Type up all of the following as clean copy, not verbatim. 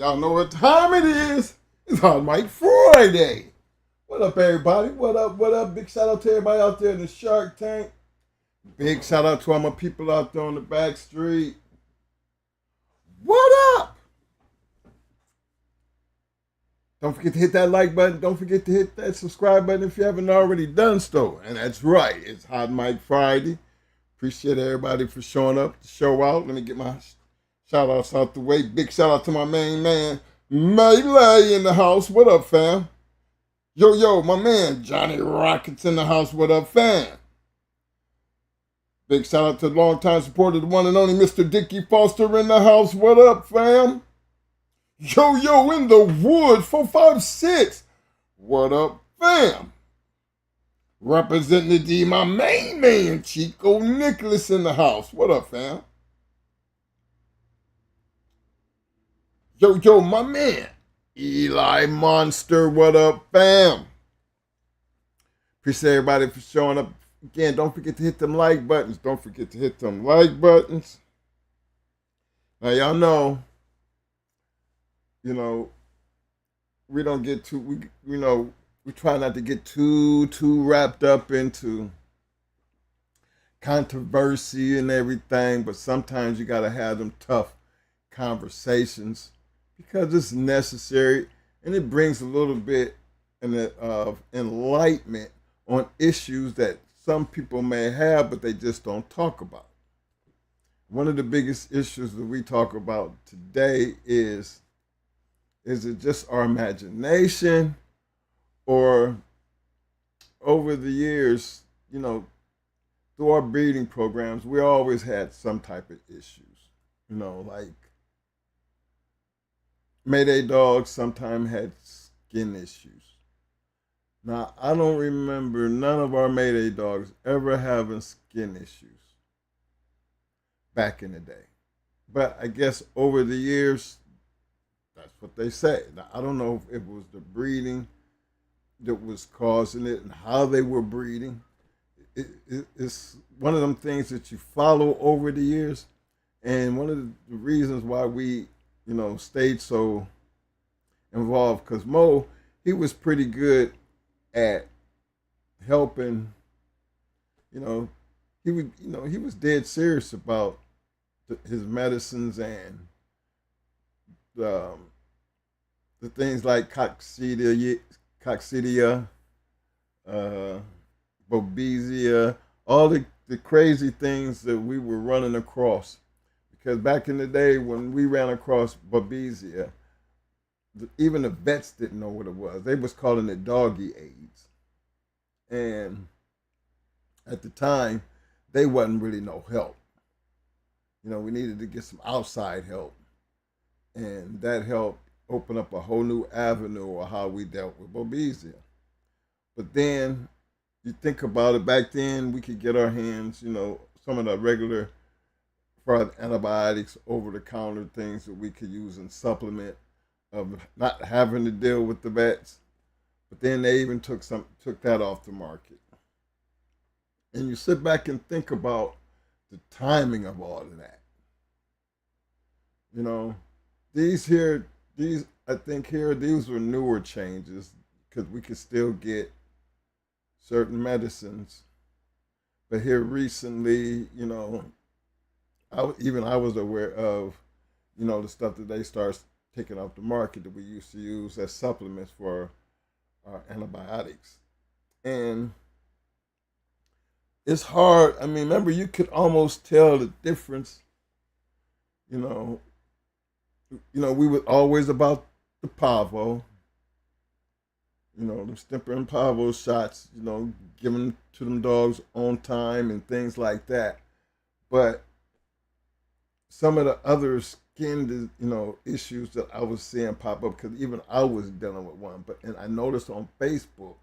Y'all know what time it is. It's on Mike Friday. What up, everybody? What up? What up? Big shout out to everybody out there in the Shark Tank. Big shout out to all my people out there on the back street. What up? Don't forget to hit that like button. Don't forget to hit that subscribe button if you haven't already done so. And that's right, it's Hot Mike Friday. Appreciate everybody for showing up to show out. Let me get my shout outs out the way. Big shout out to my main man, Melee in the house. What up, fam? Yo, my man, Johnny Rockets in the house. What up, fam? Big shout out to the longtime supporter, the one and only Mr. Dickie Foster in the house. What up, fam? Yo, in the wood, 456. What up, fam? Representing the D, my main man, Chico Nicholas in the house. What up, fam? Yo, my man, Eli Monster. What up, fam? Appreciate everybody for showing up. Again, don't forget to hit them like buttons. Don't forget to hit them like buttons. Now, y'all know, we don't get too, we try not to get too wrapped up into controversy and everything, but sometimes you got to have them tough conversations because it's necessary and it brings a little bit of enlightenment on issues that some people may have, but they just don't talk about. One of the biggest issues that we talk about today is it just our imagination, or over the years, through our breeding programs, we always had some type of issues. Like Mayday dogs sometimes had skin issues. Now, I don't remember none of our Mayday dogs ever having skin issues back in the day. But I guess over the years, that's what they say. Now, I don't know if it was the breeding that was causing it and how they were breeding. It's one of them things that you follow over the years. And one of the reasons why we, stayed so involved, because Mo, he was pretty good at helping, he was dead serious about his medicines and the things like coccidia, babesia, all the crazy things that we were running across. Because back in the day when we ran across babesia, even the vets didn't know what it was. They was calling it doggy AIDS. And at the time, they wasn't really no help. We needed to get some outside help. And that helped open up a whole new avenue of how we dealt with babesia. But then, you think about it, back then we could get our hands, some of the regular for antibiotics, over-the-counter things that we could use and supplement of not having to deal with the vets. But then they even took that off the market. And you sit back and think about the timing of all of that. These were newer changes because we could still get certain medicines. But here recently, I was aware of, the stuff that they start taking off the market that we used to use as supplements for our antibiotics. And it's hard. I mean, remember, you could almost tell the difference. We were always about the Pavo, the Stimper and Pavo shots, given to them dogs on time and things like that. But some of the other skin, issues that I was seeing pop up, because even I was dealing with one. And I noticed on Facebook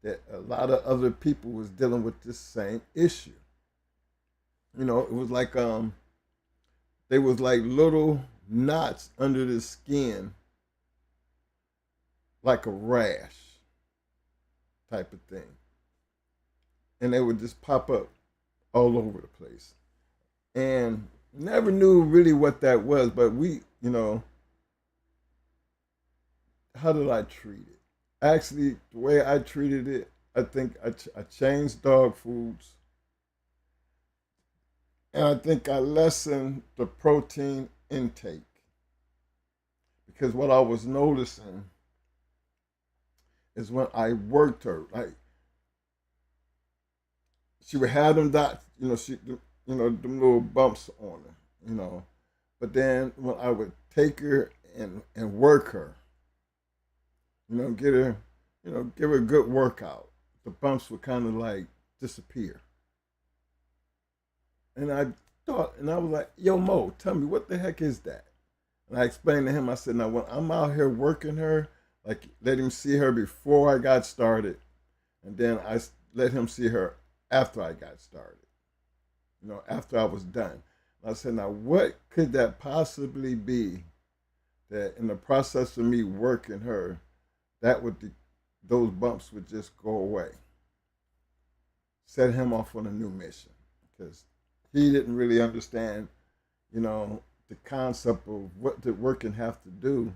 that a lot of other people was dealing with this same issue. It was like they was like little knots under the skin, like a rash type of thing. And they would just pop up all over the place. And never knew really what that was, but we, how did I treat it? Actually, the way I treated it, I think I changed dog foods, and I think I lessened the protein intake because what I was noticing is when I worked her, like she would have them dots, them little bumps on her, you know. But then when I would take her and work her, get her, give her a good workout, the bumps would kind of like disappear. And I thought, and I was like, "Yo, Mo, tell me what the heck is that?" And I explained to him. I said, "Now when I'm out here working her, like let him see her before I got started, and then let him see her after I got started. After I was done." And I said, "Now what could that possibly be that in the process of me working her, that those bumps would just go away?" Set him off on a new mission because he didn't really understand, the concept of what the working have to do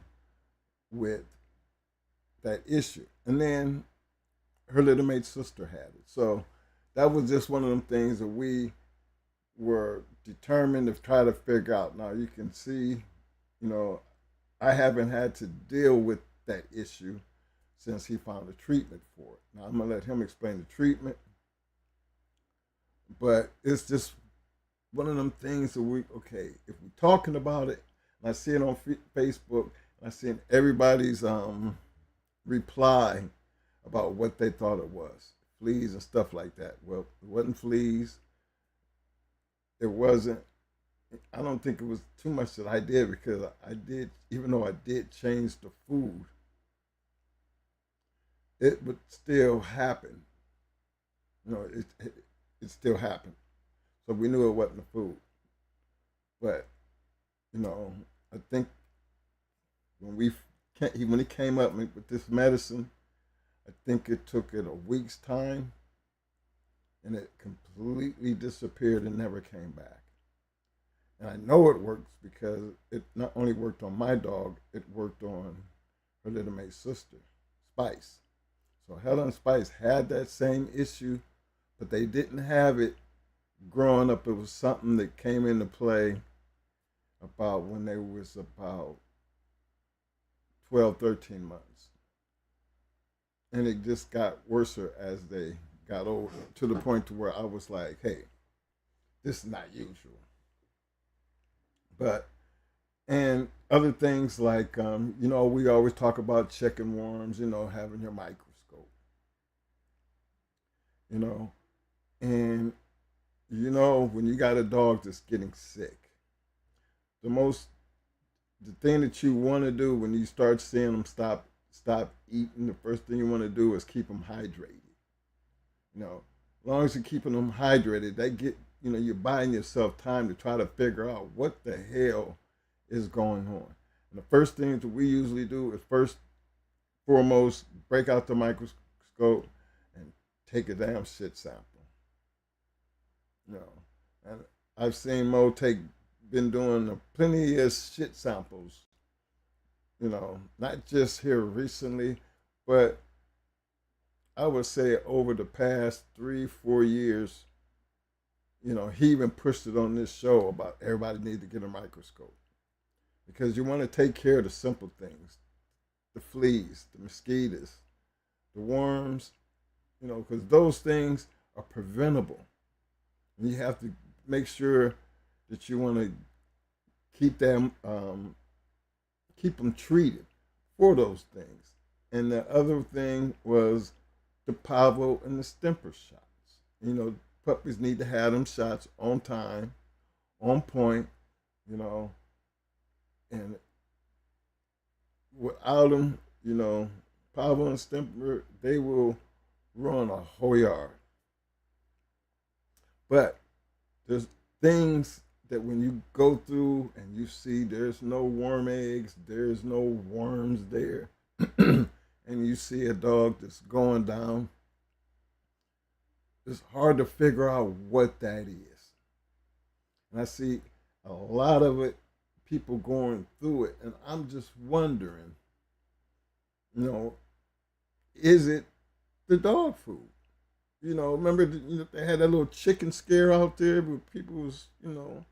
with that issue. And then her little mate sister had it. So that was just one of them things that we were determined to try to figure out. Now you can see, I haven't had to deal with that issue since he found a treatment for it. Now I'm gonna let him explain the treatment, but it's just one of them things that if we're talking about it, and I see it on Facebook, and I see everybody's reply about what they thought it was, fleas and stuff like that. Well, it wasn't fleas. It wasn't. I don't think it was too much that I did because I did, even though I did change the food, it would still happen. It still happened. So we knew it wasn't the food. But, I think when he came up with this medicine, I think it took it a week's time and it completely disappeared and never came back. And I know it works because it not only worked on my dog, it worked on her little mate sister, Spice. So Helen and Spice had that same issue, but they didn't have it growing up. It was something that came into play about when they was about 12, 13 months. And it just got worse as they got older to the point to where I was like, hey, this is not usual. But, and other things like, we always talk about checking worms, having your microscope, and, when you got a dog that's getting sick, the thing that you want to do when you start seeing them stop eating, the first thing you want to do is keep them hydrated. As long as you're keeping them hydrated, you're buying yourself time to try to figure out what the hell is going on. And the first thing that we usually do is foremost, break out the microscope and take a damn shit sample. And I've seen Mo been doing plenty of shit samples, not just here recently, but I would say over the past 3-4 years, he even pushed it on this show about everybody need to get a microscope because you want to take care of the simple things, the fleas, the mosquitoes, the worms, because those things are preventable. And you have to make sure that you want to keep them treated for those things. And the other thing was the Pavo and the Stemper shots. Puppies need to have them shots on time, on point, and without them, Pavo and Stemper, they will run a whole yard. But there's things that when you go through and you see there's no worm eggs, there's no worms there, and you see a dog that's going down, it's hard to figure out what that is. And I see a lot of it, people going through it, and I'm just wondering You know, is it the dog food? You know, remember they had that little chicken scare out there where people was, some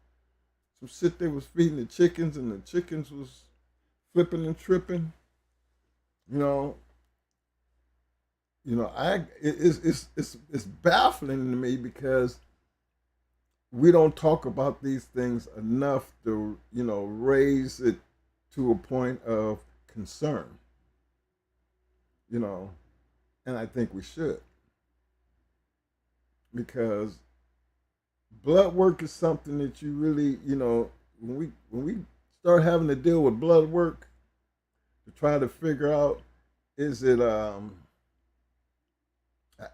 shit they was feeding the chickens and the chickens was flipping and tripping. You know, it's baffling to me because we don't talk about these things enough to raise it to a point of concern. You know, and I think we should because blood work is something that you really when we start having to deal with blood work to try to figure out is it an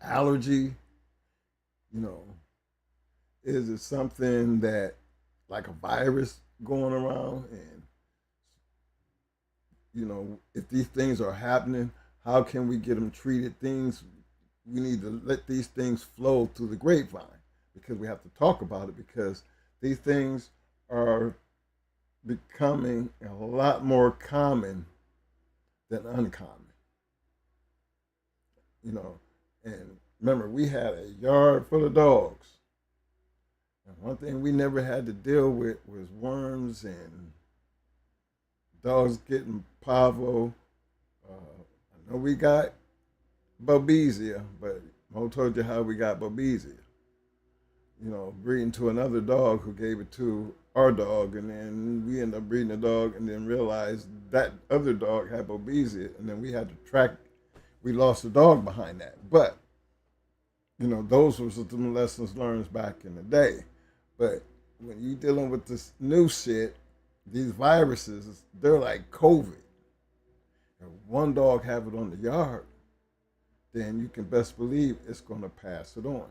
allergy, you know, is it something that like a virus going around and if these things are happening, how can we get them treated? Things we need to let these things flow through the grapevine because we have to talk about it because these things are becoming a lot more common than uncommon. You know, and remember we had a yard full of dogs. And one thing we never had to deal with was worms and dogs getting parvo. I know we got babesia, but Mo told you how we got babesia. Breeding to another dog who gave it to our dog, and then we ended up breeding a dog, and then realized that other dog had babesia, and then we had to track. We lost a dog behind that, but those were some lessons learned back in the day. But when you're dealing with this new shit, these viruses, they're like COVID. If one dog have it on the yard, then you can best believe it's going to pass it on.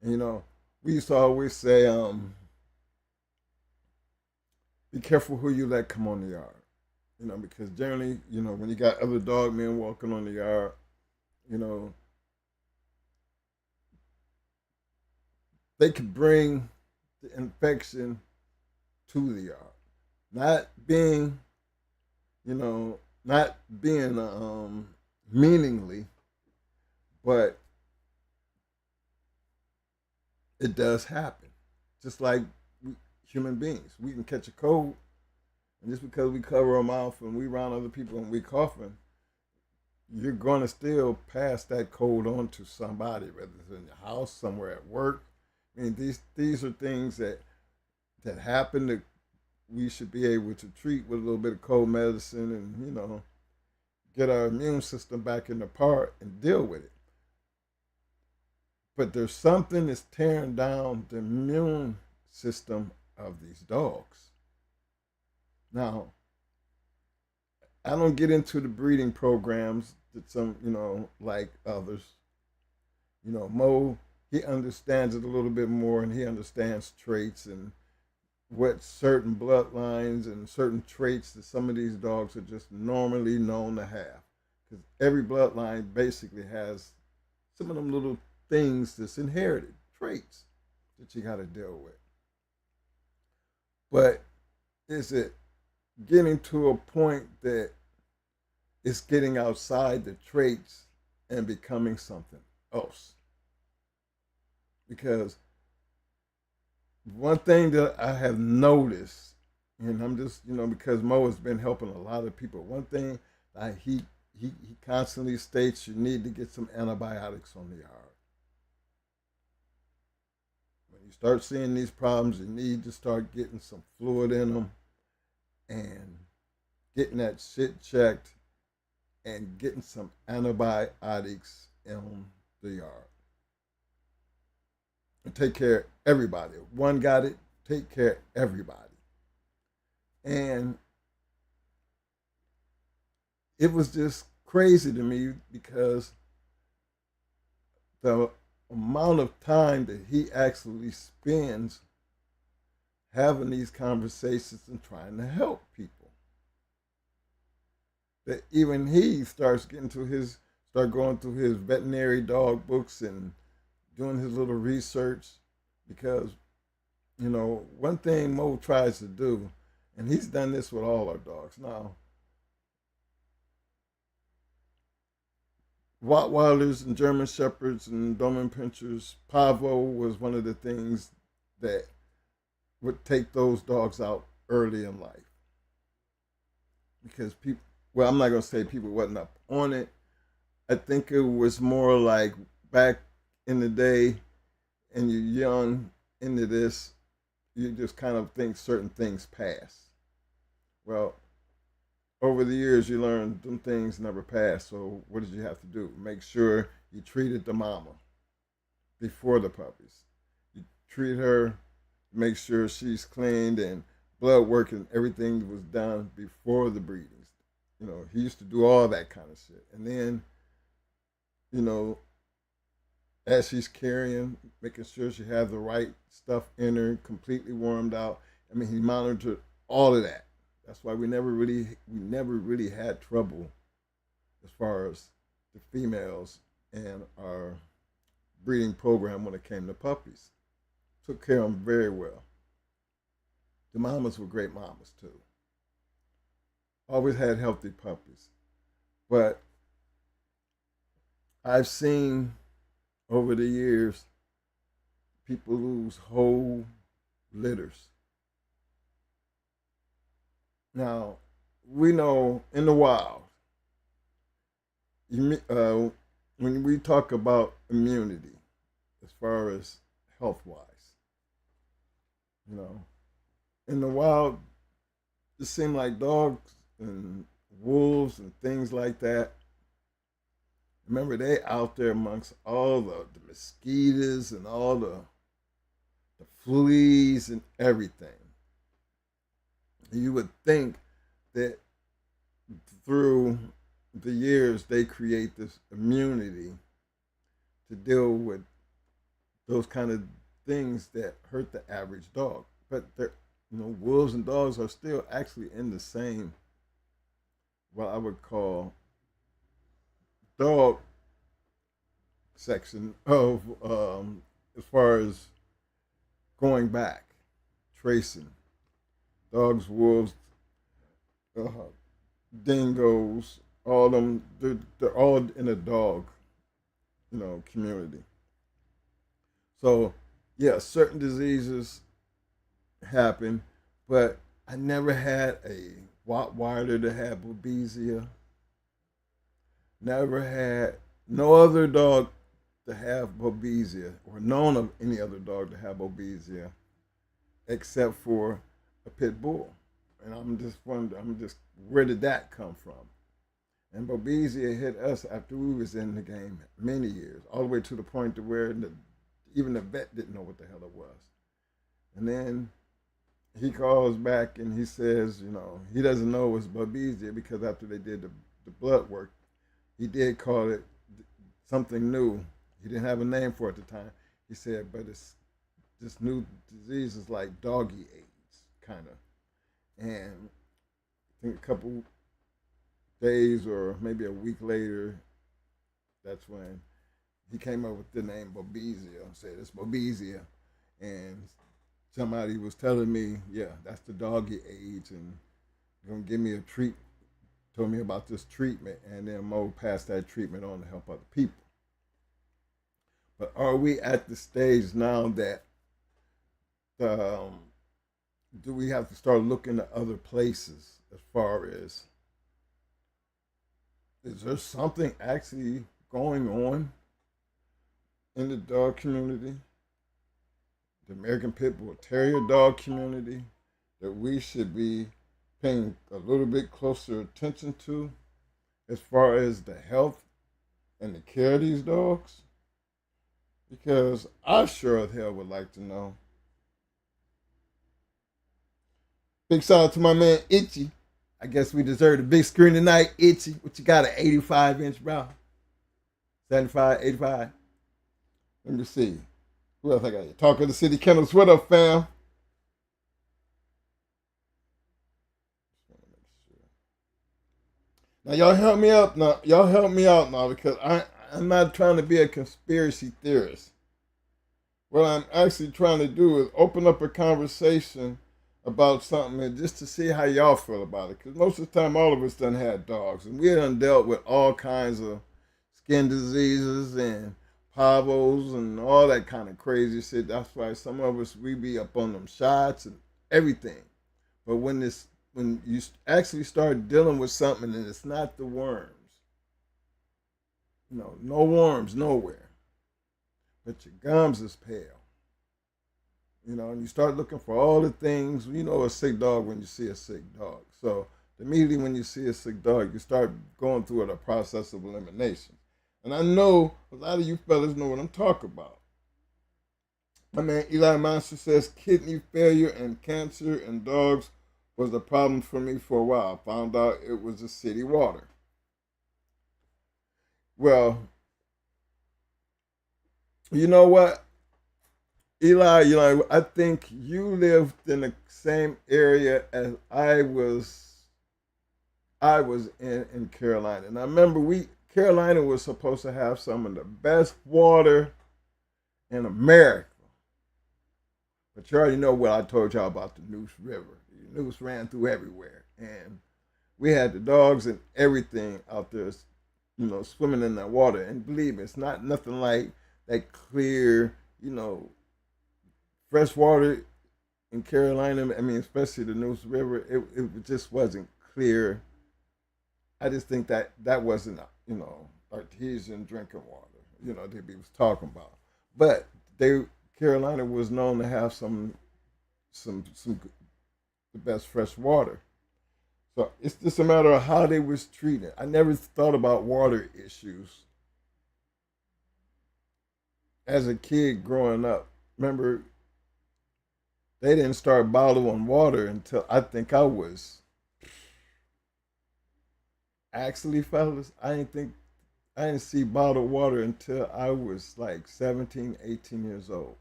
And we used to always say, be careful who you let come on the yard. Because generally, when you got other dog men walking on the yard, you know, they could bring the infection to the yard. Not being, not being meaningly, but it does happen. Just like human beings, we can catch a cold, and just because we cover our mouth and we around other people and we coughing, you're going to still pass that cold on to somebody, whether it's in your house, somewhere at work. I mean, these are things that happen that we should be able to treat with a little bit of cold medicine and get our immune system back in the part and deal with it. But there's something that's tearing down the immune system of these dogs. Now, I don't get into the breeding programs that some, like others. Mo, he understands it a little bit more and he understands traits and what certain bloodlines and certain traits that some of these dogs are just normally known to have. Because every bloodline basically has some of them little things that's inherited, traits that you got to deal with. But is it getting to a point that it's getting outside the traits and becoming something else? Because one thing that I have noticed, and I'm just, because Mo has been helping a lot of people, one thing he constantly states you need to get some antibiotics on the yard. When you start seeing these problems, you need to start getting some fluid in them and getting that shit checked and getting some antibiotics in the yard. And take care of everybody. If one got it, take care of everybody. And it was just crazy to me because the amount of time that he actually spends having these conversations and trying to help people. That even he starts start going through his veterinary dog books and doing his little research because, one thing Mo tries to do, and he's done this with all our dogs. Now, Rottweilers and German Shepherds and Doberman Pinschers, Pavo was one of the things that would take those dogs out early in life because people. Well, I'm not gonna say people wasn't up on it. I think it was more like back in the day, and you're young into this, you just kind of think certain things pass. Well, over the years, you learn them things never pass. So what did you have to do? Make sure you treated the mama before the puppies. You treat her, make sure she's cleaned and blood work and everything was done before the breedings. He used to do all that kind of shit. And then, you know, as she's carrying, making sure she has the right stuff in her, completely warmed out. I mean, he monitored all of that. That's why we never really had trouble as far as the females and our breeding program when it came to puppies. Took care of them very well. The mamas were great mamas too. Always had healthy puppies. But I've seen over the years people lose whole litters. Now, we know in the wild, when we talk about immunity, as far as health wise, you know, in the wild, it seemed like dogs and wolves and things like that. Remember, they out there amongst all the mosquitoes and all the fleas and everything. You would think that through the years they create this immunity to deal with those kind of things that hurt the average dog. But wolves and dogs are still actually in the same, what I would call, dog section of as far as going back, tracing dogs, wolves, uh, dingoes, all them. They're all in a dog, community. So yeah, certain diseases happen, but I never had a Rottweiler that had babesia. Never had no other dog to have babesia, or known of any other dog to have babesia, except for a pit bull. And I'm just wondering, where did that come from? And babesia hit us after we was in the game many years, all the way to the point to where even the vet didn't know what the hell it was. And then he calls back and he says, he doesn't know it was babesia because after they did the blood work, he did call it something new. He didn't have a name for it at the time. He said, but it's this new disease is like doggy AIDS, kind of. And I think a couple days or maybe a week later, that's when he came up with the name babesia. Said it's babesia, and somebody was telling me, yeah, that's the doggy AIDS, and they're gonna give me a treat. Told me about this treatment, and then Mo passed that treatment on to help other people. But are we at the stage now that do we have to start looking at other places as far as, is there something actually going on in the dog community, the American Pit Bull Terrier dog community, that we should be paying a little bit closer attention to as far as the health and the care of these dogs? Because I sure as hell would like to know. Big shout out to my man Itchy. I guess we deserve a big screen tonight. Itchy, what you got, an 85-inch, bro? 75, 85? Let me see. Who else I got here? Talk of the City Kennels. What up, fam? Now y'all help me out now. Y'all help me out now because I'm not trying to be a conspiracy theorist. What I'm actually trying to do is open up a conversation about something and just to see how y'all feel about it. Because most of the time, all of us done had dogs, and we done dealt with all kinds of skin diseases and parvos and all that kind of crazy shit. That's why some of us we be up on them shots and everything. But when you actually start dealing with something and it's not the worms, no worms nowhere, but your gums is pale. And you start looking for all the things. You know a sick dog when you see a sick dog. So immediately when you see a sick dog, you start going through a process of elimination. And I know a lot of you fellas know what I'm talking about. My man Eli Monster says kidney failure and cancer in dogs was a problem for me for a while. Found out it was the city water. Well, you know what? Eli, I think you lived in the same area as I was in Carolina. And I remember Carolina was supposed to have some of the best water in America. But you already know what I told y'all about the Neuse River. The Neuse ran through everywhere. And we had the dogs and everything out there, swimming in that water. And believe me, it's not nothing like that clear, fresh water in Carolina. I mean, especially the Neuse River, it just wasn't clear. I just think that wasn't, artesian drinking water, that we was talking about. But Carolina was known to have some the best fresh water. So it's just a matter of how they was treated. I never thought about water issues as a kid growing up. Remember, they didn't start bottling water until I think I was actually, fellas. I didn't see bottled water until I was like 17, 18 years old.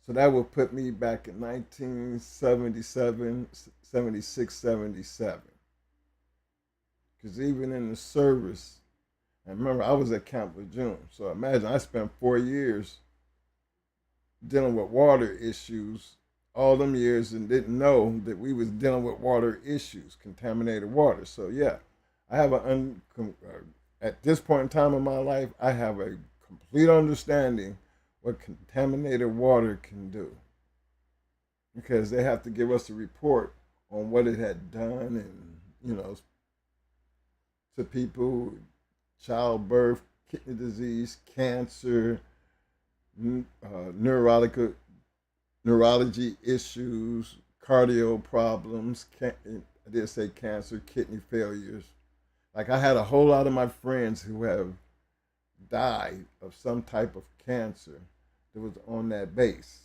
So that would put me back in 1977, 76, 77. Because even in the service, and remember, I was at Camp Lejeune. So imagine I spent 4 years dealing with water issues all them years and didn't know that we was dealing with water issues, contaminated water. So yeah, I have at this point in time in my life, I have a complete understanding what contaminated water can do. Because they have to give us a report on what it had done and, to people, childbirth, kidney disease, cancer, neurology issues, cardio problems. I did say cancer, kidney failures. Like I had a whole lot of my friends who have died of some type of cancer that was on that base.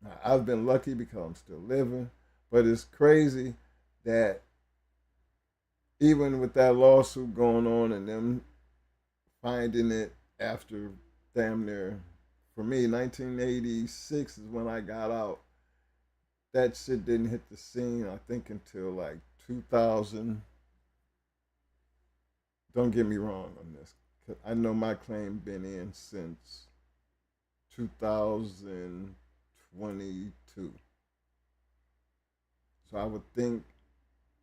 Now, I've been lucky because I'm still living, but it's crazy that even with that lawsuit going on and them finding it after damn near, for me, 1986 is when I got out. That shit didn't hit the scene, I think, until like 2000. Don't get me wrong on this. I know my claim been in since 2022. So I would think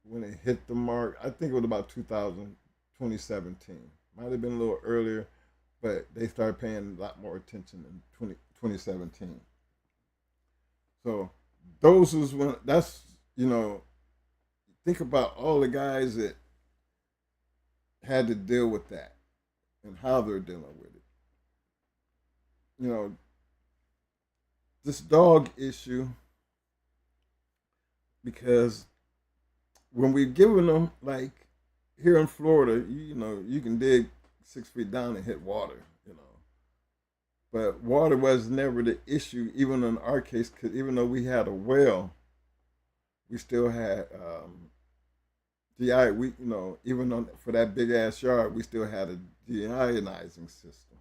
when it hit the mark, I think it was about 2017. Might have been a little earlier, but they started paying a lot more attention in 2017. So those was when think about all the guys that had to deal with that and how they're dealing with it. This dog issue, because when we're giving them, like here in Florida, you can dig 6 feet down and hit water, But water was never the issue, even in our case, because even though we had a well, we still had even for that big ass yard, we still had a deionizing system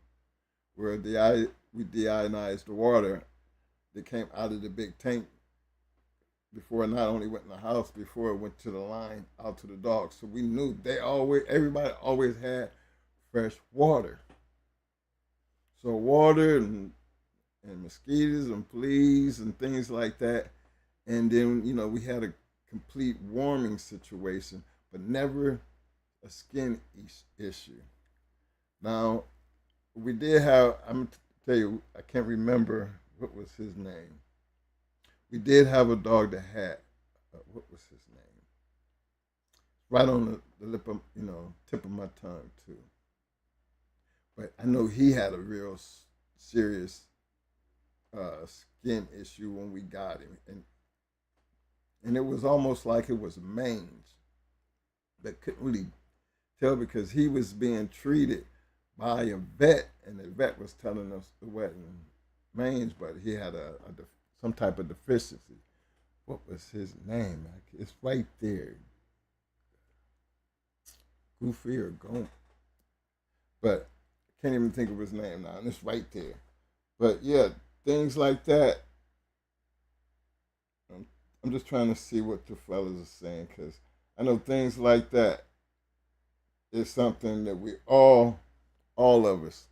where we deionized the water that came out of the big tank before it not only went in the house, before it went to the line out to the dogs. So we knew everybody always had fresh water. So water and mosquitoes and fleas and things like that. And then, we had a complete warming situation, but never a skin issue. Now, we did have, I'm going to tell you, I can't remember what was his name. We did have a dog that had, what was his name? Right on the lip of, tip of my tongue, too. But I know he had a real serious skin issue when we got him. And it was almost like it was mange, but couldn't really tell because he was being treated by a vet, and the vet was telling us the wet and mange, but he had some type of deficiency. What was his name? It's right there. Goofy or Gump. But I can't even think of his name now, and it's right there. But yeah, things like that. I'm just trying to see what the fellas are saying because I know things like that is something that all of us,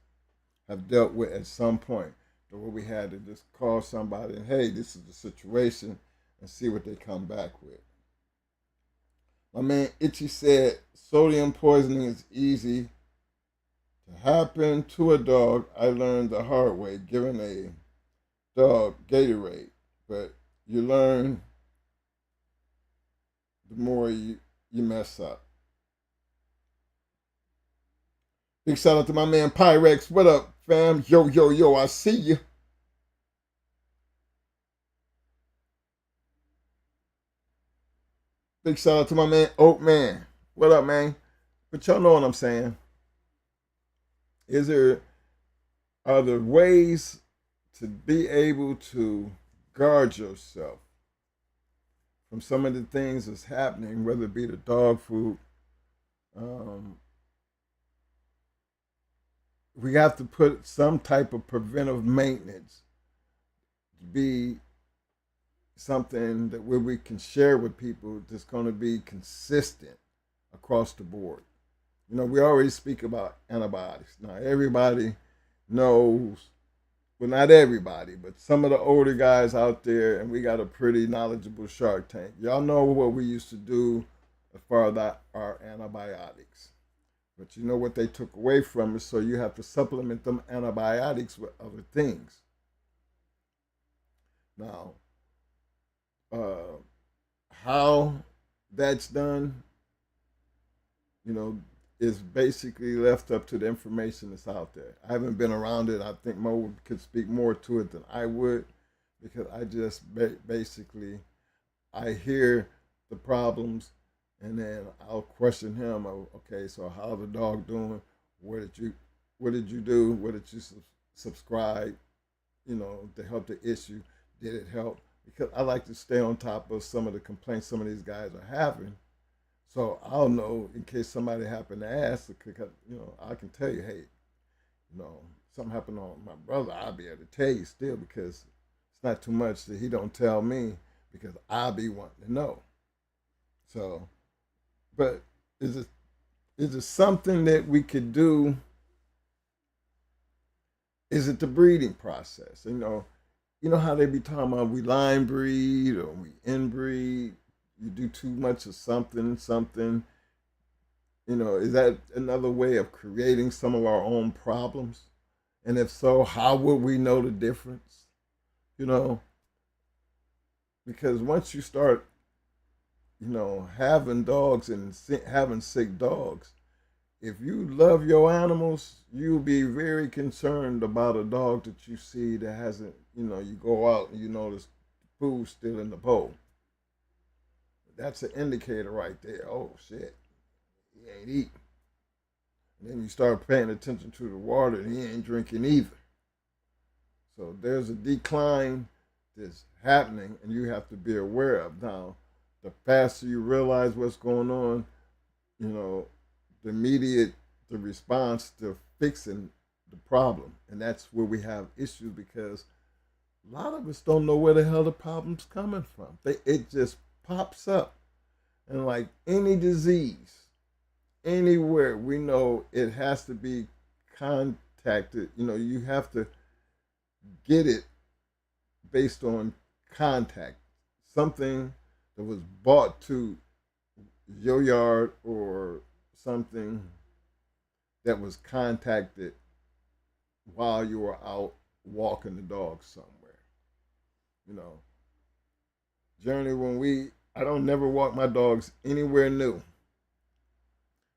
have dealt with at some point. Where we had to just call somebody and, hey, this is the situation, and see what they come back with. My man Itchy said sodium poisoning is easy to happen to a dog. I learned the hard way giving a dog Gatorade, but you learn the more you mess up. Big shout out to my man Pyrex. What up, fam? Yo, yo, yo, I see you. Big shout out to my man Oak Man. What up, man? But y'all know what I'm saying. Is there Are there ways to be able to guard yourself from some of the things that's happening, whether it be the dog food? Um, we have to put some type of preventive maintenance to be something that where we can share with people that's going to be consistent across the board. We always speak about antibiotics. Now, everybody knows, well, not everybody, but some of the older guys out there, and we got a pretty knowledgeable Shark Tank. Y'all know what we used to do as far as our antibiotics. But you know what they took away from us, so you have to supplement them antibiotics with other things. Now, uh, how that's done, you know, is basically left up to the information that's out there. I haven't been around it. I think Mo could speak more to it than I would, because I just basically I hear the problems, and then I'll question him. Oh, okay, so how the dog doing? What did you do? What did you subscribe? To help the issue. Did it help? Because I like to stay on top of some of the complaints some of these guys are having, so I'll know in case somebody happened to ask. I can tell you, hey, something happened on my brother. I'll be able to tell you still, because it's not too much that he don't tell me, because I'll be wanting to know. So, but is it something that we could do? Is it the breeding process? You know how they be talking about we line breed or we inbreed. You do too much of something. Is that another way of creating some of our own problems? And if so, how would we know the difference? You know, because once you start, having dogs and having sick dogs, if you love your animals, you'll be very concerned about a dog that you see that hasn't, you go out and you notice food still in the bowl. That's an indicator right there. Oh shit, he ain't eating. And then you start paying attention to the water, and he ain't drinking either. So there's a decline that's happening, and you have to be aware of. Now, the faster you realize what's going on, you know, the response to fixing the problem, and that's where we have issues, because a lot of us don't know where the hell the problem's coming from. It just pops up, and like any disease, anywhere, we know it has to be contacted. You have to get it based on contact, something that was bought to your yard, or something that was contacted while you were out walking the dog somewhere. You know, generally I don't never walk my dogs anywhere new.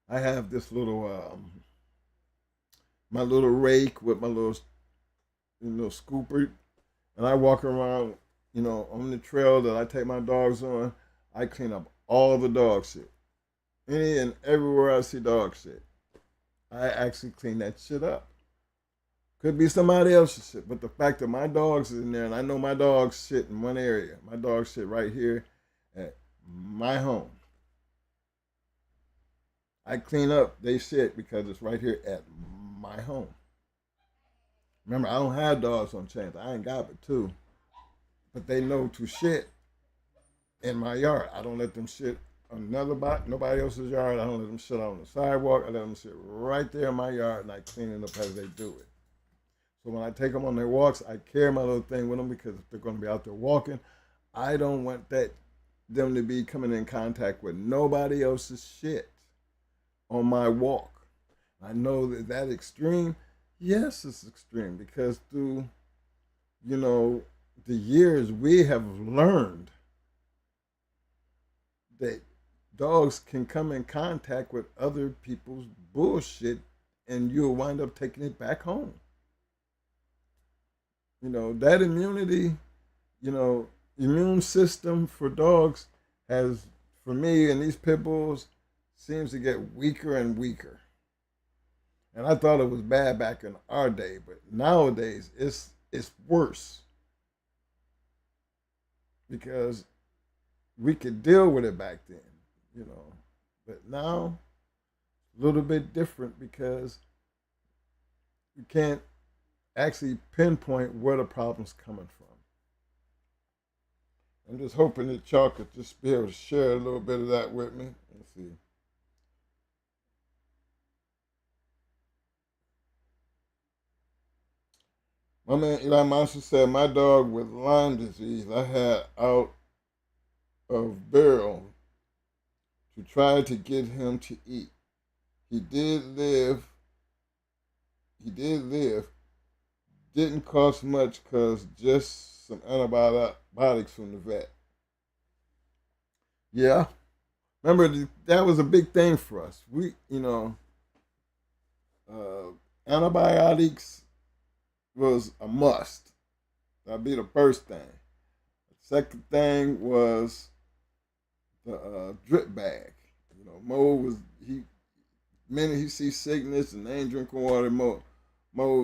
I have this my little rake with my little scooper, and I walk around, on the trail that I take my dogs on. I clean up all the dog shit. Any and everywhere I see dog shit, I actually clean that shit up. Could be somebody else's shit, but the fact that my dogs is in there, and I know my dog's shit in one area, my dog shit right here at my home. I clean up they shit because it's right here at my home. Remember, I don't have dogs on chains. I ain't got but two, but they know to shit in my yard. I don't let them shit on nobody else's yard. I don't let them shit on the sidewalk. I let them shit right there in my yard, and I clean it up as they do it. So when I take them on their walks, I carry my little thing with them because if they're going to be out there walking, I don't want them to be coming in contact with nobody else's shit on my walk. I know that extreme. Yes, it's extreme because through, the years we have learned that dogs can come in contact with other people's bullshit and you'll wind up taking it back home. That immunity, you know, immune system for dogs has, for me and these pit bulls, seems to get weaker and weaker. And I thought it was bad back in our day, but nowadays it's worse because we could deal with it back then. But now a little bit different because you can't actually pinpoint where the problem's coming from. I'm just hoping that y'all could just be able to share a little bit of that with me. Let's see. My man Eli Monster said, my dog with Lyme disease I had out of barrel to try to get him to eat. He did live. He did live. Didn't cost much because just some antibiotics from the vet. Yeah. Remember, that was a big thing for us. Antibiotics was a must. That'd be the first thing. The second thing was the drip bag. Mo was minute he see sickness and they ain't drinking water. Mo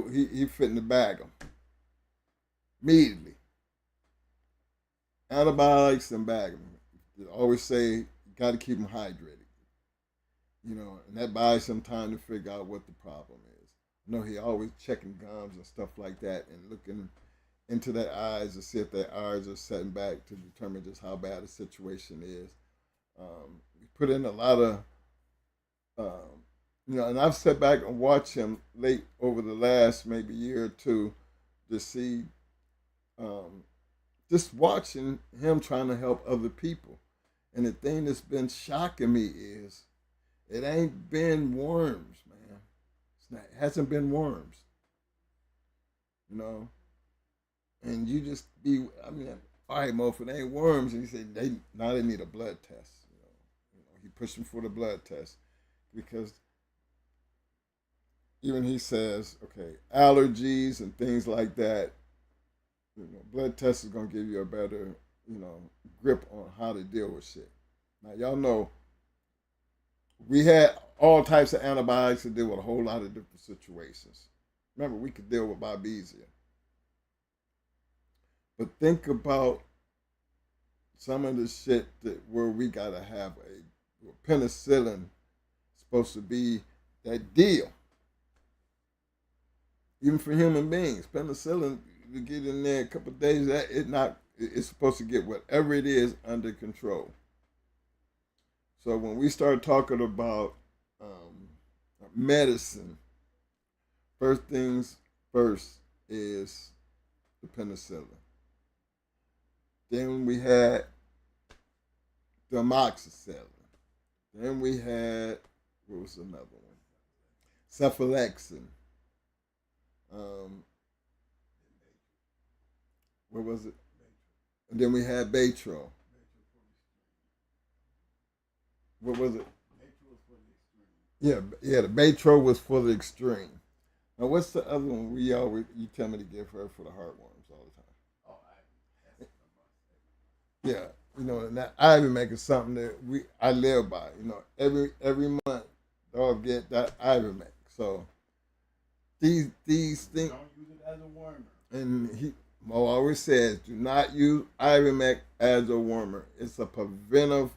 he fitting to bag them immediately. Antibiotics and bag them. They always say you got to keep them hydrated. And that buys some time to figure out what the problem is. He always checking gums and stuff like that and looking into their eyes to see if their eyes are setting back to determine just how bad the situation is. We put in a lot of, and I've sat back and watched him late over the last maybe year or two to see, just watching him trying to help other people. And the thing that's been shocking me is it ain't been worms, man. It hasn't been worms, And you just all right, Mo, if it ain't worms, and he said they need a blood test. He pushed him for the blood test because even he says, okay, allergies and things like that. Blood test is gonna give you a better, grip on how to deal with shit. Now y'all know we had all types of antibiotics to deal with a whole lot of different situations. Remember, we could deal with babesia. But think about some of the shit where we gotta have a penicillin supposed to be that deal. Even for human beings, penicillin you get in there a couple of days, it's supposed to get whatever it is under control. So when we start talking about medicine, first things first is the penicillin. Then we had the amoxicillin. Then we had, what was another one? cephalexin. Um, what was it? And then we had Baytro. What was it? Yeah, yeah. The Baytro was for the extreme. Now, what's the other one we always you tell me to give her for the heartworms all the time? Yeah, and that Ivermectin is something that I live by. Every month dog get that Ivermectin. So these things. Don't use it as a wormer. And Mo always says, do not use Ivermectin as a wormer. It's a preventive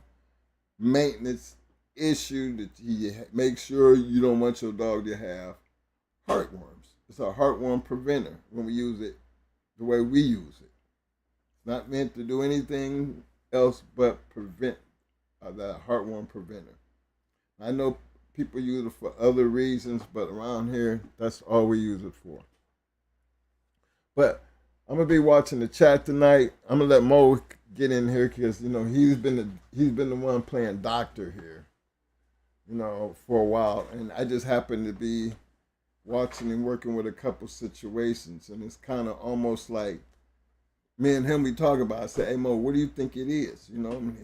maintenance issue that you make sure you don't want your dog to have heartworms. It's a heartworm preventer when we use it the way we use it. It's not meant to do anything else but prevent that heartworm preventer. I know people use it for other reasons, but around here, that's all we use it for. But I'm gonna be watching the chat tonight. I'm gonna let Mo get in here because he's been the one playing doctor here, for a while, and I just happened to be watching and working with a couple situations, and it's kind of almost like me and him we talk about. I say, "Hey Mo, what do you think it is?"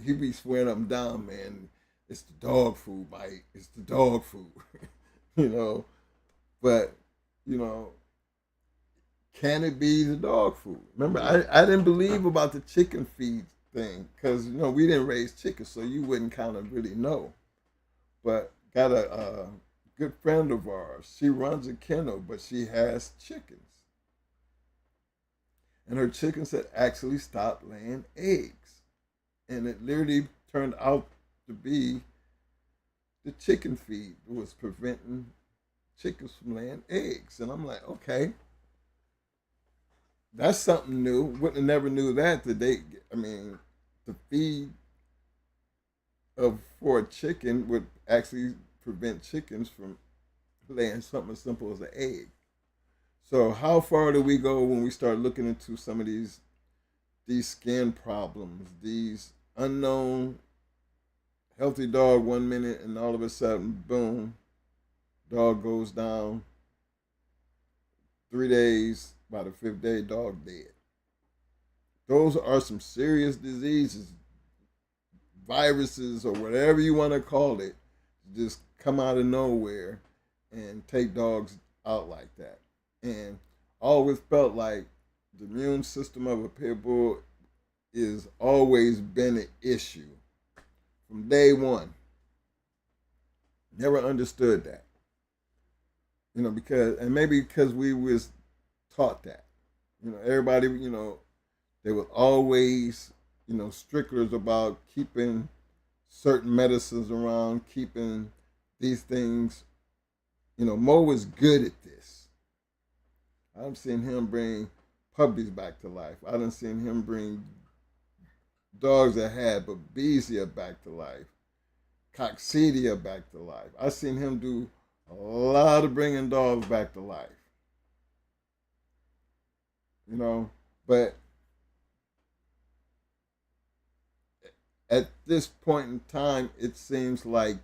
He be swearing up and down, man. It's the dog food, Mike. It's the dog food, But can it be the dog food? Remember, I didn't believe about the chicken feed thing because we didn't raise chickens, so you wouldn't kind of really know. But got a good friend of ours. She runs a kennel, but she has chickens, and her chickens had actually stopped laying eggs, and it literally turned out to be the chicken feed that was preventing chickens from laying eggs. And I'm like, okay, that's something new. Wouldn't have never knew that today. I mean, the feed for a chicken would actually prevent chickens from laying something as simple as an egg. So how far do we go when we start looking into some of these skin problems, these unknown healthy dog 1 minute and all of a sudden, boom, dog goes down. 3 days, by the 5th day, dog dead. Those are some serious diseases, viruses, or whatever you want to call it, just come out of nowhere and take dogs out like that. And I always felt like the immune system of a pit bull is always been an issue from day one. Never understood that. Because we was taught that. Everybody, they were always, stricklers about keeping certain medicines around, keeping these things. Mo was good at this. I've seen him bring puppies back to life. I done seen him bring dogs that had babesia back to life, coccidia back to life. I've seen him do a lot of bringing dogs back to life. But at this point in time, it seems like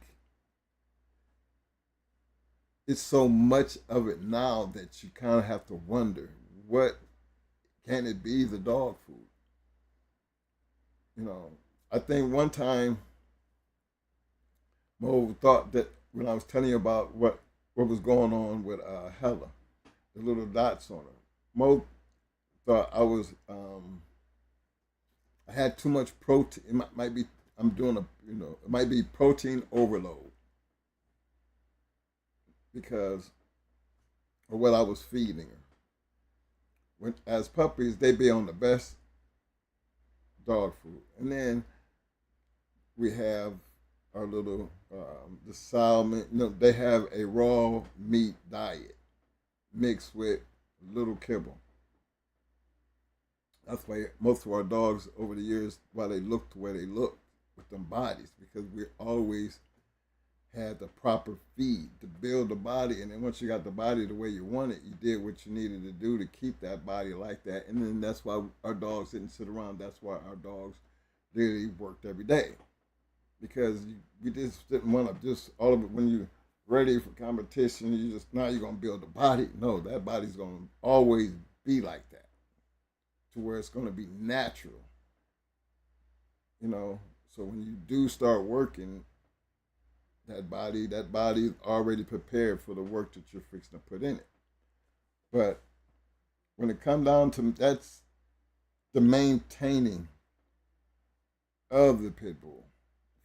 it's so much of it now that you kind of have to wonder, what can it be the dog food? I think one time Mo thought that when I was telling you about what was going on with Hella, the little dots on her, Mo thought I was I had too much protein. It might be I'm doing it might be protein overload because of what I was feeding her. When as puppies, they be on the best dog food, and then we have our little the salmon. They have a raw meat diet mixed with little kibble. That's why most of our dogs over the years, why they look the way they look with them bodies, because we always had the proper feed to build the body, and then once you got the body the way you want it, you did what you needed to do to keep that body like that, and then that's why our dogs didn't sit around. That's why our dogs really worked every day, because we just didn't want to just all of it when you ready for competition. You just now you're gonna build a body. No, that body's gonna always be like that, to where it's gonna be natural. You know, so when you do start working, that body is already prepared for the work that you're fixing to put in it. But when it comes down to that's the maintaining of the pit bull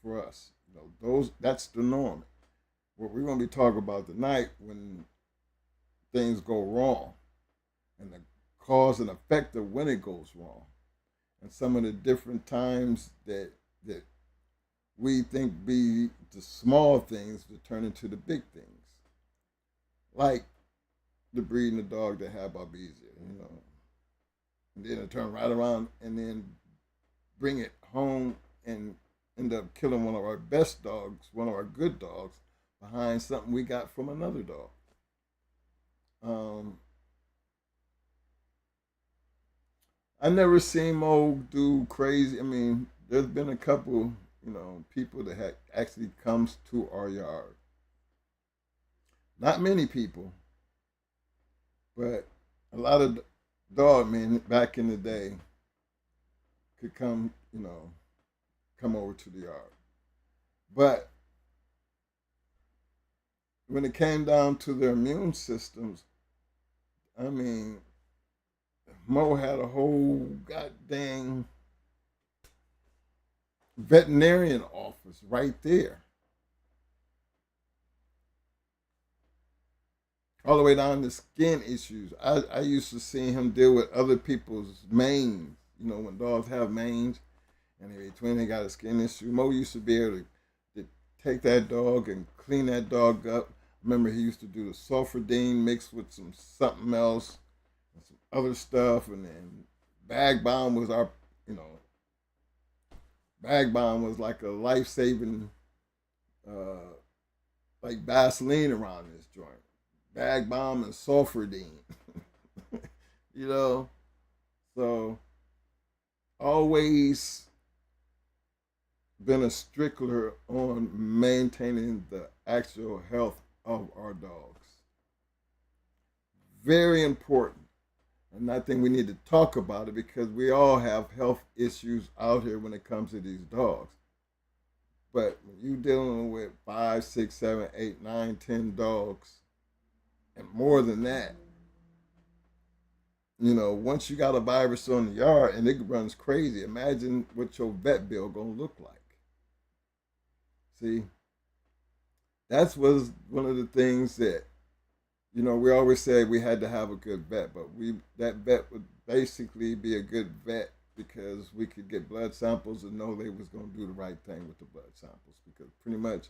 for us. You know, those that's the norm. What we're gonna be talking about tonight when things go wrong and the cause and effect of when it goes wrong and some of the different times that we think be the small things that turn into the big things. Like the breeding the dog that had babesia, you know. And then it turn right around and then bring it home and end up killing one of our best dogs, one of our good dogs, behind something we got from another dog. Um, I never seen Mo do crazy. I mean, there's been a couple, you know, people that had actually comes to our yard. Not many people, but a lot of dog men back in the day could come, you know, come over to the yard. But when it came down to their immune systems, I mean, Mo had a whole goddamn veterinarian office right there, all the way down to skin issues. I used to see him deal with other people's manes. You know, when dogs have mange and in between they got a skin issue, Mo used to be able to take that dog and clean that dog up. Remember, he used to do the sulfurdine mixed with some something else and some other stuff, and then bag bomb was our, you know, bag bomb was like a life saving, uh, like Vaseline around this joint. Bag bomb and sulfurdine, you know. So always been a stickler on maintaining the actual health of our dogs. Very important. And I think we need to talk about it because we all have health issues out here when it comes to these dogs. But when you're dealing with 5, 6, 7, 8, 9, 10 dogs, and more than that, you know, once you got a virus on the yard and it runs crazy, imagine what your vet bill gonna look like. See, that's was one of the things that, you know, we always said we had to have a good vet, but that vet would basically be a good vet because we could get blood samples and know they was gonna do the right thing with the blood samples because pretty much,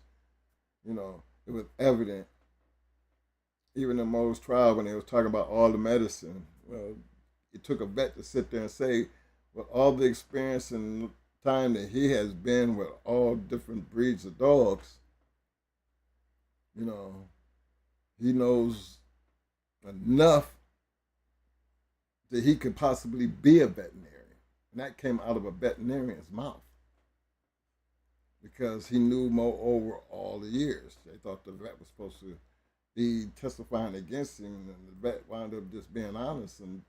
you know, it was evident even in Mo's trial when they was talking about all the medicine. Well, it took a vet to sit there and say, with all the experience and time that he has been with all different breeds of dogs, you know, he knows enough that he could possibly be a veterinarian. And that came out of a veterinarian's mouth because he knew Mo over all the years. They thought the vet was supposed to be testifying against him, and the vet wound up just being honest and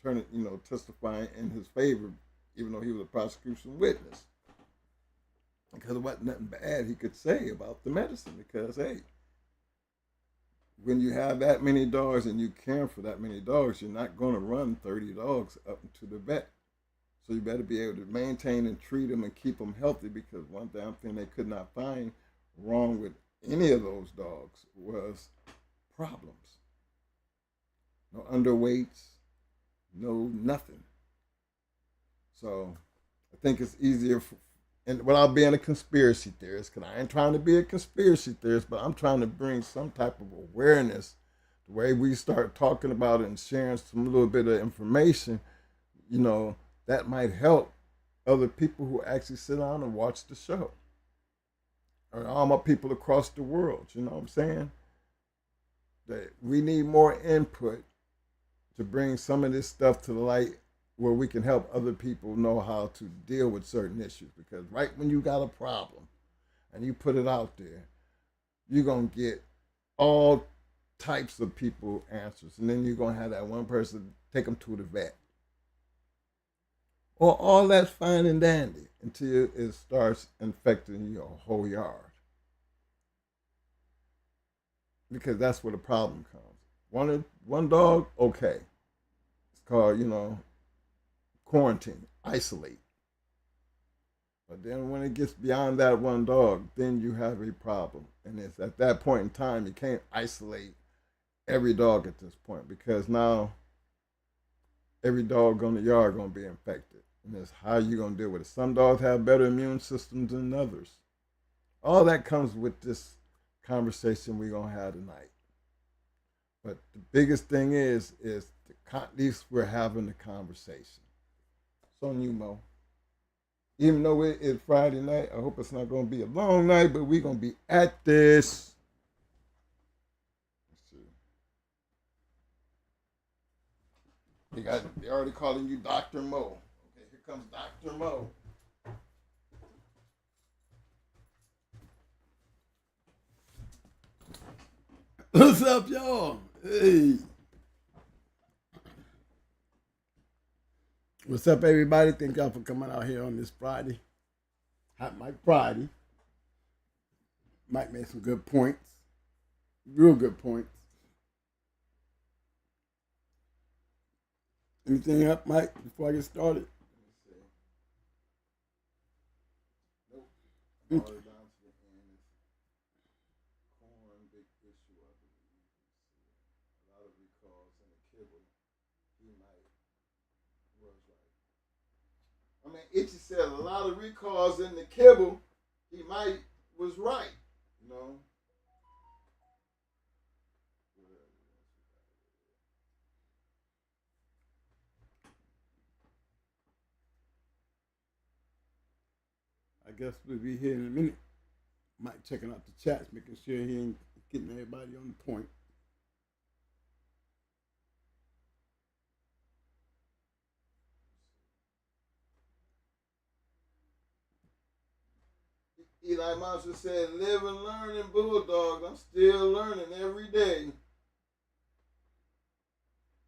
turning, you know, testifying in his favor, even though he was a prosecution witness. Because there wasn't nothing bad he could say about the medicine. Because hey, when you have that many dogs and you care for that many dogs, you're not going to run 30 dogs up to the vet. So you better be able to maintain and treat them and keep them healthy. Because one damn thing they could not find wrong with any of those dogs was problems. No underweights, no nothing. So I think it's easier for, and without being a conspiracy theorist, because I ain't trying to be a conspiracy theorist, but I'm trying to bring some type of awareness. The way we start talking about it and sharing some little bit of information, you know, that might help other people who actually sit down and watch the show. Or all my people across the world, you know what I'm saying? That we need more input to bring some of this stuff to the light where we can help other people know how to deal with certain issues. Because right when you got a problem and you put it out there, you're gonna get all types of people answers, and then you're gonna have that one person take them to the vet. Well, all that's fine and dandy until it starts infecting your whole yard, because that's where the problem comes. One dog, okay, it's called quarantine, isolate. But then when it gets beyond that one dog, then you have a problem, and it's at that point in time you can't isolate every dog at this point, because now every dog on the yard gonna be infected, and it's how you gonna deal with it. Some dogs have better immune systems than others. All that comes with this conversation we're gonna have tonight. But the biggest thing is at least we're having the conversation. It's on you, Mo. Even though it is Friday night, I hope it's not gonna be a long night, but we're gonna be at this. Let's see. They already calling you Dr. Mo. Okay, here comes Dr. Mo. What's up, y'all? Hey. What's up, everybody? Thank y'all for coming out here on this Friday. Hot Mike Friday. Mike made some good points. Real good points. Anything up, Mike, before I get started? Nope. All the way down to the end is corn, big issue, I believe. A lot of recalls in the kibble. He might was right. I mean, Itchy said a lot of recalls in the kibble. He might was right. You know. I guess we'll be here in a minute. Mike checking out the chats, making sure he ain't getting everybody on the point. Eli Monster said, "Live and learn in Bulldogs. I'm still learning every day."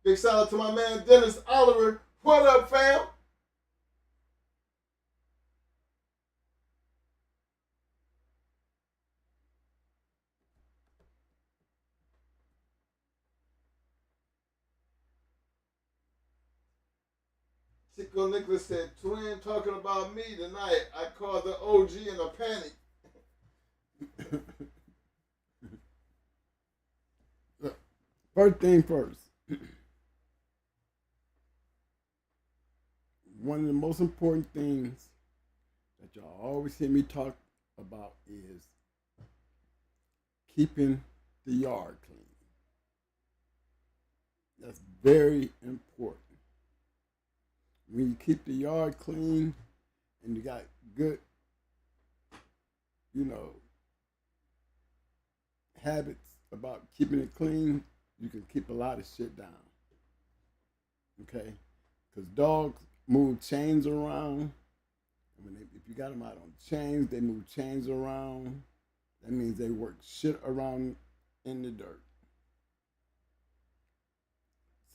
Big shout out to my man Dennis Oliver. What up, fam? Chico Nicholas said, "Twin talking about me tonight. I called the OG in a panic." First thing first. One of the most important things that y'all always hear me talk about is keeping the yard clean. That's very important. When you keep the yard clean and you got good, you know, habits about keeping it clean, you can keep a lot of shit down. Okay? Because dogs move chains around. If you got them out on chains, they move chains around. That means they work shit around in the dirt.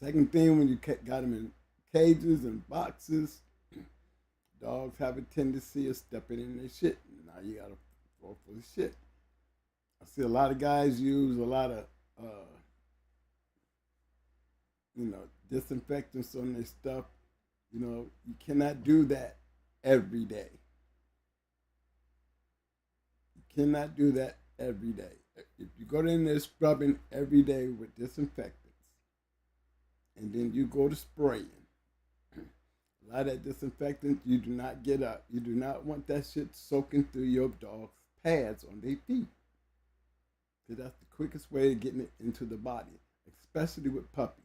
Second thing, when you got them in cages and boxes, dogs have a tendency of stepping in their shit. Now you gotta throw for the shit. I see a lot of guys use a lot of, disinfectants on their stuff. You cannot do that every day. You cannot do that every day. If you go in there scrubbing every day with disinfectants, and then you go to spraying, a lot of that disinfectant, you do not get up. You do not want that shit soaking through your dog's pads on their feet. Because that's the quickest way of getting it into the body, especially with puppies.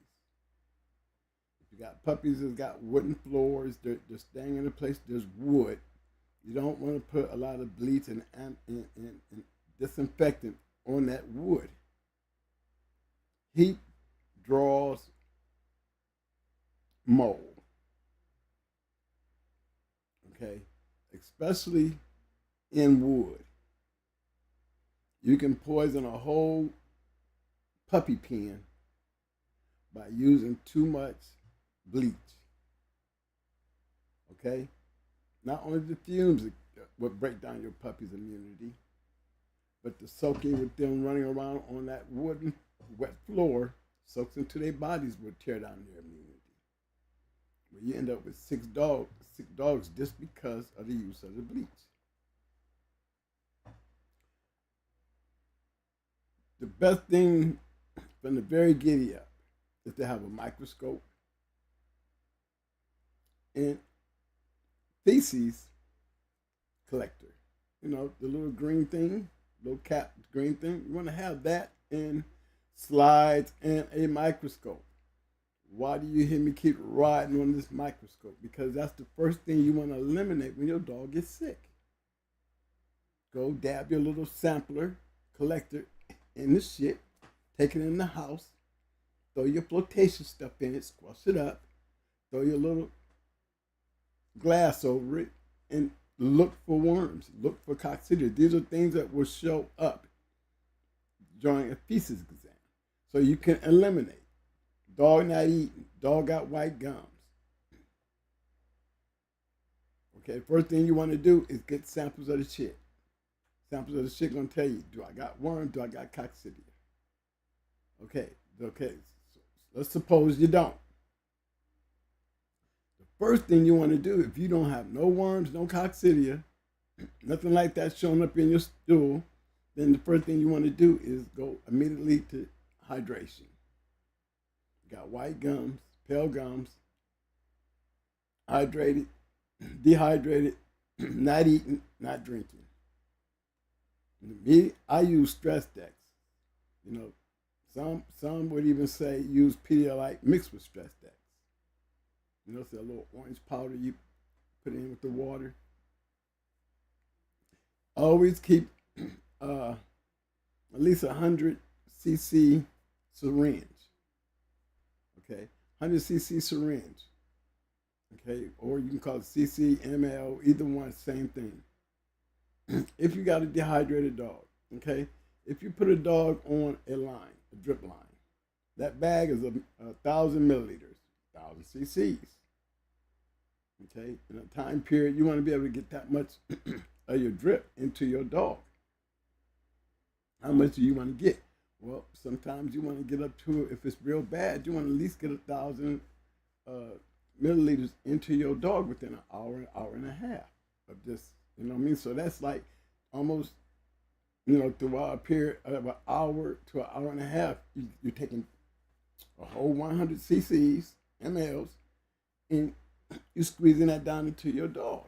If you got puppies that's got wooden floors, they're staying in a place there's wood. You don't want to put a lot of bleach and disinfectant on that wood. Heat draws mold. Okay? Especially in wood. You can poison a whole puppy pen by using too much bleach. Okay? Not only the fumes will break down your puppy's immunity, but the soaking with them running around on that wooden, wet floor soaks into their bodies will tear down their immunity. Where you end up with sick dogs just because of the use of the bleach. The best thing from the very giddy up is to have a microscope and feces collector. You know, the little green thing, little cap green thing. You want to have that in slides and a microscope. Why do you hear me keep riding on this microscope? Because that's the first thing you want to eliminate when your dog gets sick. Go dab your little sampler collector in the shit, take it in the house, throw your flotation stuff in it, squash it up, throw your little glass over it, and look for worms, look for coccidia. These are things that will show up during a feces exam. So you can eliminate. Dog not eating, dog got white gums. Okay, first thing you want to do is get samples of the shit. Samples of the shit gonna tell you, do I got worm, do I got coccidia? Okay. So let's suppose you don't. The first thing you want to do, if you don't have no worms, no coccidia, nothing like that showing up in your stool, then the first thing you want to do is go immediately to hydration. You got white gums, pale gums, hydrated, dehydrated, not eating, not drinking. Me, I use stress decks. You know, some would even say use Pedialyte mixed with stress decks. You know, it's a little orange powder you put in with the water. Always keep at least 100 cc syringe. Okay, 100 cc syringe. Okay, or you can call it cc, ml, either one, same thing. If you got a dehydrated dog, okay, if you put a dog on a line, a drip line, that bag is 1,000 milliliters, 1,000 cc's. Okay, in a time period, you want to be able to get that much of your drip into your dog. How much do you want to get? Well, sometimes you want to get up to, if it's real bad, you want to at least get 1,000 milliliters into your dog within an hour and a half of this. You know what I mean? So that's like almost, you know, throughout a period of an hour to an hour and a half, you're taking a whole 100 cc's, mLs, and you're squeezing that down into your dog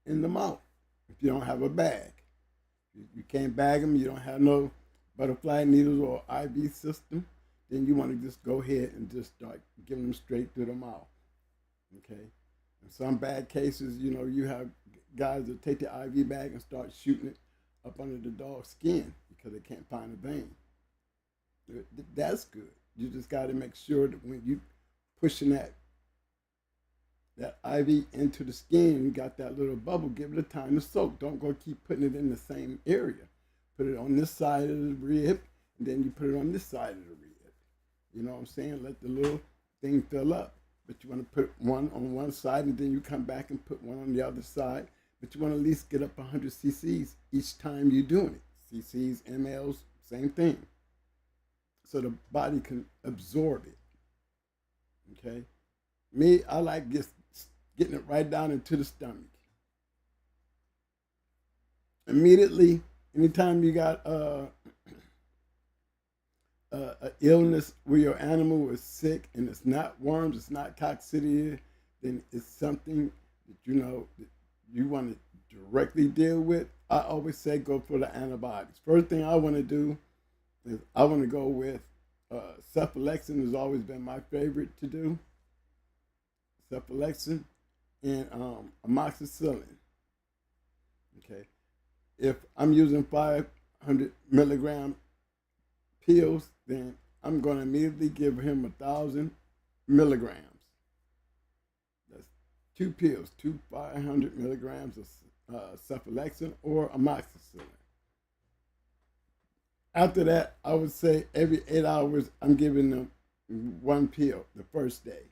in the mouth. If you don't have a bag, you can't bag them, you don't have no butterfly needles or IV system, then you want to just go ahead and just start giving them straight through the mouth. Okay? In some bad cases, you know, you have guys that take the IV bag and start shooting it up under the dog's skin because they can't find a vein. That's good. You just got to make sure that when you pushing that IV into the skin, you got that little bubble, give it a time to soak. Don't go keep putting it in the same area. Put it on this side of the rib, and then you put it on this side of the rib. You know what I'm saying? Let the little thing fill up. But you want to put one on one side, and then you come back and put one on the other side. But you want to at least get up 100 cc's each time you're doing it. Cc's, mLs, same thing. So the body can absorb it. Okay? Me, I like getting it right down into the stomach. Immediately, anytime you got an illness where your animal is sick and it's not worms, it's not coccidia, then it's something that you know that you want to directly deal with. I always say go for the antibiotics. First thing I want to do is I want to go with cephalexin has always been my favorite to do. Cephalexin and amoxicillin. Okay, if I'm using 500 milligram pills, then I'm going to immediately give him 1,000 milligrams. That's 2 pills, 500 milligrams of cephalexin or amoxicillin. After that, I would say every 8 hours, I'm giving them one pill the first day.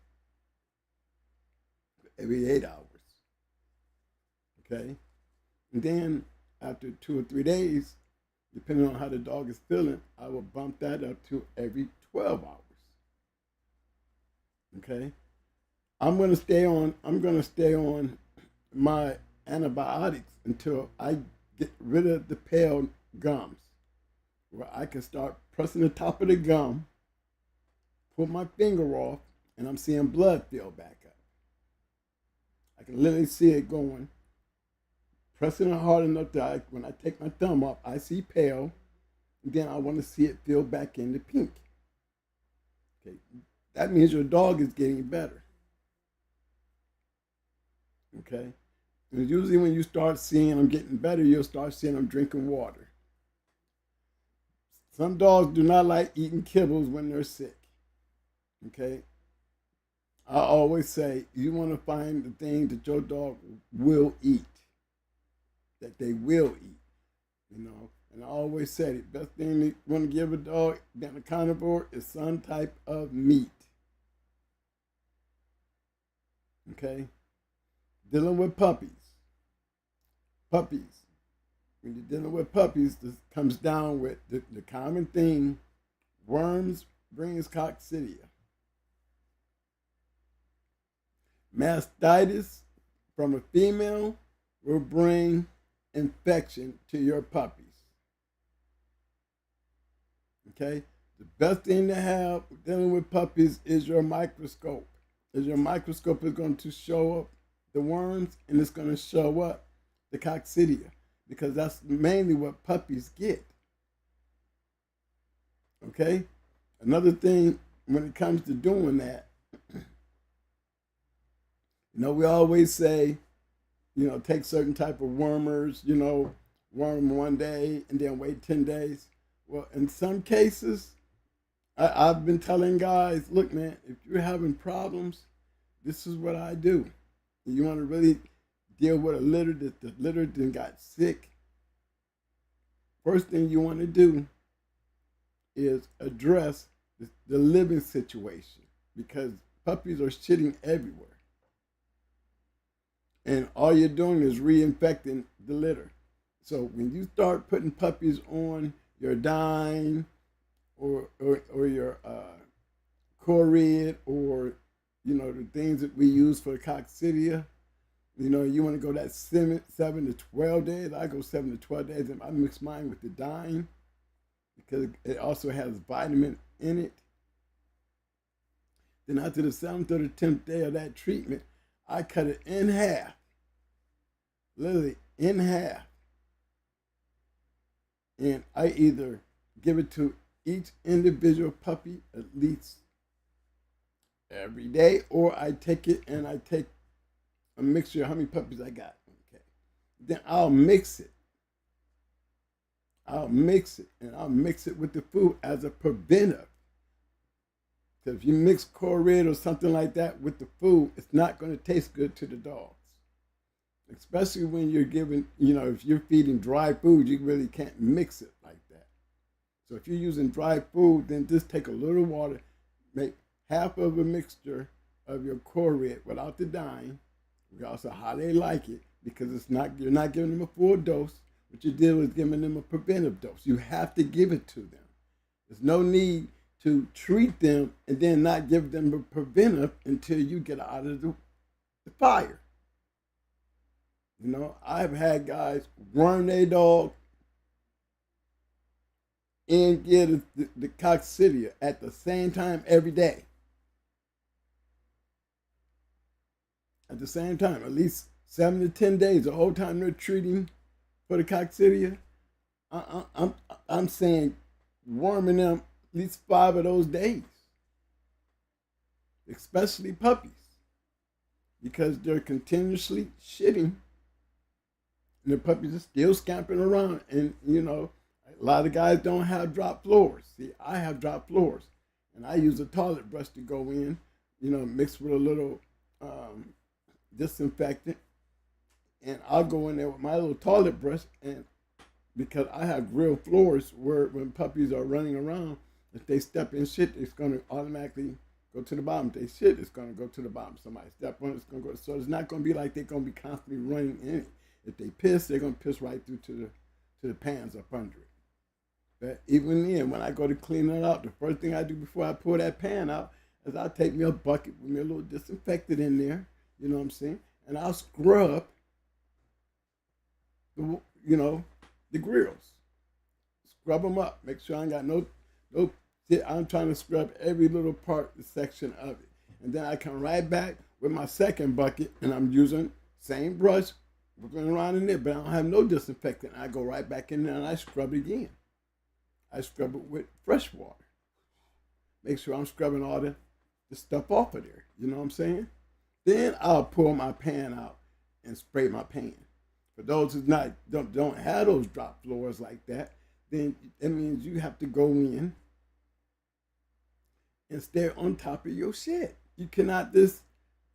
Every 8 hours. Okay? And then after 2 or 3 days, depending on how the dog is feeling, I will bump that up to every 12 hours. Okay? I'm gonna stay on my antibiotics until I get rid of the pale gums, where I can start pressing the top of the gum, pull my finger off, and I'm seeing blood fill back up. I can literally see it going, pressing it hard enough that when I take my thumb off, I see pale, and then I want to see it fill back into pink. Okay, that means your dog is getting better. Okay, and usually when you start seeing them getting better, you'll start seeing them drinking water. Some dogs do not like eating kibbles when they're sick. Okay, I always say you want to find the thing that your dog will eat, that they will eat, And I always say the best thing you want to give a dog than a carnivore is some type of meat. Okay, dealing with puppies. When you're dealing with puppies, this comes down with the common thing: worms brings coccidia. Mastitis from a female will bring infection to your puppies. Okay? The best thing to have dealing with puppies is your microscope. Because your microscope is going to show up the worms and it's going to show up the coccidia. Because that's mainly what puppies get. Okay? Another thing when it comes to doing that, we always say, take certain type of wormers, worm one day and then wait 10 days. Well, in some cases, I've been telling guys, look, man, if you're having problems, this is what I do. You want to really deal with a litter that the litter then got sick. First thing you want to do is address the living situation, because puppies are shitting everywhere. And all you're doing is reinfecting the litter. So when you start putting puppies on your Dine or your Corid or the things that we use for coccidia, you want to go that 7 to 12 days. I go 7 to 12 days, and I mix mine with the Dine because it also has vitamin in it. Then after the 7th or the 10th day of that treatment, I cut it in half. Literally in half. And I either give it to each individual puppy at least every day, or I take it and I take a mixture of how many puppies I got. Okay. Then I'll mix it. And I'll mix it with the food as a preventive. Because if you mix Corid or something like that with the food, it's not going to taste good to the dogs. Especially when you're giving, if you're feeding dry food, you really can't mix it like that. So if you're using dry food, then just take a little water, make half of a mixture of your Corid without the Dine, regardless of how they like it, because you're not giving them a full dose. What you do is giving them a preventive dose. You have to give it to them. There's no need to treat them and then not give them a preventive until you get out of the fire. I've had guys worm their dog and get the coccidia at the same time every day. At the same time, at least 7 to 10 days, the whole time they're treating for the coccidia. I'm saying worming them at least 5 of those days, especially puppies, because they're continuously shitting. And the puppies are still scampering around. And, a lot of guys don't have drop floors. See, I have drop floors. And I use a toilet brush to go in, mixed with a little disinfectant. and I'll go in there with my little toilet brush, and because I have real floors where when puppies are running around, if they step in shit, it's going to automatically go to the bottom. If they shit, it's going to go to the bottom. Somebody step on it, it's going to go. So it's not going to be like they're going to be constantly running in it. If they piss, they're going to piss right through to the pans up under it. But even then, when I go to clean it out, the first thing I do before I pull that pan out is I take me a bucket with me a little disinfectant in there. You know what I'm saying? And I'll scrub the grills. Scrub them up. Make sure I ain't got no. I'm trying to scrub every little part, section of it. And then I come right back with my second bucket, and I'm using same brush, looking around in there, but I don't have no disinfectant. I go right back in there and I scrub it again. I scrub it with fresh water. Make sure I'm scrubbing all the stuff off of there. You know what I'm saying? Then I'll pull my pan out and spray my pan. For those who don't have those drop floors like that, then that means you have to go in and stay on top of your shit. You cannot just,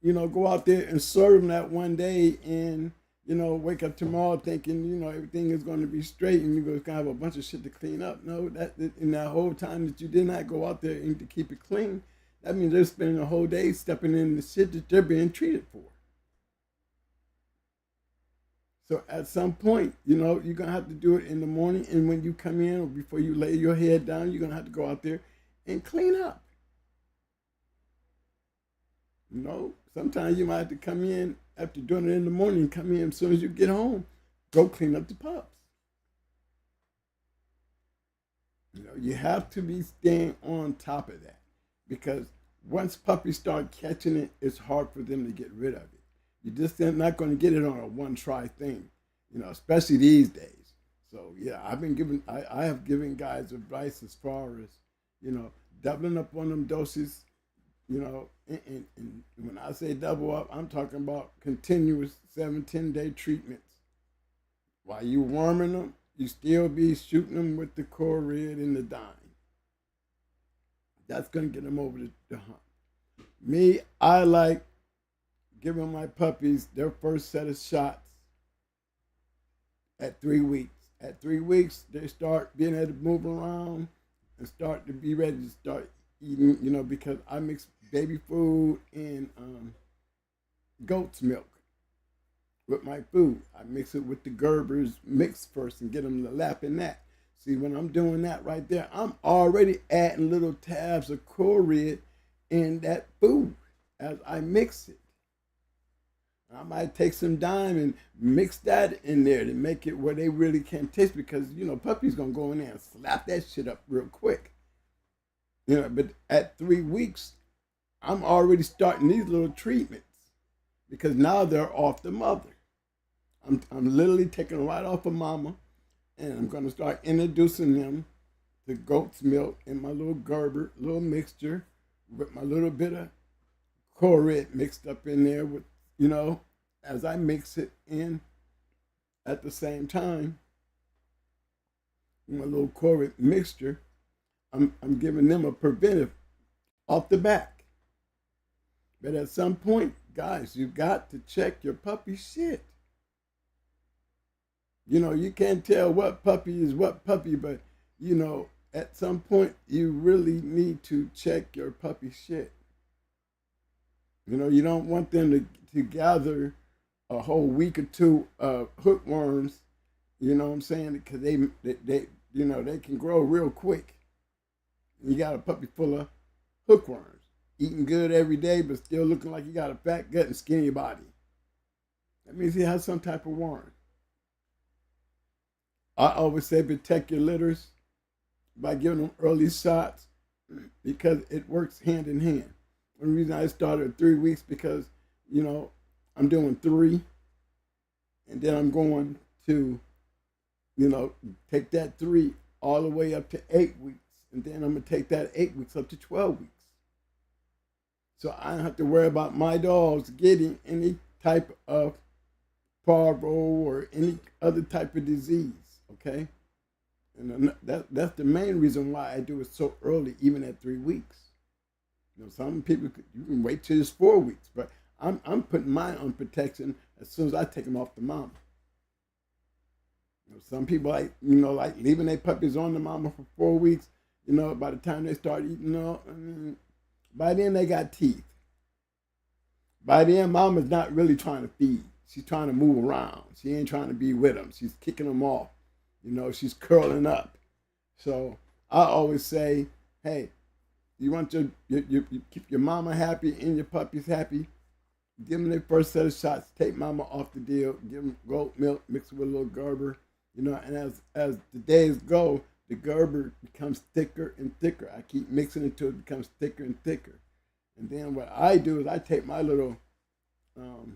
go out there and serve them that one day and, wake up tomorrow thinking, everything is going to be straight and you're going to have a bunch of shit to clean up. No, that in that whole time that you did not go out there and to keep it clean, that means they're spending the whole day stepping in the shit that they're being treated for. So at some point, you're going to have to do it in the morning. And when you come in or before you lay your head down, you're going to have to go out there and clean up. Sometimes you might have to come in after doing it in the morning, come in as soon as you get home, go clean up the pups. You have to be staying on top of that because once puppies start catching it, it's hard for them to get rid of it. You're just not going to get it on a one-try thing, especially these days. So, yeah, I have given guys advice as far as, doubling up on them doses, and when I say double up, I'm talking about continuous 7-10 day treatments. While you warming them, you still be shooting them with the core red and the dime. That's going to get them over the hump. Me, I like giving my puppies their first set of shots at 3 weeks. At 3 weeks, they start being able to move around and start to be ready to start eating, because I mix baby food and goat's milk with my food. I mix it with the Gerber's mix first and get them to lap in that. See, when I'm doing that right there, I'm already adding little tabs of core in that food as I mix it. I might take some dime and mix that in there to make it where they really can't taste because, puppy's going to go in there and slap that shit up real quick. But at 3 weeks, I'm already starting these little treatments because now they're off the mother. I'm literally taking them right off of mama and I'm going to start introducing them to goat's milk in my little Gerber, little mixture with my little bit of core mixed up in there with, as I mix it in at the same time, my little core mixture, I'm giving them a preventive off the back. But at some point, guys, you got to check your puppy shit. You can't tell what puppy is what puppy, but, at some point, you really need to check your puppy shit. You don't want them to gather a whole week or two of hookworms, you know what I'm saying? Because they can grow real quick. You got a puppy full of hookworms, eating good every day, but still looking like you got a fat gut and skinny body. That means he has some type of worm. I always say protect your litters by giving them early shots because it works hand in hand. One reason I started at 3 weeks because, I'm doing 3 and then I'm going to, take that 3 all the way up to 8 weeks. And then I'm going to take that 8 weeks up to 12 weeks. So I don't have to worry about my dogs getting any type of parvo or any other type of disease, okay? And that's the main reason why I do it so early, even at 3 weeks. Some people, you can wait till it's 4 weeks, but I'm putting mine on protection as soon as I take them off the mama. Some people like leaving their puppies on the mama for 4 weeks. By the time they start eating, by then they got teeth. By then, mama's not really trying to feed. She's trying to move around. She ain't trying to be with them. She's kicking them off. She's curling up. So I always say, hey, you want you keep your mama happy and your puppies happy. Give them their first set of shots. Take mama off the deal. Give them goat milk mixed with a little Gerber. And as the days go, the Gerber becomes thicker and thicker. I keep mixing it until it becomes thicker and thicker. And then what I do is I take my little, what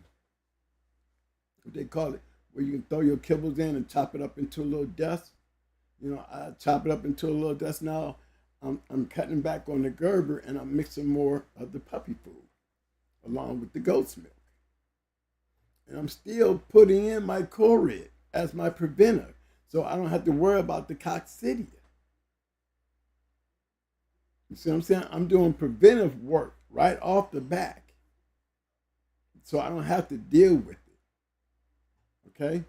they call it, where you can throw your kibbles in and chop it up into a little dust. I chop it up into a little dust. Now I'm cutting back on the Gerber and I'm mixing more of the puppy food along with the goat's milk. And I'm still putting in my Corid as my preventer, so I don't have to worry about the coccidia. You see what I'm saying? I'm doing preventive work right off the back, so I don't have to deal with it. Okay?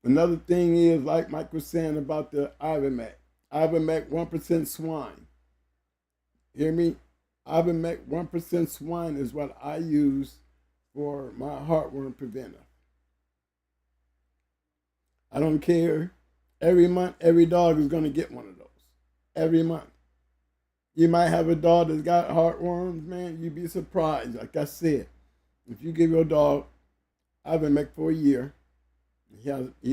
Another thing is, like Mike was saying about the Ivermectin. Ivermectin 1% swine. Hear me? Ivermectin 1% swine is what I use for my heartworm preventer. I don't care. Every month, every dog is going to get one of those. Every month. You might have a dog that's got heartworms, man. You'd be surprised. Like I said, if you give your dog Ivermectin for a year, he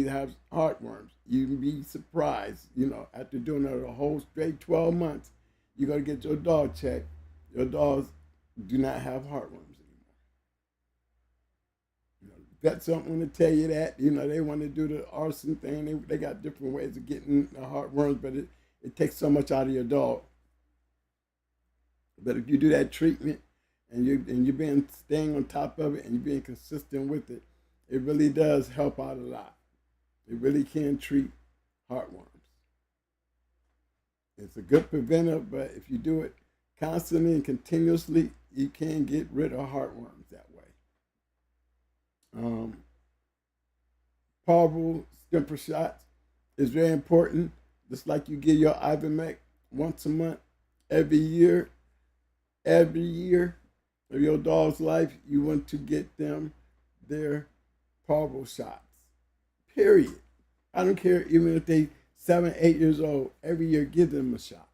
has heartworms. You'd be surprised. After doing it a whole straight 12 months, you're going to get your dog checked. Your dogs do not have heartworms. Vets don't want to tell you that. They want to do the arson thing. They got different ways of getting the heartworms, but it takes so much out of your dog. But if you do that treatment and you've been staying on top of it and you're being consistent with it, it really does help out a lot. It really can treat heartworms. It's a good preventive, but if you do it constantly and continuously, you can get rid of heartworms that way. Parvo stimper shots is very important. Just like you give your Ivermectin once a month, every year of your dog's life, you want to get them their parvo shots. Period. I don't care even if they 7, 8 years old. Every year, give them a shot.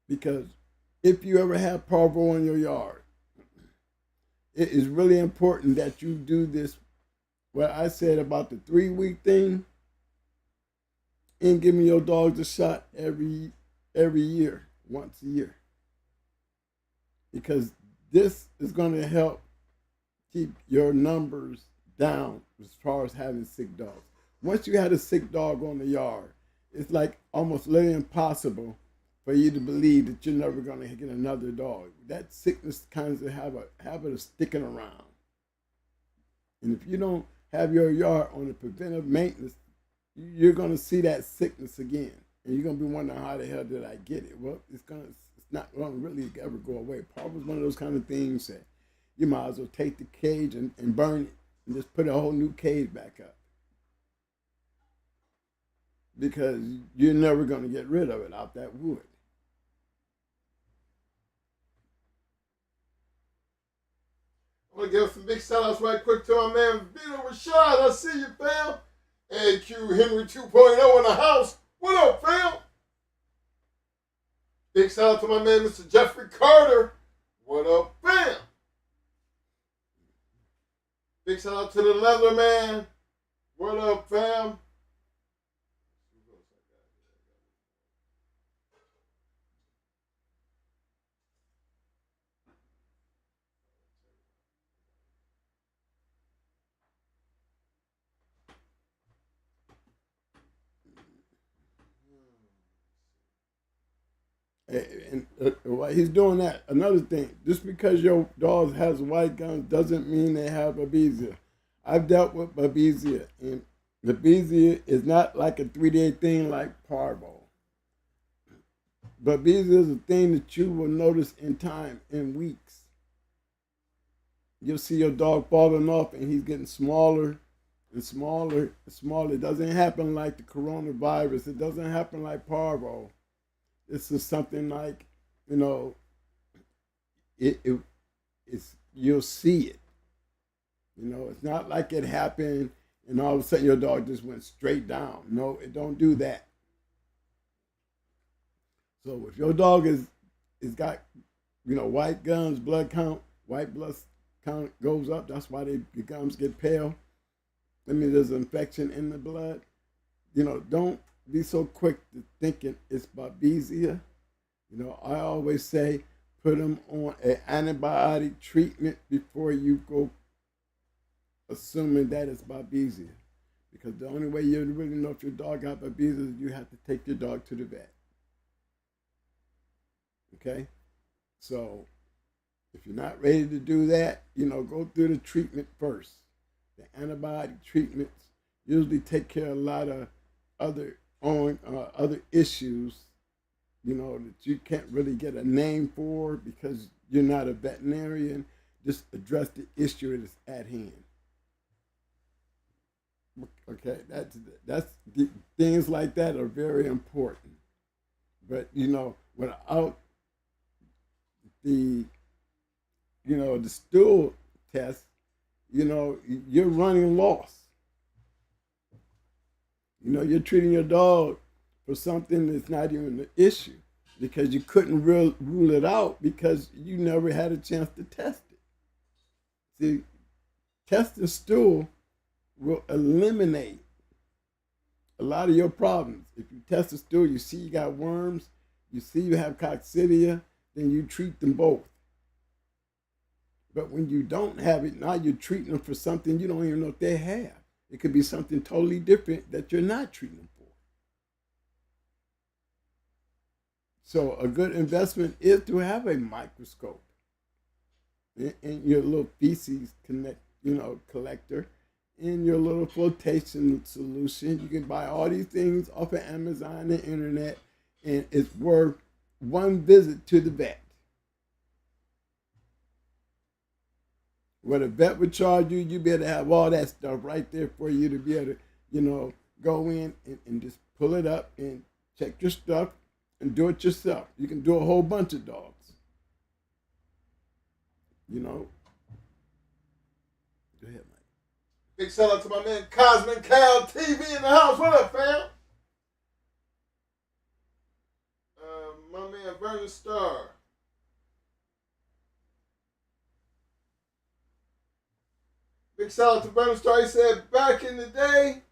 Because if you ever have parvo in your yard, it is really important that you do this, what I said about the 3-week thing, and giving your dogs a shot every year, once a year. Because this is going to help keep your numbers down as far as having sick dogs. Once you had a sick dog on the yard, it's like almost literally impossible for you to believe that you're never going to get another dog. That sickness kind of have a habit of sticking around. And if you don't have your yard on the preventive maintenance, you're going to see that sickness again. And you're going to be wondering, how the hell did I get it? Well, it's not going to really ever go away. Parvo is one of those kind of things that you might as well take the cage and burn it and just put a whole new cage back up. Because you're never going to get rid of it out that wood. I want to give some big shout outs right quick to my man Vito Rashad. I see you, fam. AQ Henry 2.0 in the house. What up, fam? Big shout out to my man Mr. Jeffrey Carter. What up, fam? Big shout out to the Leather Man. What up, fam? And while he's doing that, another thing, just because your dog has white gums doesn't mean they have babesia. I've dealt with babesia, and babesia is not like a 3-day thing like parvo. Babesia is a thing that you will notice in time, in weeks. you'll see your dog falling off and he's getting smaller and smaller and smaller. It doesn't happen like the coronavirus. It doesn't happen like parvo. This is something like, you know, it's you'll see it. You know, it's not like it happened and all of a sudden your dog just went straight down. No, it don't do that. So if your dog is got, you know, white gums, blood count, white blood count goes up, that's why the gums get pale. I mean, there's an infection in the blood. You know, don't be so quick to thinking it's babesia. You know, I always say put them on an antibiotic treatment before you go assuming that it's babesia. Because the only way you really know if your dog got babesia is you have to take your dog to the vet. Okay? So if you're not ready to do that, you know, go through the treatment first. The antibiotic treatments usually take care of a lot of other issues, you know, that you can't really get a name for because you're not a veterinarian. Just address the issue that's at hand. Okay, that's things like that are very important. But you know, without the the stool test, you know, you're running loss. You know, you're treating your dog for something that's not even the issue because you couldn't rule it out because you never had a chance to test it. See, testing stool will eliminate a lot of your problems. If you test a stool, you see you got worms, you see you have coccidia, then you treat them both. But when you don't have it, now you're treating them for something you don't even know if they have. It could be something totally different that you're not treating them for. So a good investment is to have a microscope in your little feces collector, in your little flotation solution. You can buy all these things off of Amazon and the internet, and it's worth one visit to the vet. What a vet would charge you, you better have all that stuff right there for you to be able to, go in and just pull it up and check your stuff and do it yourself. You can do a whole bunch of dogs. Go ahead, Mike. Big shout out to my man Cosmic Cal TV in the house. What up, fam? My man Vernon Starr. Big shout out to Vernon Starr. He said, back in the day,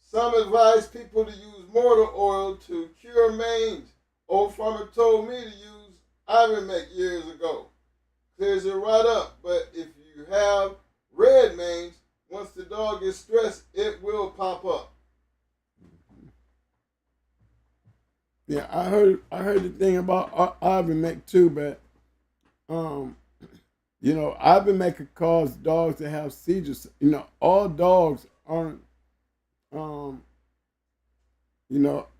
some advised people to use mortar oil to cure mange. Old farmer told me to use Ivermectin years ago. Clears it right up. But if you have red mange, once the dog is stressed, it will pop up. Yeah, I heard the thing about Ivermectin too, but Ivermectin could cause dogs to have seizures. All dogs aren't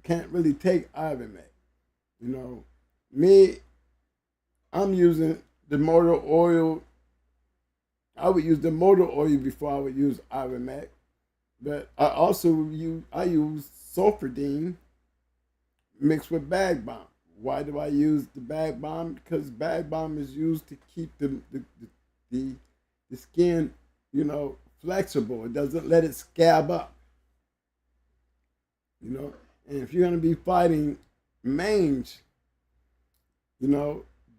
can't really take Ivermectin. Me, I'm using the motor oil. I would use the motor oil before I would use Ivermectin, but I use sulfurdine mixed with bag balm. Why do I use the bag balm? Because bag balm is used to keep the skin, flexible. It doesn't let it scab up. And if you're going to be fighting mange,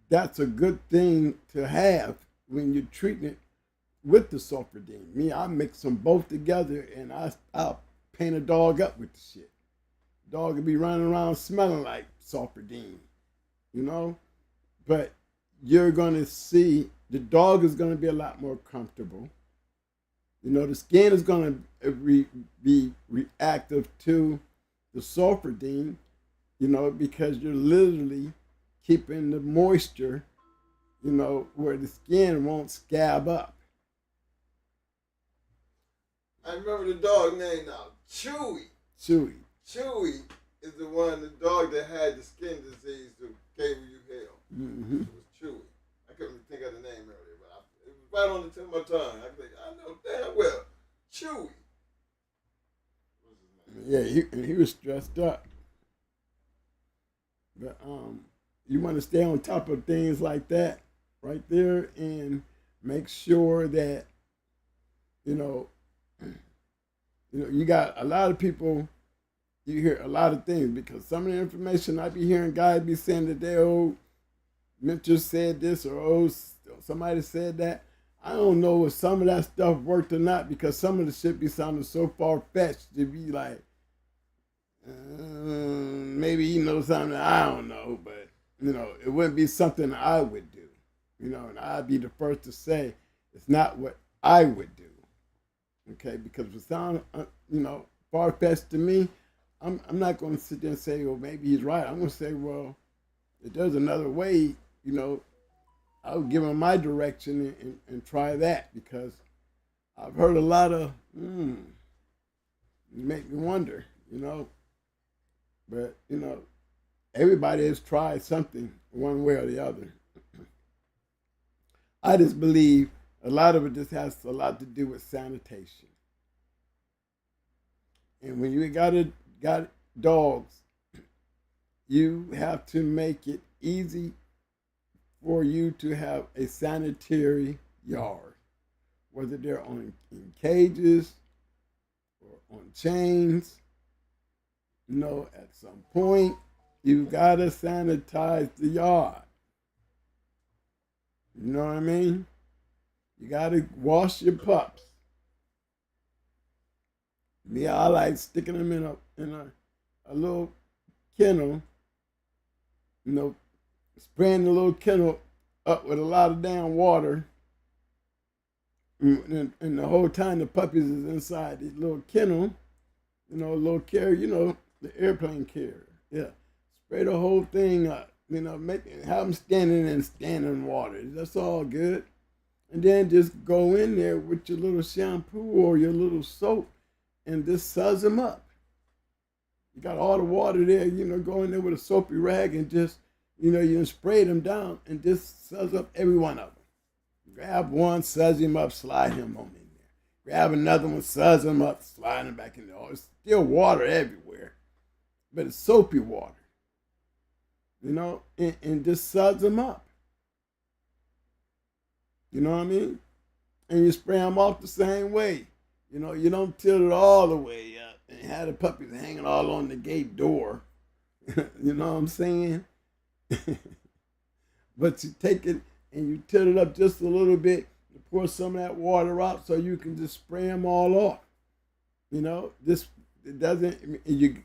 that's a good thing to have when you're treating it with the sulfurdine. Me, I mix them both together and I'll paint a dog up with the shit. Dog will be running around smelling like sulfurdine, But you're going to see the dog is going to be a lot more comfortable. The skin is going to be reactive to the sulfurdine, because you're literally keeping the moisture, where the skin won't scab up. I remember the dog name now, Chewy. Chewy is the dog that had the skin disease that gave you hell. Mm-hmm. It was Chewy. I couldn't think of the name earlier, but I right on the tip of my tongue. I know damn well. Chewy. Yeah, he was stressed up. But you want to stay on top of things like that right there and make sure that you know you got a lot of people. You hear a lot of things because some of the information I be hearing guys be saying that their old mentor said this or somebody said that. I don't know if some of that stuff worked or not because some of the shit be sounding so far fetched to be like, maybe he knows something I don't know, but it wouldn't be something I would do. And I'd be the first to say it's not what I would do. Okay, because if it sounds far fetched to me, I'm not going to sit there and say, well, maybe he's right. I'm going to say, well, if there's another way, I'll give him my direction and try that because I've heard a lot of, you make me wonder, But, everybody has tried something one way or the other. I just believe a lot of it just has a lot to do with sanitation. And when you got dogs, you have to make it easy for you to have a sanitary yard, whether they're in cages or on chains. At some point, you gotta sanitize the yard. You know what I mean? You gotta wash your pups. Me, I like sticking them in a little kennel, spraying the little kennel up with a lot of damn water. And the whole time the puppies is inside the little kennel, a little carrier, the airplane carrier. Yeah. Spray the whole thing up, have them standing in standing water. That's all good. And then just go in there with your little shampoo or your little soap and just suzz them up. You got all the water there, go in there with a soapy rag and just, you spray them down and just suzz up every one of them. Grab one, suzz him up, slide him on in there. Grab another one, suzz him up, slide him back in there. Oh, it's still water everywhere, but it's soapy water, and just suzz them up. You know what I mean? And you spray them off the same way. You don't tilt it all the way up and have the puppies hanging all on the gate door. You know what I'm saying? But you take it and you tilt it up just a little bit, you pour some of that water out so you can just spray them all off. It doesn't,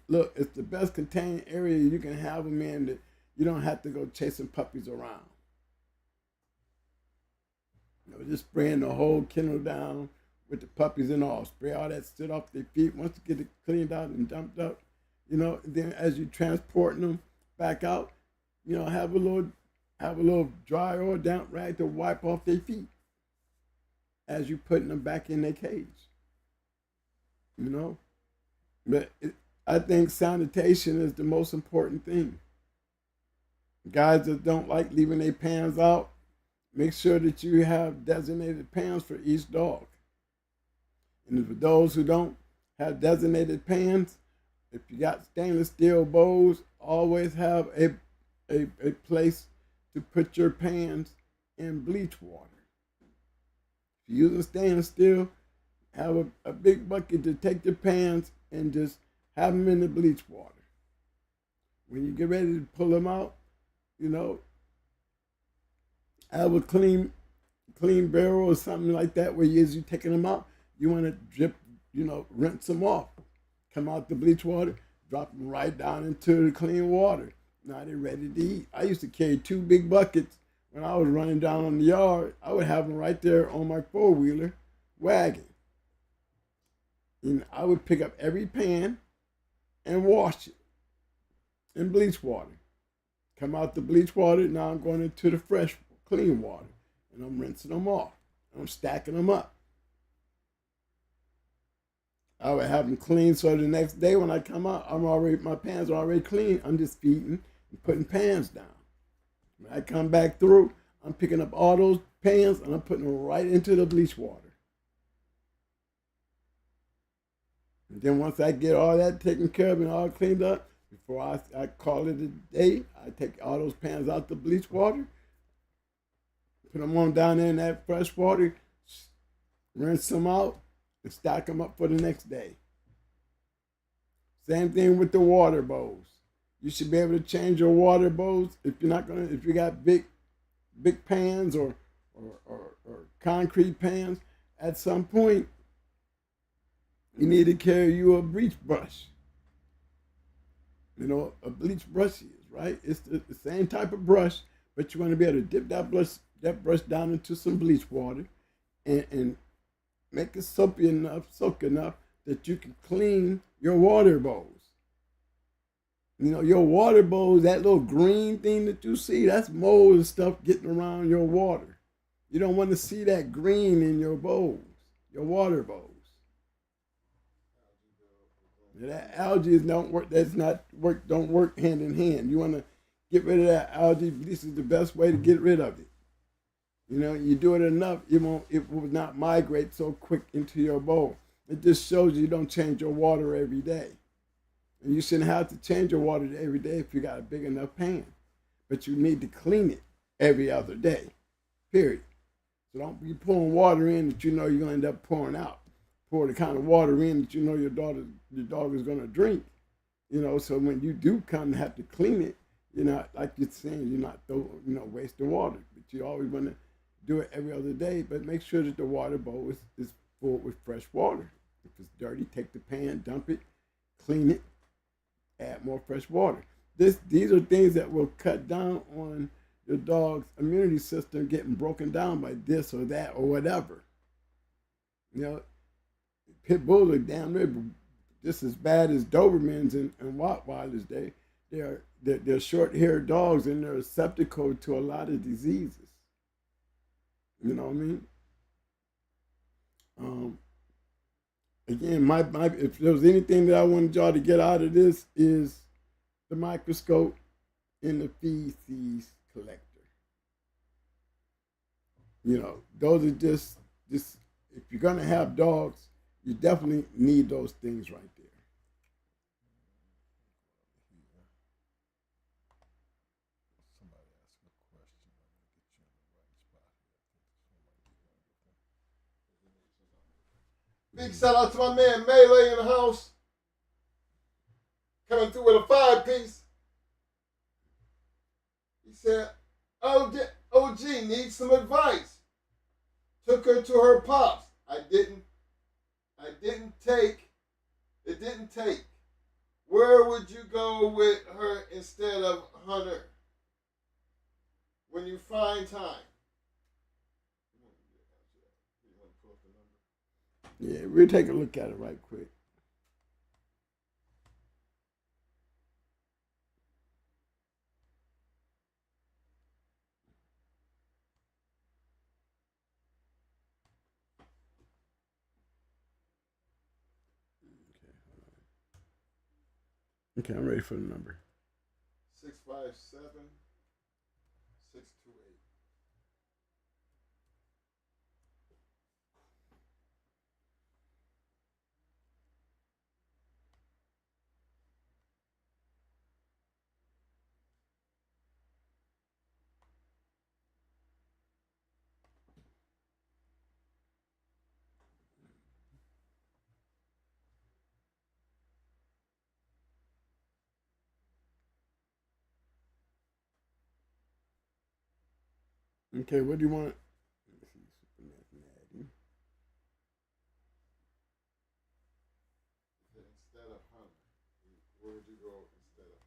look, it's the best contained area you can have them in that you don't have to go chasing puppies around. Just spraying the whole kennel down with the puppies and all. Spray all that shit off their feet. Once you get it cleaned out and dumped up, then as you transporting them back out, have a little dry or damp rag to wipe off their feet as you putting them back in their cage. But I think sanitation is the most important thing. Guys that don't like leaving their pans out, make sure that you have designated pans for each dog. And for those who don't have designated pans, if you got stainless steel bowls, always have a place to put your pans in bleach water. If you're using stainless steel, have a big bucket to take your pans and just have them in the bleach water. When you get ready to pull them out, have a clean barrel or something like that where as you're taking them out, you want to drip, rinse them off. Come out the bleach water, drop them right down into the clean water. Now they're ready to eat. I used to carry 2 big buckets when I was running down on the yard. I would have them right there on my 4-wheeler wagon. And I would pick up every pan and wash it in bleach water. Come out the bleach water, now I'm going into the fresh, clean water. And I'm rinsing them off. I'm stacking them up. I would have them clean so the next day when I come out, my pans are already clean. I'm just feeding and putting pans down. When I come back through, I'm picking up all those pans and I'm putting them right into the bleach water. And then once I get all that taken care of and all cleaned up, before I call it a day, I take all those pans out the bleach water, put them on down there in that fresh water, rinse them out, and stack them up for the next day. Same thing with the water bowls. You should be able to change your water bowls if you got big pans or concrete pans. At some point, you need to carry you a bleach brush. You know, a bleach brush is right. It's the same type of brush, but you want to be able to dip that brush down into some bleach water, and make it soak enough that you can clean your water bowls. You know, your water bowls, that little green thing that you see, that's mold and stuff getting around your water. You don't want to see that green in your bowls, your water bowls. That algae don't work. That's not work. Don't work hand in hand. You want to get rid of that algae. This is the best way to get rid of it. You know, you do it enough, it will not migrate so quick into your bowl. It just shows you don't change your water every day. And you shouldn't have to change your water every day if you got a big enough pan. But you need to clean it every other day. Period. So don't be pouring water in that you know you're gonna end up pouring out. Pour the kind of water in that you know your dog is gonna drink. You know, so when you do come and have to clean it, you're not, like you're saying, you're not wasting water. But you always wanna do it every other day, but make sure that the water bowl is full with fresh water. If it's dirty, take the pan, dump it, clean it, add more fresh water. These are things that will cut down on your dog's immunity system getting broken down by this or that or whatever. You know, pit bulls are damn near just as bad as Dobermans and Rottweilers. They're short-haired dogs and they're susceptible to a lot of diseases. You know what I mean? Again, my if there was anything that I wanted y'all to get out of this is the microscope and the feces collector. You know, those are just if you're gonna have dogs, you definitely need those things right there. Somebody asked me a question. Let me get you in the right spot. Big shout out to my man Melee in the house. Coming through with a 5-piece. He said, OG needs some advice. Took her to her pops. It didn't take. Where would you go with her instead of Hunter when you find time? Yeah, we'll take a look at it right quick. Okay, I'm ready for the number. 657-628. Okay, what do you want? Instead of Hunter, where would you go instead of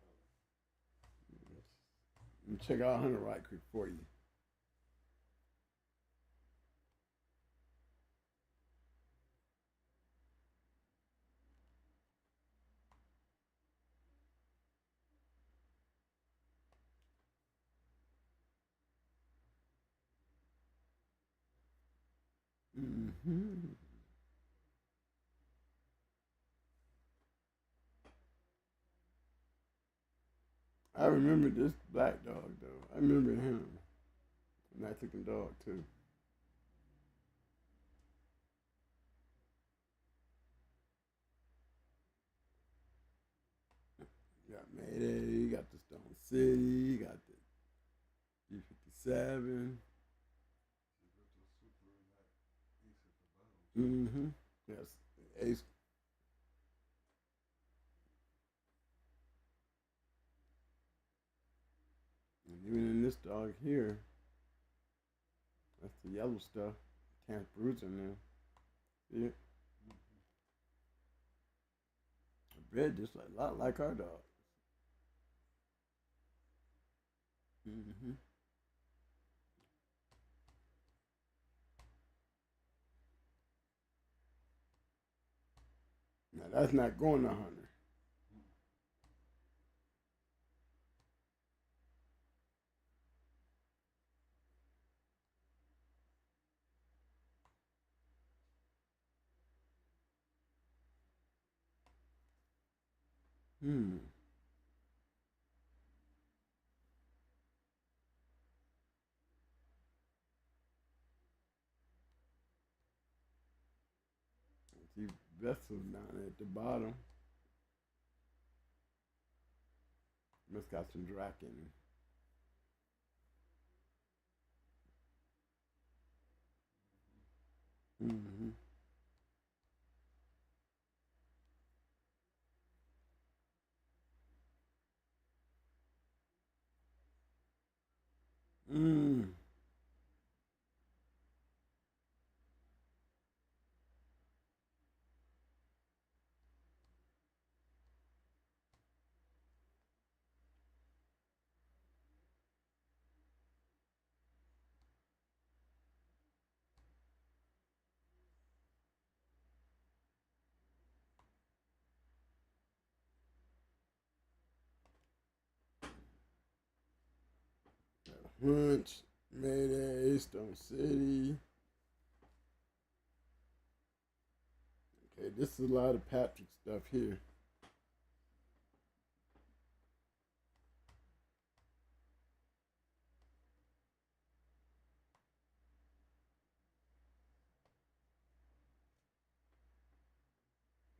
Hunter? Check out Hunter right quick for you. Mm-hmm. I remember this black dog though. I remember him. Nice looking dog too. Mayday, you got the Stone City, you got the B-57. Mm-hmm. Yes. Ace. And even in this dog here, that's the yellow stuff. Can't bruise in there. See it? Red just a lot like our dog. Mm-hmm. Now that's not going to Hunter. Hmm. See vessels down at the bottom. Must got some drac in him. Mm-hmm. Mm. Hunch, Mayday, Stone City. Okay, this is a lot of Patrick stuff here.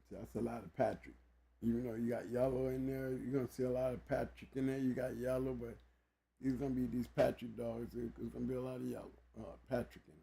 See, that's a lot of Patrick. Even though you got yellow in there, you're gonna see a lot of Patrick in there. You got yellow, but these gonna be these Patrick dogs. There's gonna be a lot of yellow, Patrick in them.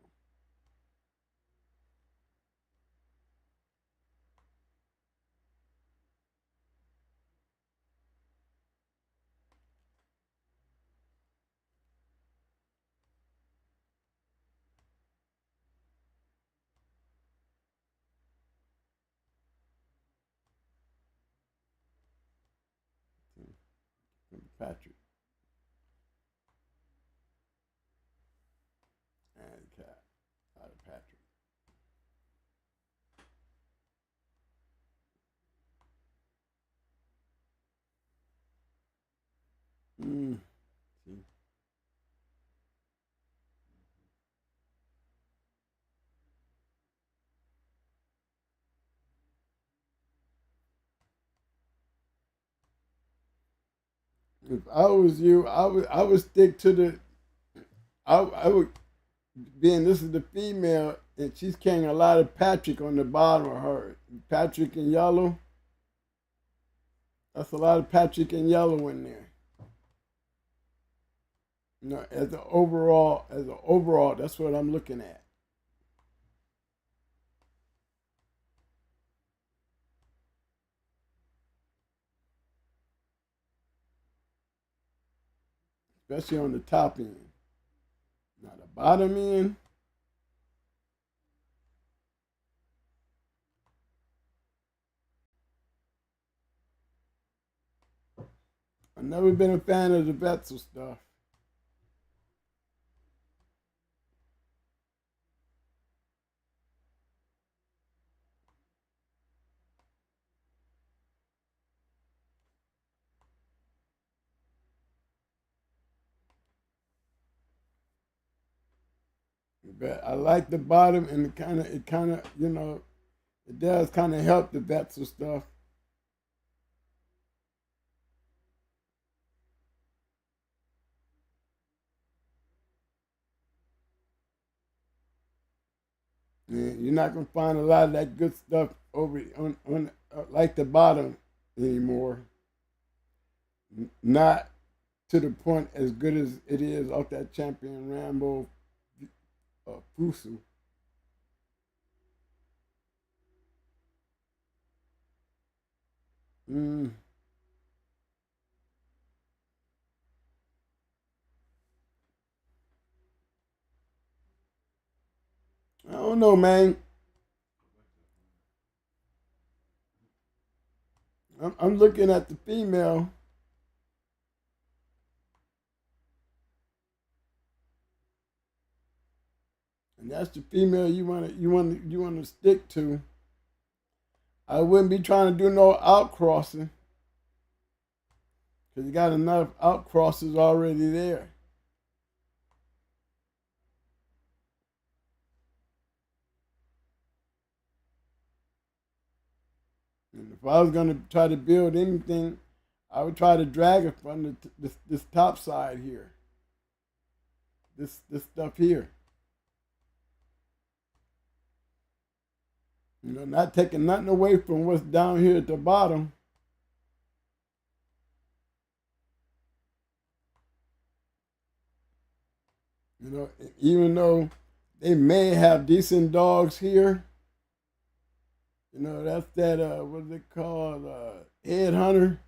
Patrick and cat, a lot of Patrick. Mm. See, if I was you, I would stick to the. I would being this is the female and she's carrying a lot of Patrick on the bottom of her. Patrick in yellow. That's a lot of Patrick in yellow in there. You know, as an overall, that's what I'm looking at. Especially on the top end. Now the bottom end, I've never been a fan of the Vetzel stuff. But I like the bottom and it does kind of help the Vetzel stuff. And you're not gonna find a lot of that good stuff over on like the bottom anymore. Not to the point as good as it is off that Champion Rambo Fusu. Mm, I don't know, man. I'm looking at the female, and that's the female you wanna stick to. I wouldn't be trying to do no outcrossing because you got enough outcrosses already there. And if I was gonna try to build anything, I would try to drag it from this top side here. This stuff here. Not taking nothing away from what's down here at the bottom. Even though they may have decent dogs here, that's that what's it called? Headhunter.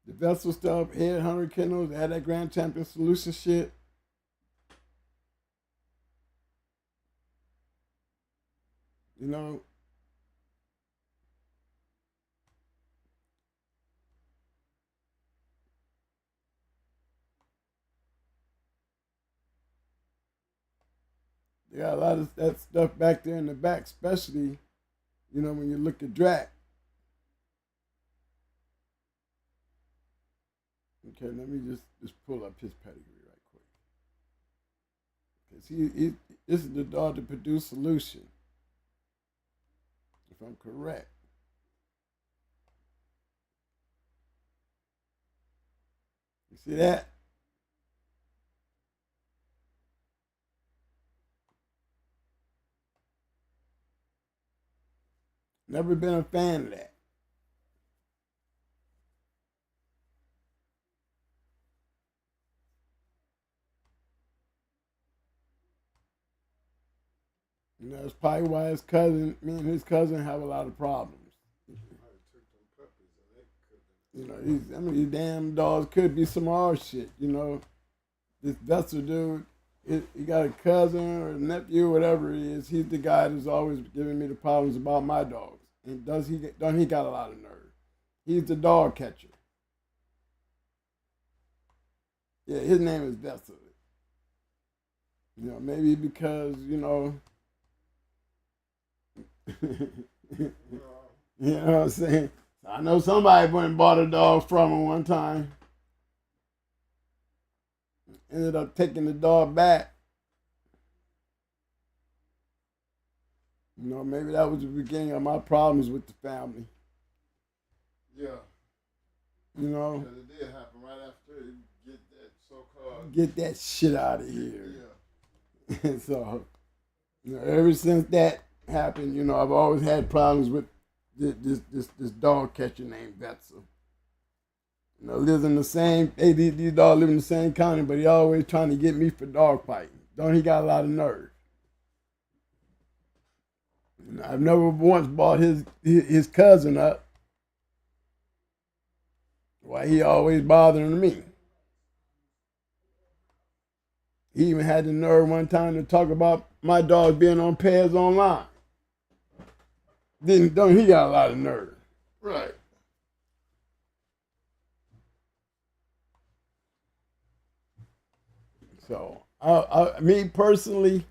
The vessel stuff, Headhunter Kennels, they had that Grand Champion Solution shit. You know, they got a lot of that stuff back there in the back, especially, when you look at Drac. Okay, let me just pull up his pedigree right quick. Because this is the dog to produce solution, if I'm correct. You see that? Never been a fan of that. That's probably why me and his cousin have a lot of problems. These damn dogs could be some hard shit. This Vessel dude, he got a cousin or a nephew, whatever he is. He's the guy that's always giving me the problems about my dogs. And don't he got a lot of nerve? He's the dog catcher. Yeah, his name is Vessel. Maybe because you know what I'm saying? I know somebody went and bought a dog from him one time. Ended up taking the dog back. Maybe that was the beginning of my problems with the family. Yeah. You know, Because it did happen right after you get that so-called. Get that shit out of here. Yeah. So, ever since that happened, I've always had problems with this dog catcher named Betzel. Lives in the same. These dogs live in the same county, but he always trying to get me for dog fighting. Don't he got a lot of nerve? I've never once brought his cousin up. Why he always bothering me? He even had the nerve one time to talk about my dog being on Pairs Online. Don't he got a lot of nerve? Right. So, me personally,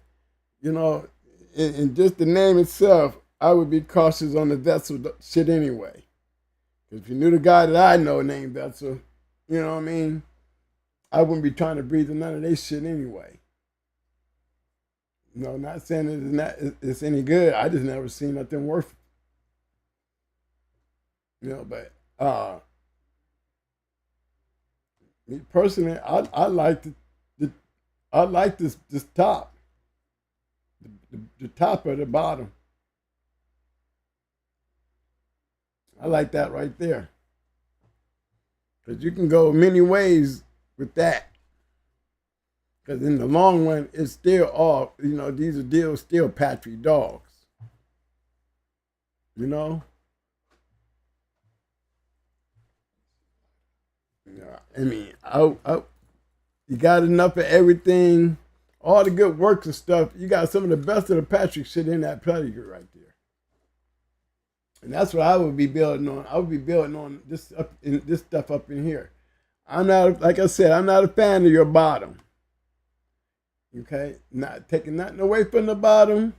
in just the name itself, I would be cautious on the Vessel shit anyway. If you knew the guy that I know named Vessel, you know what I mean? I wouldn't be trying to breathe in none of this shit anyway. Not saying it's any good. I just never seen nothing worth it. But me personally, I like I like this top, the top or the bottom. I like that right there. Because you can go many ways with that. Because in the long run, it's still all, these are still Patrick dogs. You know? Yeah, I mean, you got enough of everything, all the good works and stuff. You got some of the best of the Patrick shit in that pedigree right there. And that's what I would be building on. I would be building on this stuff up in here. I'm not, like I said, I'm not a fan of your bottom. Okay, not taking nothing away from the bottom,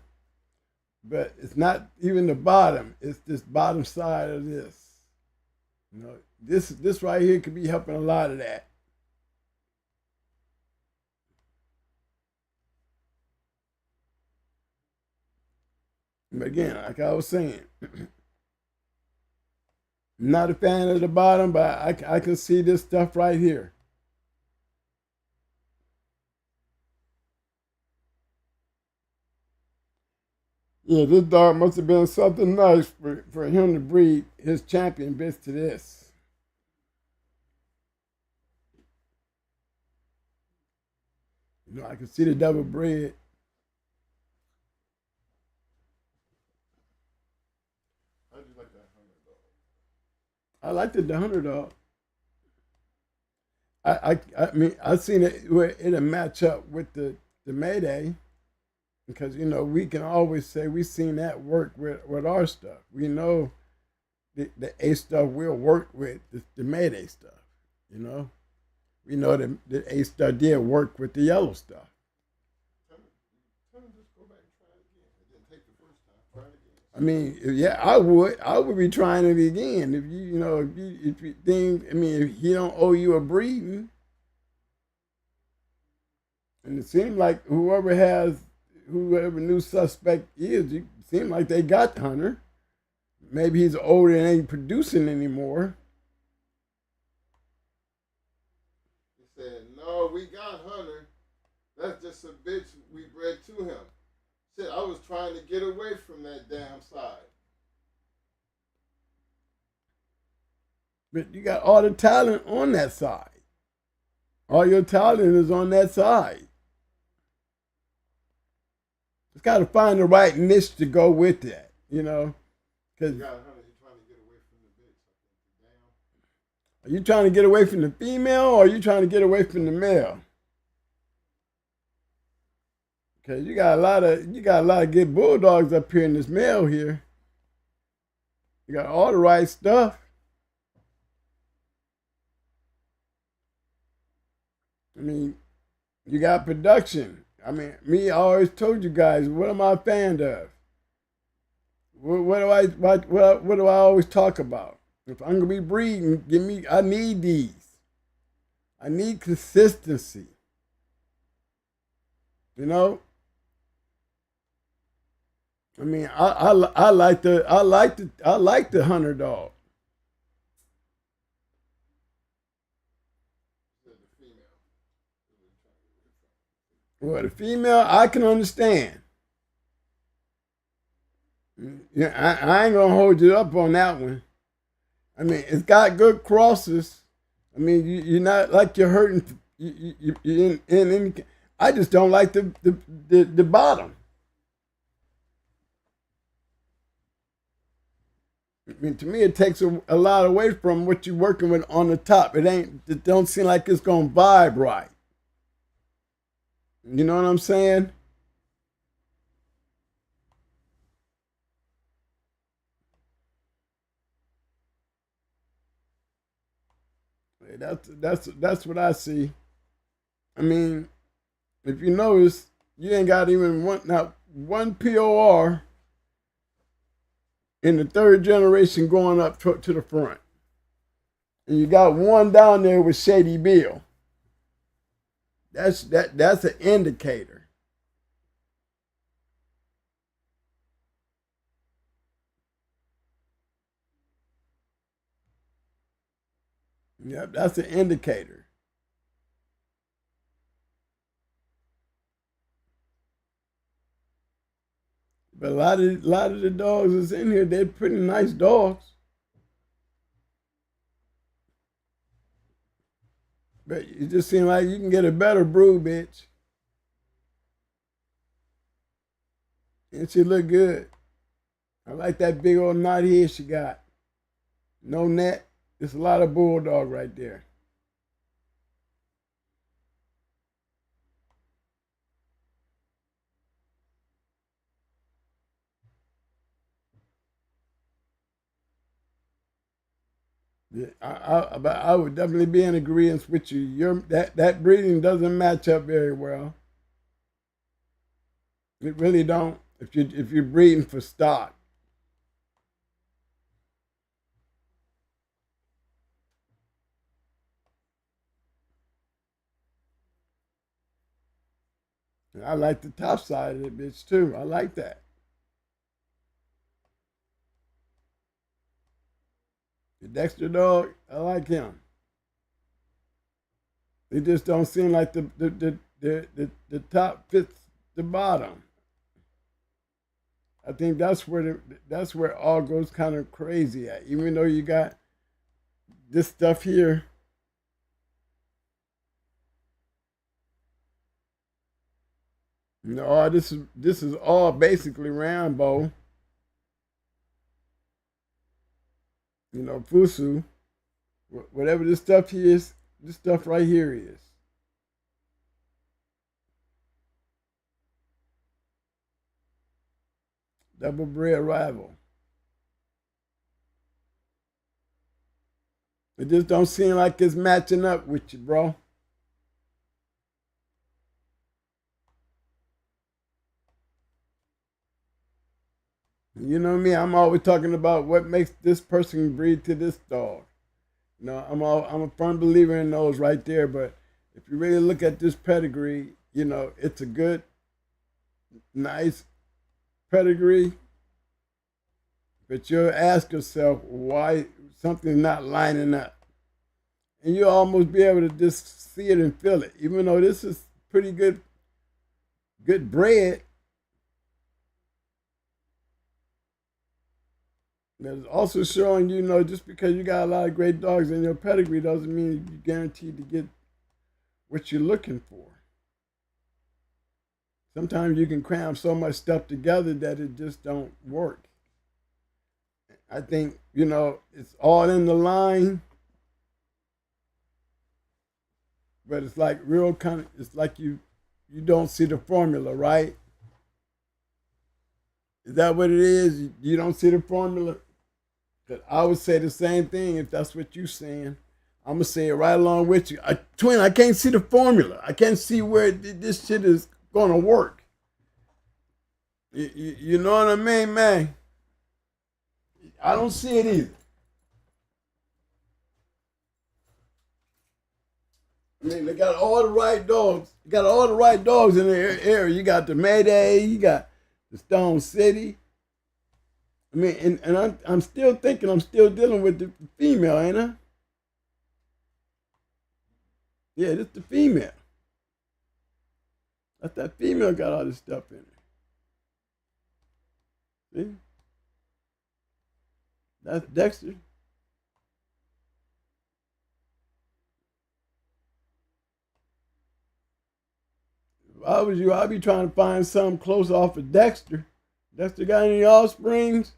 but it's not even the bottom. It's this bottom side of this. This right here could be helping a lot of that. But again, like I was saying, I'm not a fan of the bottom, but I can see this stuff right here. Yeah, this dog must have been something nice for him to breed his champion bitch to this. I can see the double breed. How do you like that hunter dog? I liked the hunter dog. I mean, I seen it where it'll match up with the Mayday. Because, we can always say we seen that work with our stuff. We know the A stuff will work with the Mayday stuff, We know the A stuff did work with the yellow stuff. Tell him just go back and try it again. It didn't take the first time. Try it again. I mean, yeah, I would be trying it again. If you think, I mean, if he don't owe you a breeding. And it seemed like whoever new suspect is, it seemed like they got Hunter. Maybe he's older and ain't producing anymore. He said, "No, we got Hunter. That's just a bitch we bred to him." Shit, I was trying to get away from that damn side. But you got all the talent on that side. All your talent is on that side. It's got to find the right niche to go with that, Because are you trying to get away from the female, or are you trying to get away from the male? Because you got a lot of good bulldogs up here in this male here. You got all the right stuff. I mean, you got production. I mean, I always told you guys, what am I a fan of? What do I always talk about? If I'm gonna be breeding, I need these. I need consistency. I mean, I like the hunter dog. Well, the female, I can understand. Yeah, I ain't gonna hold you up on that one. I mean, it's got good crosses. I mean, you're not like you're hurting. You in. I just don't like the bottom. I mean, to me, it takes a lot away from what you're working with on the top. It don't seem like it's gonna vibe right. You know what I'm saying? That's what I see. I mean, if you notice, you ain't got even one POR in the third generation going up to the front, and you got one down there with Shady Bill. That's an indicator. Yep, that's an indicator. But a lot of the dogs that's in here, they're pretty nice dogs. But it just seems like you can get a better brood, bitch. And she look good. I like that big old knot here she got. No net. It's a lot of bulldog right there. Yeah, I would definitely be in agreement with you. That breeding doesn't match up very well. It really don't. If you're breeding for stock. And I like the top side of it, bitch, too. I like that. The Dexter dog, I like him. They just don't seem like the top fits the bottom. I think that's where it all goes kind of crazy at. Even though you got this stuff here. No, this is all basically Rambo. You know, Fusu. Whatever this stuff is, this stuff right here is. Double bred rival. It just don't seem like it's matching up with you, bro. You know me, I'm always talking about what makes this person breed to this dog. You know, I'm a firm believer in those right there. But if you really look at this pedigree, you know, it's a good, nice pedigree. But you'll ask yourself why something's not lining up. And you'll almost be able to just see it and feel it. Even though this is pretty good bread, it's also showing, you know, just because you got a lot of great dogs in your pedigree doesn't mean you're guaranteed to get what you're looking for. Sometimes you can cram so much stuff together that it just don't work. I think, you know, it's all in the line, but it's like real kind of, it's like you don't see the formula, right? Is that what it is? You don't see the formula? Because I would say the same thing if that's what you're saying. I'm going to say it right along with you. Twin, I can't see the formula. I can't see where this shit is going to work. You know what I mean, man? I don't see it either. I mean, they got all the right dogs. You got all the right dogs in the area. You got the Mayday. You got the Stone City. I mean, and I'm still thinking I'm still dealing with the female, ain't I? Yeah, this the female. That's that female got all this stuff in it. See? That's Dexter. If I was you, I'd be trying to find something close off of Dexter. Dexter got any offsprings?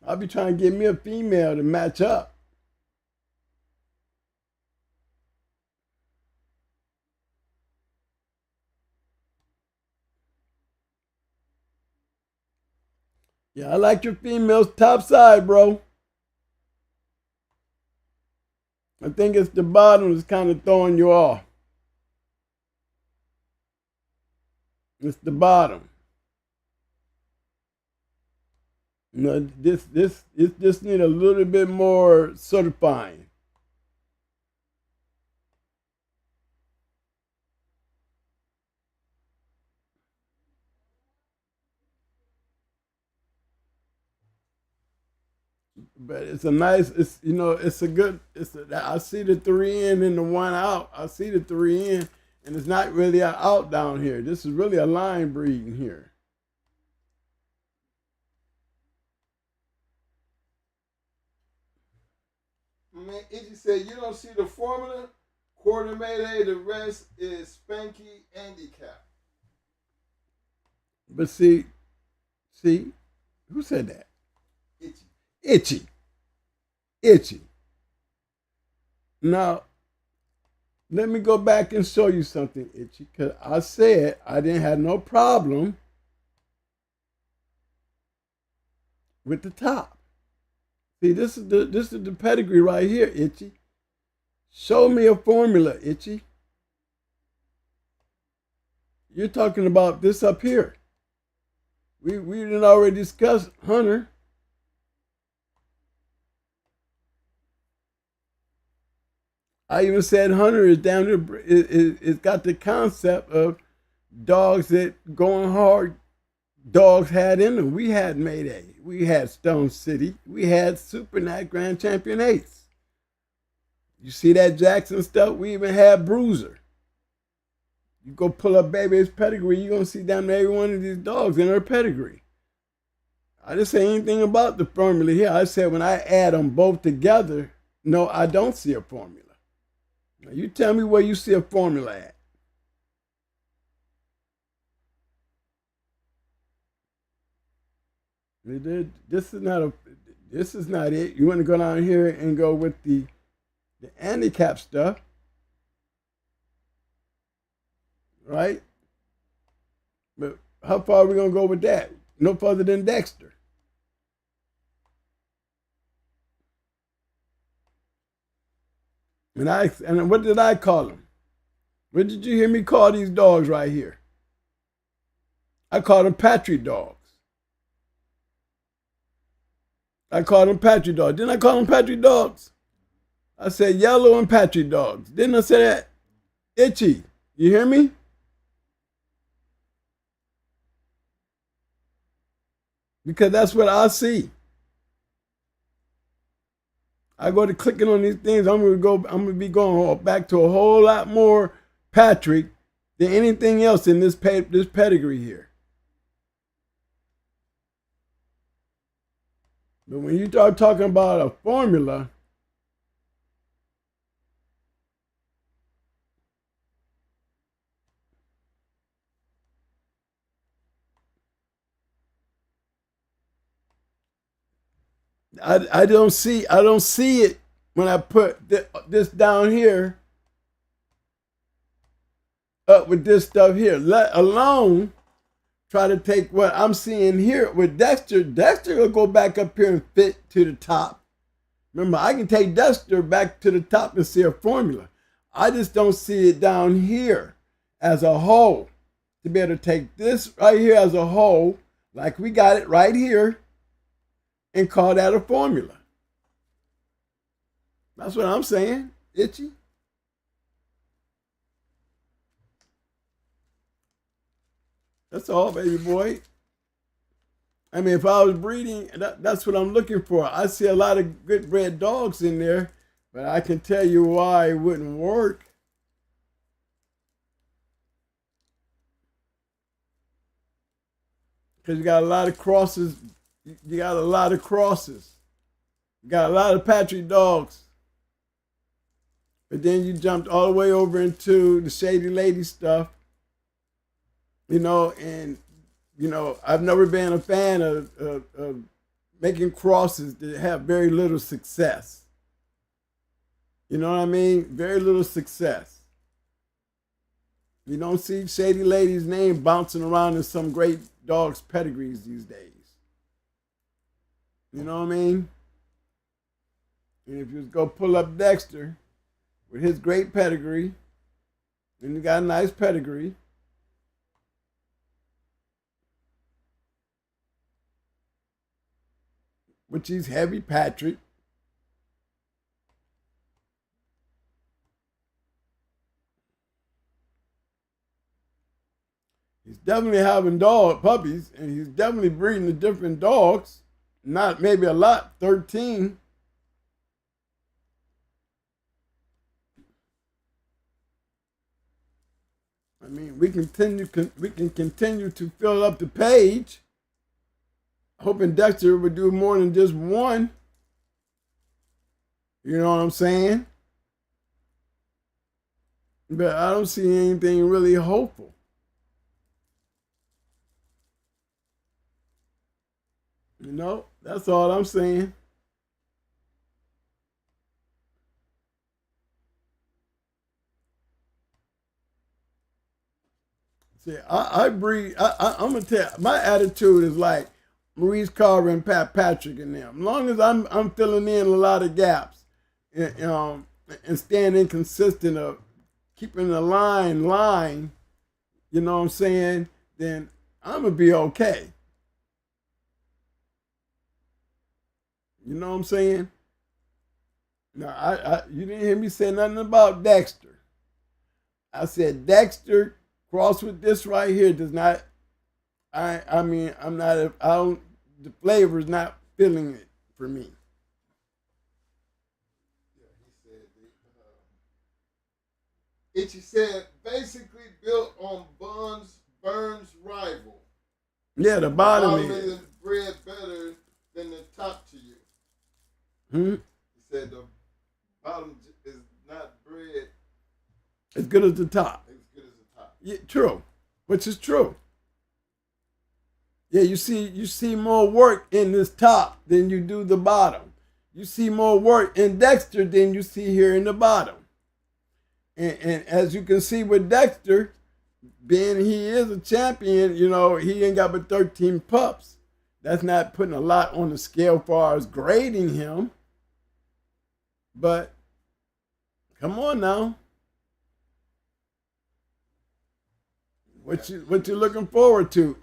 I'd be trying to get me a female to match up. Yeah, I like your female's top side, bro. I think it's the bottom that's kind of throwing you off. It's the bottom. You know, it just need a little bit more certifying. But it's a nice, it's, you know, it's a good, I see the 3 in and the 1 out. I see the 3 in, and it's not really an out down here. This is really a line breeding here. mean, Itchy said, you don't see the formula? Quarter Mayday, the rest is Spanky Handicap. But see, who said that? Itchy. Now, let me go back and show you something, Itchy, because I said I didn't have no problem with the top. See, this is the pedigree right here, Itchy. Show me a formula, Itchy. You're talking about this up here. We didn't already discuss Hunter. I even said Hunter is down there. It's got the concept of dogs that going hard. Dogs had in them. We had Mayday. We had Stone City. We had Supernat Grand Champion Ace. You see that Jackson stuff? We even had Bruiser. You go pull up Baby's pedigree, you're going to see down there every one of these dogs in her pedigree. I didn't say anything about the formula here. I said when I add them both together, no, I don't see a formula. Now you tell me where you see a formula at. This is not it. You want to go down here and go with the handicap stuff, right? But how far are we gonna go with that? No further than Dexter. And what did I call them? What did you hear me call these dogs right here? I call them Patrick dogs. Didn't I call them Patrick dogs? I said yellow and Patrick dogs. Didn't I say that? Itchy. You hear me? Because that's what I see. I go to clicking on these things, I'm gonna be going back to a whole lot more Patrick than anything else in this pedigree here. But when you start talking about a formula, I don't see it when I put this down here up with this stuff here. Let alone try to take what I'm seeing here with Dexter. Dexter will go back up here and fit to the top. Remember, I can take Dexter back to the top and see a formula. I just don't see it down here as a whole. To be able to take this right here as a whole, like we got it right here, and call that a formula. That's what I'm saying, Itchy. That's all, baby boy. I mean, if I was breeding, that's what I'm looking for. I see a lot of good bred dogs in there, but I can tell you why it wouldn't work. Because you got a lot of crosses. You got a lot of crosses. You got a lot of Patrick dogs. But then you jumped all the way over into the Shady Lady stuff. And I've never been a fan of making crosses that have very little success. You know what I mean? Very little success. You don't see Shady Lady's name bouncing around in some great dogs' pedigrees these days. You know what I mean? And if you go pull up Dexter with his great pedigree, and he got a nice pedigree, which he's heavy Patrick. He's definitely having puppies, and he's definitely breeding the different dogs. Not maybe a lot, 13. I mean, we can continue to fill up the page, hoping Dexter would do more than just one. You know what I'm saying? But I don't see anything really hopeful. You know, that's all I'm saying. See, I breed. I'm gonna tell you, my attitude is like Maurice Carver and Pat Patrick and them. As long as I'm filling in a lot of gaps, and staying inconsistent of keeping the line, you know what I'm saying? Then I'm gonna be okay. You know what I'm saying? Now, you didn't hear me say nothing about Dexter. I said Dexter crossed with this right here does not. I mean, I'm not. I don't. The flavor is not filling it for me. Yeah, he said. Itchy said basically built on Burns' rival. Yeah, the bottom is is. bred better than the top to you. Hmm? He said the bottom is not bred As good as the top. as good as the top. Yeah, true, which is true. Yeah, you see more work in this top than you do the bottom. You see more work in Dexter than you see here in the bottom. And as you can see with Dexter, being he is a champion, you know, he ain't got but 13 pups. That's not putting a lot on the scale as far as grading him. But come on now. What you looking forward to?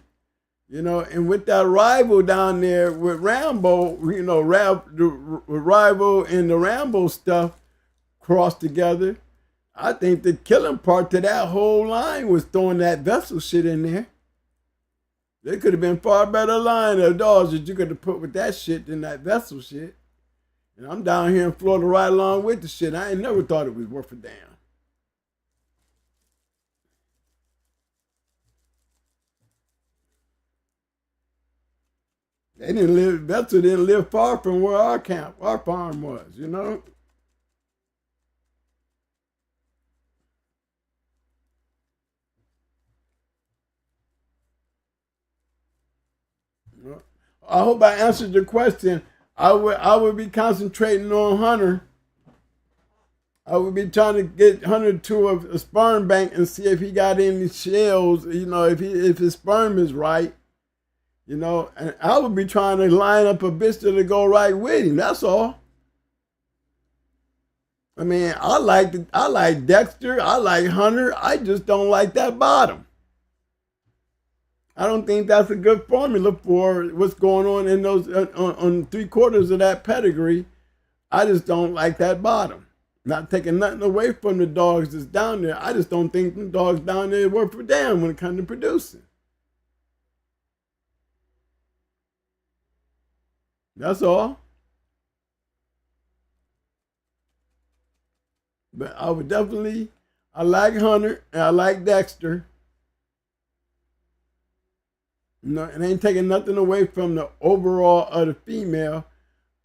You know, and with that rival down there with Rambo, you know, the rival and the Rambo stuff crossed together. I think the killing part to that whole line was throwing that vessel shit in there. There could have been far better line of dogs that you could have put with that shit than that vessel shit. And I'm down here in Florida right along with the shit. I ain't never thought it was worth a damn. Vessel didn't live far from where our farm was, you know? I hope I answered your question. I would be concentrating on Hunter. I would be trying to get Hunter to a sperm bank and see if he got any shells. You know, if his sperm is right. You know, and I would be trying to line up a bitch to go right with him. That's all. I mean, I like Dexter. I like Hunter. I just don't like that bottom. I don't think that's a good formula for what's going on in those on 3/4 of that pedigree. I just don't like that bottom. Not taking nothing away from the dogs that's down there. I just don't think the dogs down there work for damn when it comes to producing. That's all. But I would definitely, I like Hunter and I like Dexter. No, it ain't taking nothing away from the overall of the female.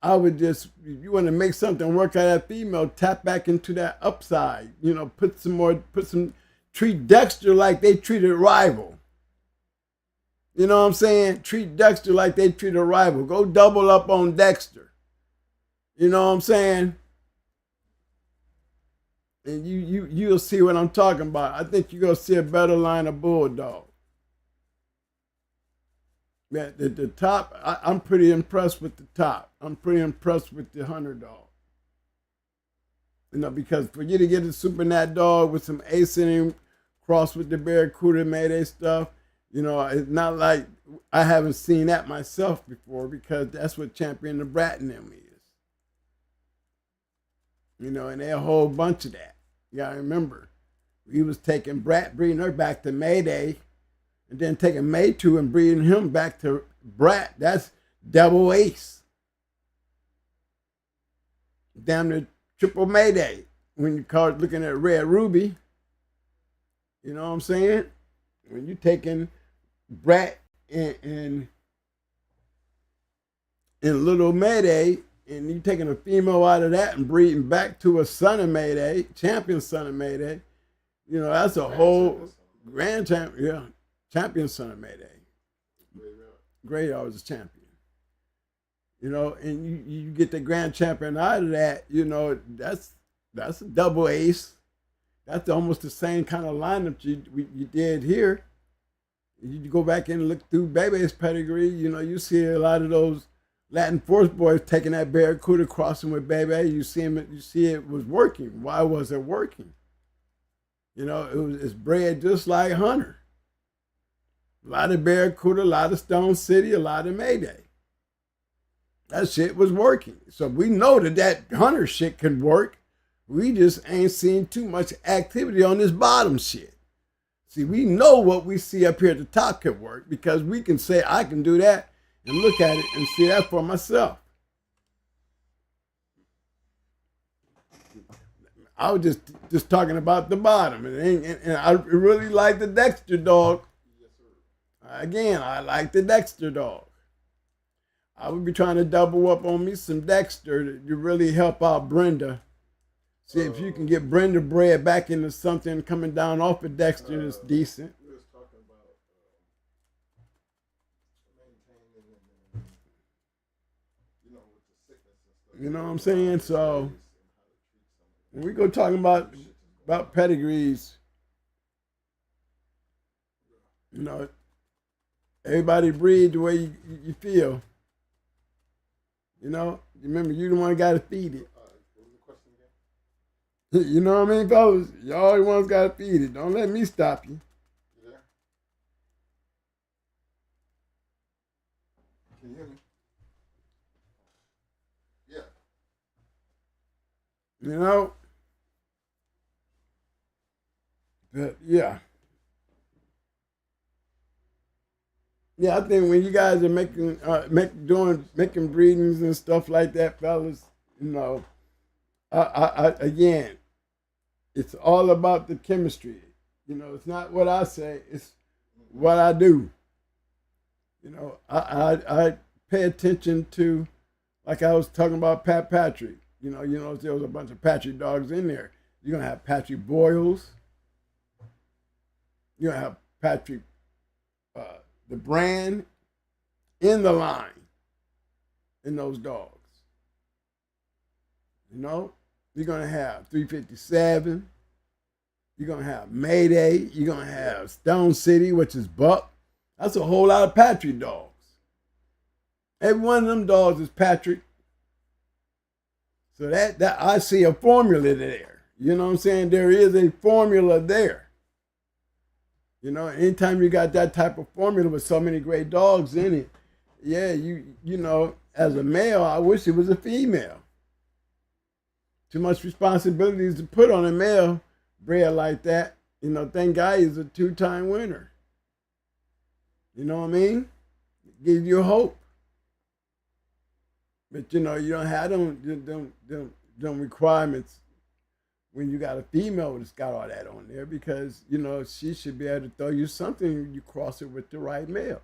I would just, if you want to make something work out of that female, tap back into that upside. You know, treat Dexter like they treated rival. You know what I'm saying? Treat Dexter like they treat a rival. Go double up on Dexter. You know what I'm saying? And you'll see what I'm talking about. I think you're gonna see a better line of bulldog. Man, the top, I'm pretty impressed with the top. I'm pretty impressed with the Hunter dog. You know, because for you to get a Super Nat dog with some ace in him, crossed with the Barracuda Mayday stuff, you know, it's not like I haven't seen that myself before because that's what Champion the Brat and them is. You know, and they're a whole bunch of that. You gotta remember, he was taking Brat, breeding her back to Mayday, and then taking Maytu and breeding him back to Brat. That's double ace. Damn near triple Mayday when you start looking at Red Ruby. You know what I'm saying? When you're taking Brat and Little Mayday and you taking a female out of that and breeding back to a son of Mayday, champion son of Mayday, you know, that's a whole grand champion, yeah, champion son of Mayday. Great was a champion. You know, and you get the grand champion out of that, you know, that's a double ace. That's almost the same kind of lineup you did here. You go back and look through Bebe's pedigree, you know, you see a lot of those Latin Force boys taking that Barracuda, crossing with Bebe. You see it was working. Why was it working? You know, it's bred just like Hunter. A lot of Barracuda, a lot of Stone City, a lot of Mayday. That shit was working. So we know that Hunter shit can work. We just ain't seeing too much activity on this bottom shit. See, we know what we see up here at the top can work because we can say, I can do that and look at it and see that for myself. I was just talking about the bottom. And I really like the Dexter dog. Again, I like the Dexter dog. I would be trying to double up on me some Dexter to really help out Brenda. See if you can get Brenda bred back into something coming down off of Dexter that's decent. We was talking about maintaining, you know, with the sickness and stuff. You know what I'm saying? So when we go talking about pedigrees, you know, everybody breed the way you feel. You know, remember you the one got to feed it. You know what I mean, fellas? Y'all the ones got to feed it. Don't let me stop you. Yeah. Can you hear me? Yeah. You know? But yeah. Yeah, I think when you guys are making breedings and stuff like that, fellas, you know, I again, it's all about the chemistry. You know, it's not what I say, it's what I do. You know, I pay attention to, like I was talking about Pat Patrick. You know, there was a bunch of Patrick dogs in there. You're gonna have Patrick Boyles. You're gonna have Patrick, the brand in the line in those dogs. You know, you're going to have 357. You're going to have Mayday. You're going to have Stone City, which is Buck. That's a whole lot of Patrick dogs. Every one of them dogs is Patrick. So that I see a formula there. You know what I'm saying? There is a formula there. You know, anytime you got that type of formula with so many great dogs in it, yeah, you know, as a male, I wish it was a female. Too much responsibilities to put on a male bred like that. You know, thank God he's a 2-time winner. You know what I mean? It gives you hope. But you know, you don't have them requirements when you got a female that's got all that on there, because, you know, she should be able to throw you something when you cross it with the right male.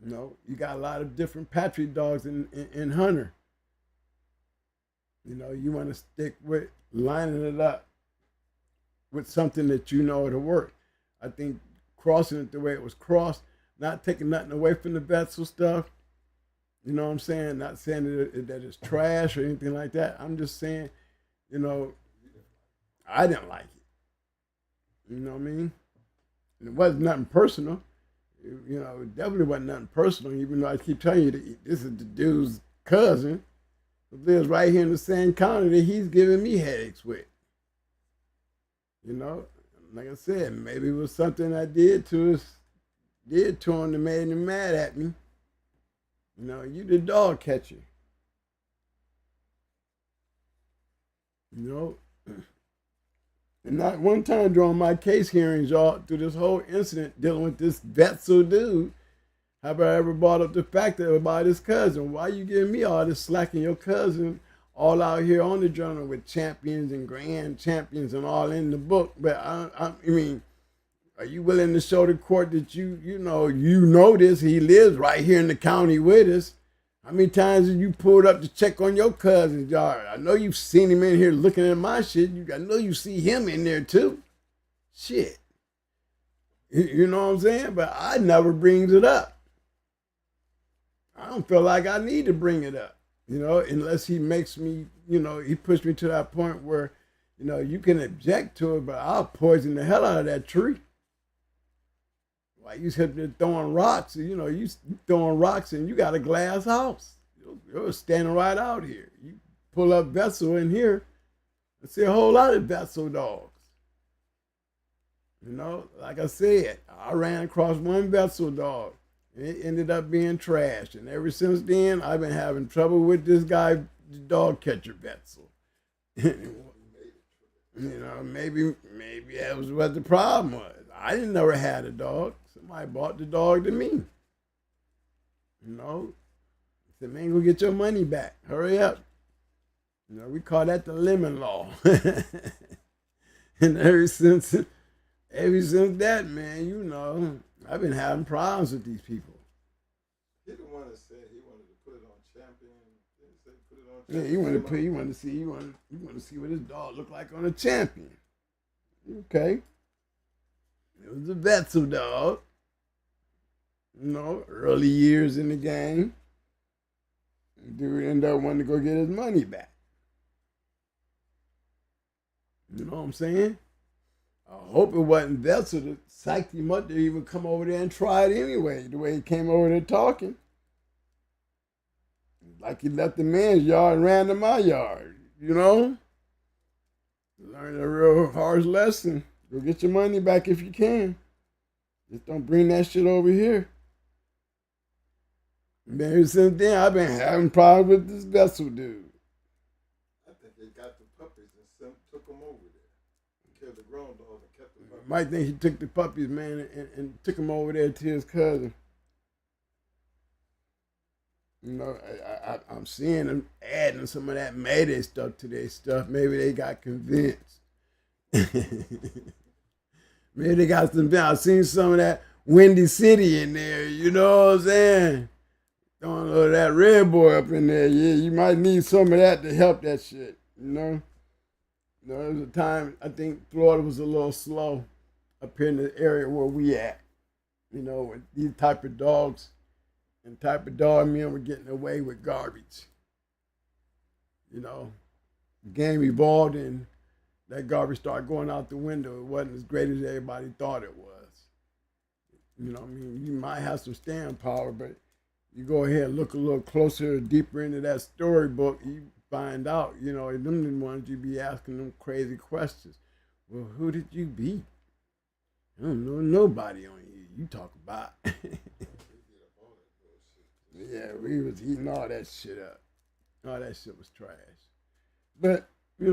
You know, you got a lot of different Patrick dogs in Hunter. You know, you want to stick with lining it up with something that you know it'll work. I think crossing it the way it was crossed, not taking nothing away from the Vetzel stuff. You know what I'm saying? Not saying that it's trash or anything like that. I'm just saying, you know, I didn't like it. You know what I mean? And it wasn't nothing personal. You know, it definitely wasn't nothing personal, even though I keep telling you that this is the dude's cousin who lives right here in the same county that he's giving me headaches with. You know, like I said, maybe it was something I did to him that made him mad at me. You know, you the dog catcher. You know, and not one time during my case hearings, y'all, through this whole incident dealing with this Vetzel dude, have I ever brought up the fact that about his cousin? Why you giving me all this slack and your cousin all out here on the journal with champions and grand champions and all in the book? But I mean, are you willing to show the court that you know this? He lives right here in the county with us. How many times have you pulled up to check on your cousin's yard? I know you've seen him in here looking at my shit. I know you see him in there too. Shit. You know what I'm saying? But I never brings it up. I don't feel like I need to bring it up, unless he makes me, he pushed me to that point where, you can object to it, but I'll poison the hell out of that tree. Like you sitting there throwing rocks, you throwing rocks and you got a glass house. You're standing right out here. You pull up vessel in here and see a whole lot of vessel dogs. Like I said, I ran across one vessel dog and it ended up being trash. And ever since then, I've been having trouble with this guy, the dog catcher vessel. Maybe that was what the problem was. I didn't never had a dog. Somebody bought the dog to me. Said, man, go get your money back. Hurry up. We call that the lemon law. And ever since that, man, I've been having problems with these people. He the one that said he wanted to put it on champion. Yeah, he wanted to see what his dog looked like on a champion. Okay. It was a Vetzel dog. Early years in the game. Dude ended up wanting to go get his money back. You know what I'm saying? I hope it wasn't Vetzel that psyched him up to even come over there and try it anyway, the way he came over there talking. Like he left the man's yard and ran to my yard, Learned a real harsh lesson. Go get your money back if you can. Just don't bring that shit over here. And then since then, I've been having problems with this Vetzel dude. I think they got the puppies and took them over there. Killed the grown dog and kept the puppies. Might think he took the puppies, man, and took them over there to his cousin. I'm seeing them adding some of that Mayday stuff to their stuff. Maybe they got convinced. Maybe they got some. I've seen some of that Windy City in there. You know what I'm saying? Throwing a little of that Red Boy up in there. Yeah, you might need some of that to help that shit. There was a time I think Florida was a little slow up here in the area where we at. With these type of dogs and type of dog men were getting away with garbage. The game evolved and that garbage started going out the window. It wasn't as great as everybody thought it was. You might have some staying power, but you go ahead and look a little closer, deeper into that storybook, you find out, them the ones you be asking them crazy questions. Well, who did you beat? I don't know nobody on you. You talk about. Yeah, we was eating all that shit up. All that shit was trash. But, you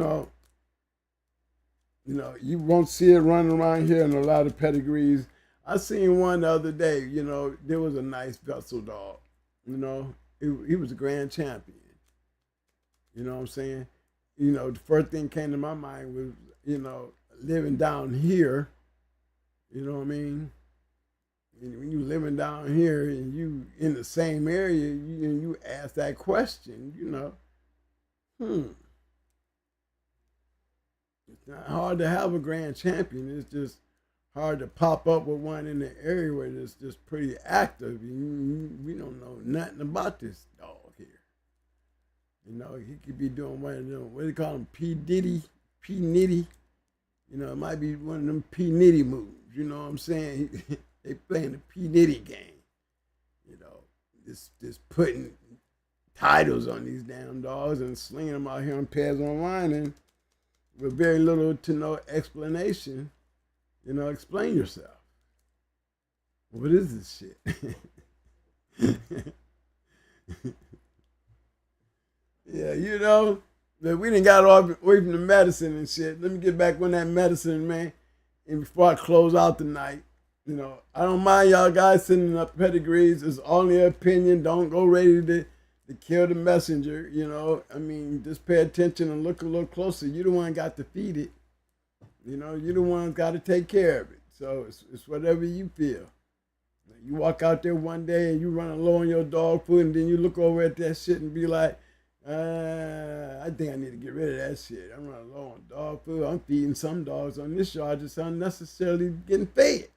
won't see it running around here in a lot of pedigrees. I seen one the other day, there was a nice Vetzel dog. He was a grand champion. You know what I'm saying? The first thing came to my mind was, living down here. You know what I mean? And when you living down here and you in the same area, you ask that question, It's not hard to have a grand champion. It's just hard to pop up with one in the area where it's just pretty active. We don't know nothing about this dog here. He could be doing one of them, what do you call them, P. Nitty. It might be one of them P. Nitty moves. You know what I'm saying? They playing the P. Nitty game. Just putting titles on these damn dogs and slinging them out here on pairs online and with very little to no explanation. Explain yourself. What is this shit? Yeah, that we done got away from the medicine and shit. Let me get back on that medicine, man. And before I close out tonight, I don't mind y'all guys sending up pedigrees. It's only an opinion. Don't go ready to kill the messenger. Just pay attention and look a little closer. You the one got to feed it. You the one got to take care of it. So it's whatever you feel. You walk out there one day and you running low on your dog food, and then you look over at that shit and be like, I think I need to get rid of that shit. I'm running low on dog food. I'm feeding some dogs on this yard just unnecessarily getting fed.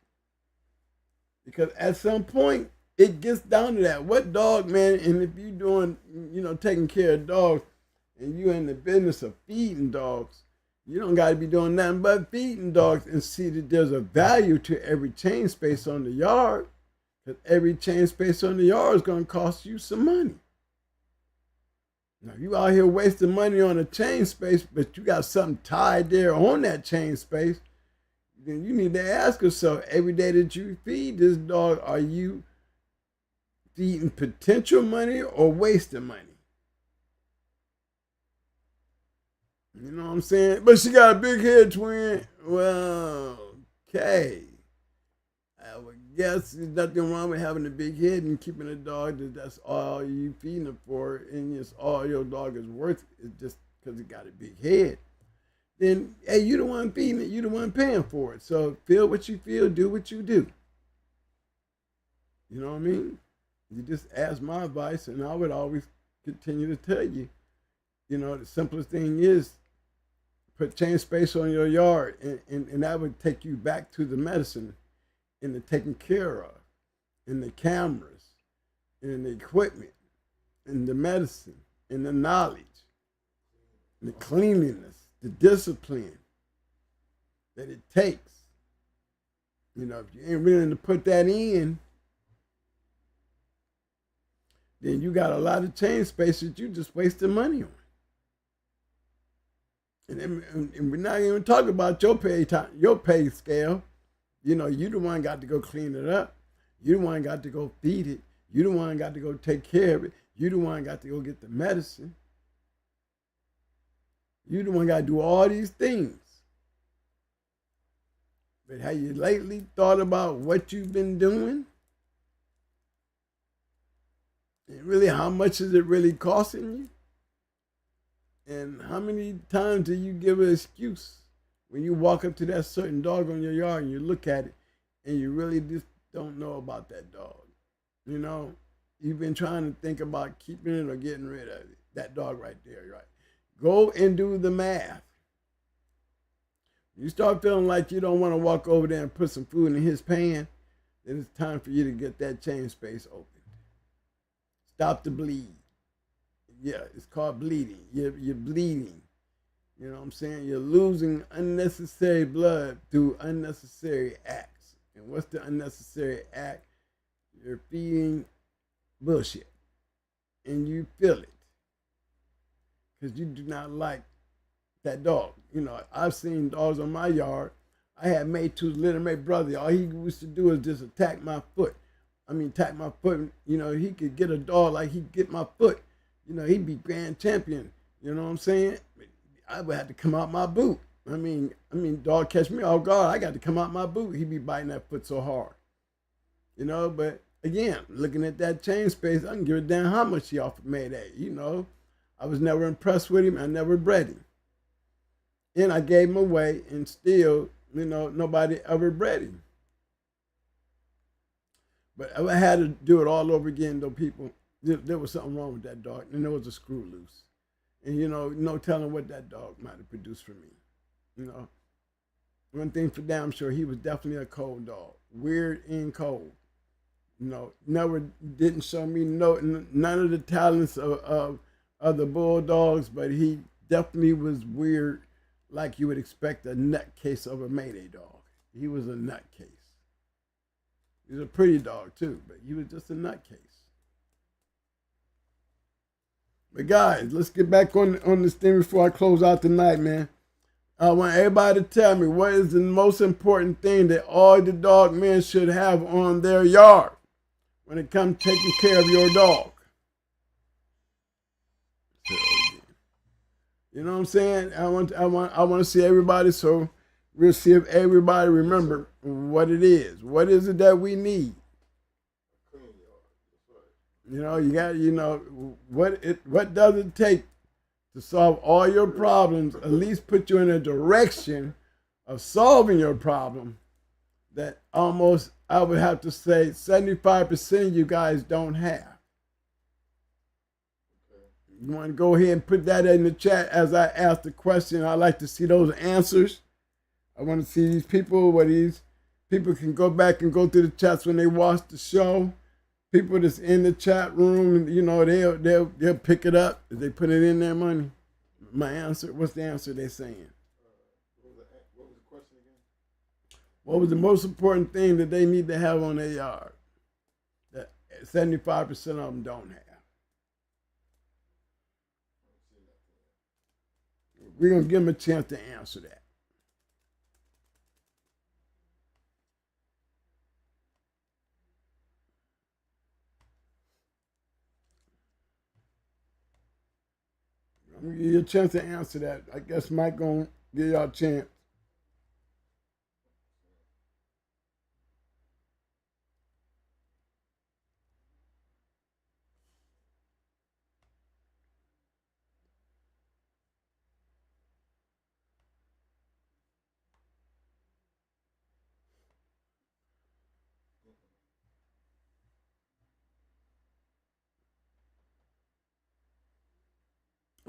Because at some point, it gets down to that. What dog, man, and if you're doing, taking care of dogs and you're in the business of feeding dogs, you don't got to be doing nothing but feeding dogs and see that there's a value to every chain space on the yard. Because every chain space on the yard is going to cost you some money. Now, you out here wasting money on a chain space, but you got something tied there on that chain space, then you need to ask yourself, every day that you feed this dog, are you feeding potential money or wasting money? You know what I'm saying? But she got a big head, twin. Well, okay. I would guess there's nothing wrong with having a big head and keeping a dog that's all you feeding it for, and it's all your dog is worth is just because it got a big head. Then, hey, you the one feeding it, you the one paying for it. So feel what you feel, do what you do. You know what I mean? You just ask my advice, and I would always continue to tell you, the simplest thing is put chain space on your yard, and that would take you back to the medicine and the taking care of, and the cameras, and the equipment, and the medicine, and the knowledge, and the cleanliness, the discipline that it takes. If you ain't willing to put that in, then you got a lot of chain space that you just wasting money on. And we're not even talking about your pay scale. You the one got to go clean it up. You the one got to go feed it. You the one got to go take care of it. You the one got to go get the medicine. You the one got to do all these things. But have you lately thought about what you've been doing? And really, how much is it really costing you? And how many times do you give an excuse when you walk up to that certain dog on your yard and you look at it and you really just don't know about that dog? You've been trying to think about keeping it or getting rid of it. That dog right there, right? Go and do the math. You start feeling like you don't want to walk over there and put some food in his pan, then it's time for you to get that chain space open. Stop the bleed. Yeah, it's called bleeding. You're bleeding. You know what I'm saying? You're losing unnecessary blood through unnecessary acts. And what's the unnecessary act? You're feeding bullshit. And you feel it. Because you do not like that dog. I've seen dogs on my yard. I had Maytooth's little May brother. All he used to do is just attack my foot. Attack my foot. He could get a dog like he'd get my foot. He'd be grand champion. You know what I'm saying? I would have to come out my boot. Dog catch me off guard. I got to come out my boot. He'd be biting that foot so hard. But again, looking at that chain space, I can give a damn how much he offered Mayday. I was never impressed with him. I never bred him. And I gave him away, and still, nobody ever bred him. But if I had to do it all over again, though, people, there was something wrong with that dog, and there was a screw loose. And, no telling what that dog might have produced for me. One thing for damn sure, he was definitely a cold dog. Weird and cold. Never didn't show me none of the talents of the bulldogs, but he definitely was weird, like you would expect a nutcase of a Mayday dog. He was a nutcase. He was a pretty dog too, but he was just a nutcase. But guys, let's get back on this thing before I close out tonight, man. I want everybody to tell me what is the most important thing that all the dog men should have on their yard when it comes to taking care of your dog. You know what I'm saying? I want to see everybody, so we'll see if everybody remember what it is. What is it that we need? You got what does it take to solve all your problems, at least put you in a direction of solving your problem that almost I would have to say 75% of you guys don't have. You want to go ahead and put that in the chat as I ask the question. I like to see those answers. I want to see these people, where these people can go back and go through the chats when they watch the show. People that's in the chat room, you know, they'll pick it up if they put it in their money. My answer, what's the answer they're saying? What was the question again? What was the most important thing that they need to have on their yard that 75% of them don't have? We're going to give them a chance to answer that. I'm going to give you a chance to answer that. I guess Mike going to give y'all a chance.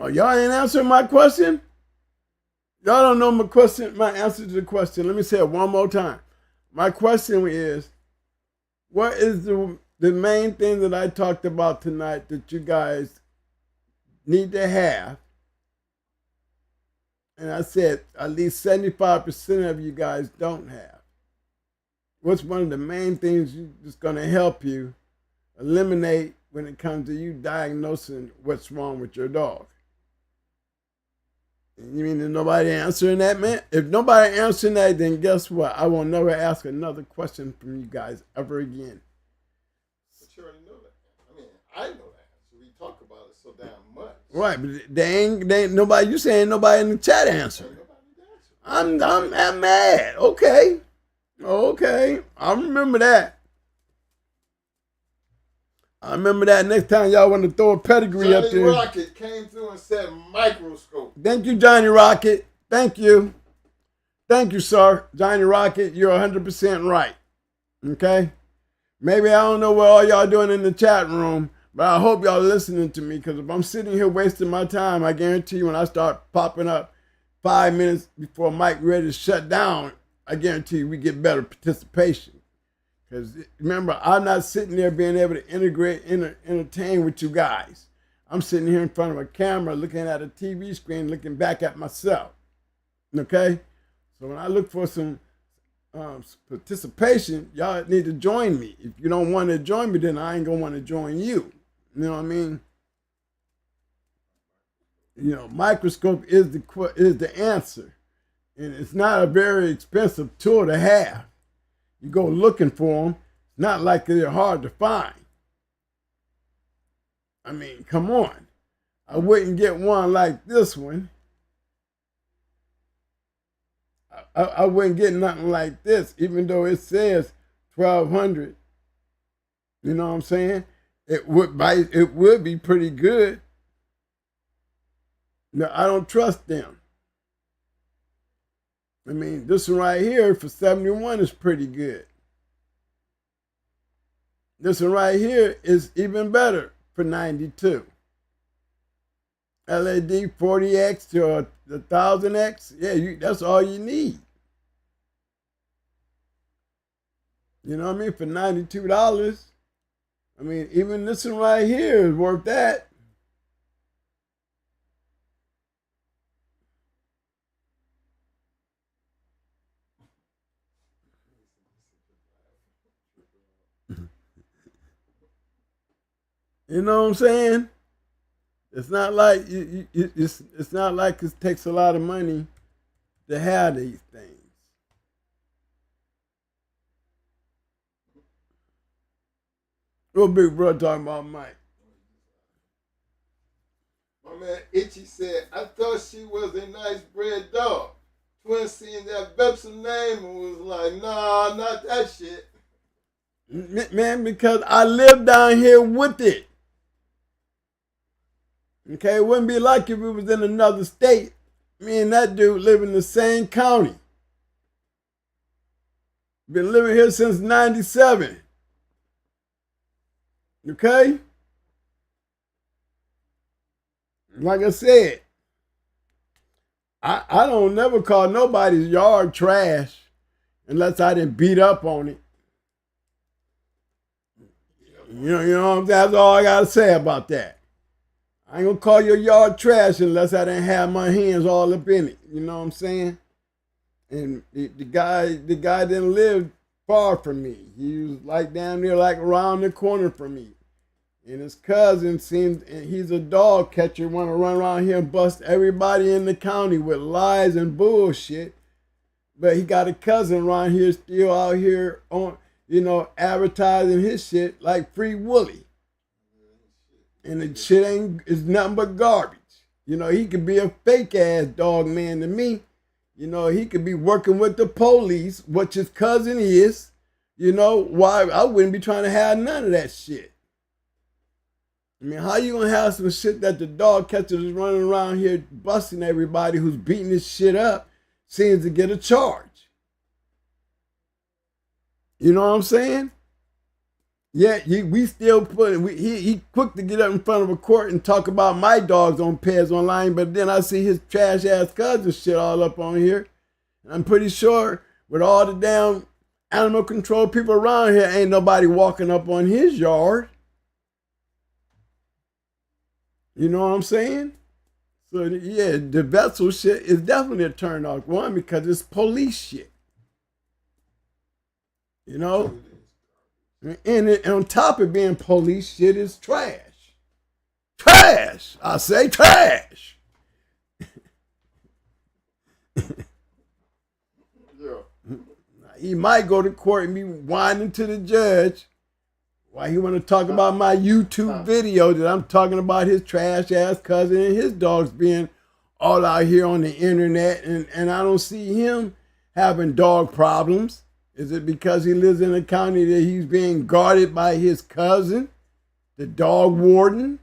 Oh, y'all ain't answering my question? Y'all don't know my question, my answer to the question. Let me say it one more time. My question is, what is the main thing that I talked about tonight that you guys need to have? And I said at least 75% of you guys don't have. What's one of the main things that's going to help you eliminate when it comes to you diagnosing what's wrong with your dog? You mean there's nobody answering that, man? If nobody answering that, then guess what? I will never ask another question from you guys ever again. But you already know that. I mean, I know that. So we talk about it so damn much. Right, but they ain't nobody. You saying nobody in the chat answering? I'm mad. Okay, I remember that. I remember that. Next time y'all want to throw a pedigree up there. Johnny Rocket came through and said microscope. Thank you, Johnny Rocket. Thank you. Thank you, sir. Johnny Rocket, you're 100% right. Okay? Maybe I don't know what all y'all doing in the chat room, but I hope y'all listening to me, because if I'm sitting here wasting my time, I guarantee you when I start popping up 5 minutes before Mike ready to shut down, I guarantee you we get better participation. Because remember, I'm not sitting there being able to entertain with you guys. I'm sitting here in front of a camera looking at a TV screen, looking back at myself. Okay? So when I look for some participation, y'all need to join me. If you don't want to join me, then I ain't going to want to join you. You know what I mean? You know, microscope is the answer. And it's not a very expensive tool to have. You go looking for them, not like they're hard to find. I mean, come on. I wouldn't get one like this one. I wouldn't get nothing like this, even though it says 1,200. You know what I'm saying? It would be pretty good. No, I don't trust them. I mean, this one right here for 71 is pretty good. This one right here is even better for 92. LED 40X to 1000X, yeah, that's all you need. You know what I mean? For $92. I mean, even this one right here is worth that. You know what I'm saying? It's not like it's not like it takes a lot of money to have these things. What big brother talking about, Mike? My man Itchy said, I thought she was a nice bred dog. Twin seen that Bepson name and was like, nah, not that shit. Man, because I live down here with it. Okay, it wouldn't be like if it was in another state. Me and that dude live in the same county. Been living here since 97. Okay? Like I said, I don't never call nobody's yard trash unless I didn't beat up on it. You know, that's all I gotta say about that. I ain't gonna call your yard trash unless I didn't have my hands all up in it. You know what I'm saying? And the guy didn't live far from me. He was like down there, like around the corner from me. And his cousin seems, and he's a dog catcher, want to run around here and bust everybody in the county with lies and bullshit. But he got a cousin around here still out here on, advertising his shit like Free Willy. And the shit is nothing but garbage. He could be a fake ass dog man to me. He could be working with the police, which his cousin is. Why I wouldn't be trying to have none of that shit. I mean, how you gonna have some shit that the dog catcher is running around here busting everybody who's beating this shit up seems to get a charge? You know what I'm saying? Yeah, we still he quick to get up in front of a court and talk about my dogs on Pets Online, but then I see his trash ass cousin shit all up on here. I'm pretty sure with all the damn animal control people around here, ain't nobody walking up on his yard. You know what I'm saying? So yeah, the vessel shit is definitely a turn off. One, because it's police shit. And on top of being police shit is trash. Trash! I say trash! He might go to court and be whining to the judge. Why he want to talk about my YouTube video that I'm talking about his trash ass cousin and his dogs being all out here on the internet, and I don't see him having dog problems. Is it because he lives in a county that he's being guarded by his cousin, the dog warden?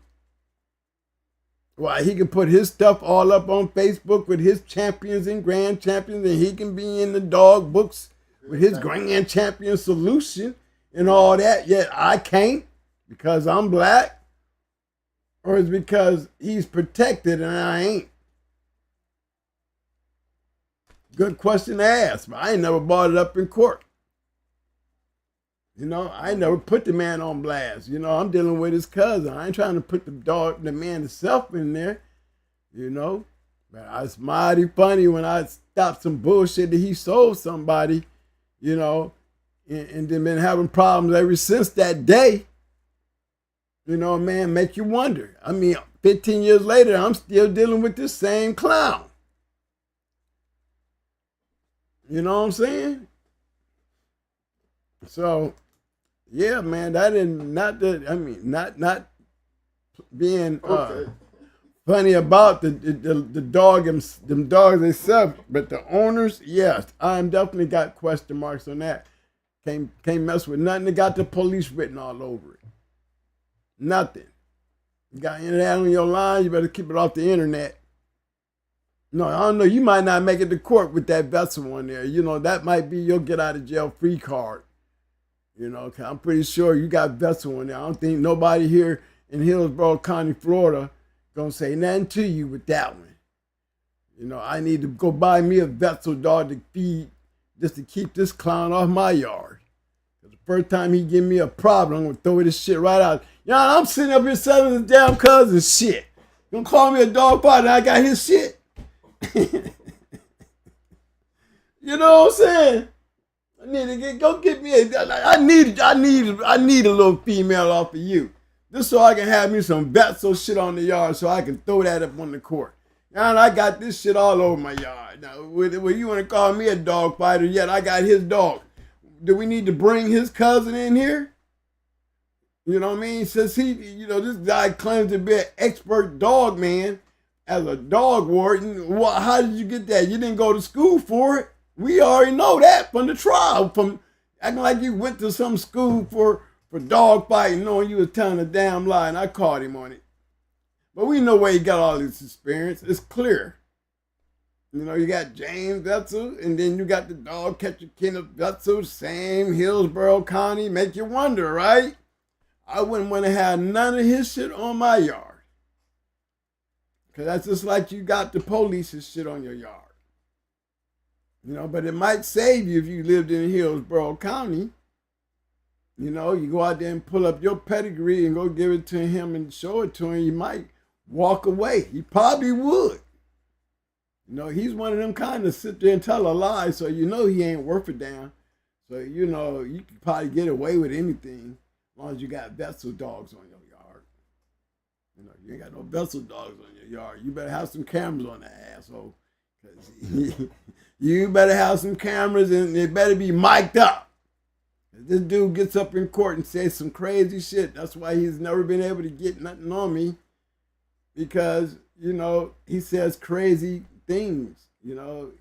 Why, he can put his stuff all up on Facebook with his champions and grand champions, and he can be in the dog books with his grand champion solution and all that, yet I can't because I'm black? Or is it because he's protected and I ain't? Good question to ask, but I ain't never brought it up in court. I ain't never put the man on blast. I'm dealing with his cousin. I ain't trying to put the man himself in there, But it's mighty funny when I stopped some bullshit that he sold somebody, and then been having problems ever since that day. Man, make you wonder. I mean, 15 years later, I'm still dealing with this same clown. You know what I'm saying? So, yeah, man, that is not not being funny about the dog, them dogs themselves, but the owners, yes, I'm definitely got question marks on that. Can't mess with nothing that got the police written all over it. Nothing. You got any of that on your line, you better keep it off the internet. No, I don't know. You might not make it to court with that vessel on there. That might be your get out of jail free card. 'Cause I'm pretty sure you got vessel on there. I don't think nobody here in Hillsborough County, Florida, gonna say nothing to you with that one. I need to go buy me a vessel dog to feed just to keep this clown off my yard. The first time he give me a problem, I'm gonna throw this shit right out. I'm sitting up here selling his damn cousin shit. You gonna call me a dog fighter? I got his shit. You know what I'm saying? I need to go get me I need a little female off of you. Just so I can have me some Betso shit on the yard so I can throw that up on the court. Now I got this shit all over my yard. Now, when you want to call me a dog fighter, yet I got his dog. Do we need to bring his cousin in here? You know what I mean? Since this guy claims to be an expert dog man as a dog warden, how did you get that? You didn't go to school for it. We already know that from the trial, from acting like you went to some school for dog fighting, knowing you was telling a damn lie, and I caught him on it. But we know where he got all this experience. It's clear. You know, you got James Wetzel, and then you got the dog catcher Kennels Wetzel, same Hillsborough County. Make you wonder, right? I wouldn't want to have none of his shit on my yard. Because that's just like you got the police's shit on your yard. You know, but it might save you if you lived in Hillsborough County. You know, you go out there and pull up your pedigree and go give it to him and show it to him. You might walk away. He probably would. You know, he's one of them kind of sit there and tell a lie, so you know he ain't worth a damn. So, you know, you can probably get away with anything as long as you got vessel dogs on your yard. You know, you ain't got no vessel dogs on your yard. You better have some cameras on the asshole. You better have some cameras and they better be mic'd up. This dude gets up in court and says some crazy shit. That's why he's never been able to get nothing on me. Because, you know, he says crazy things. You know,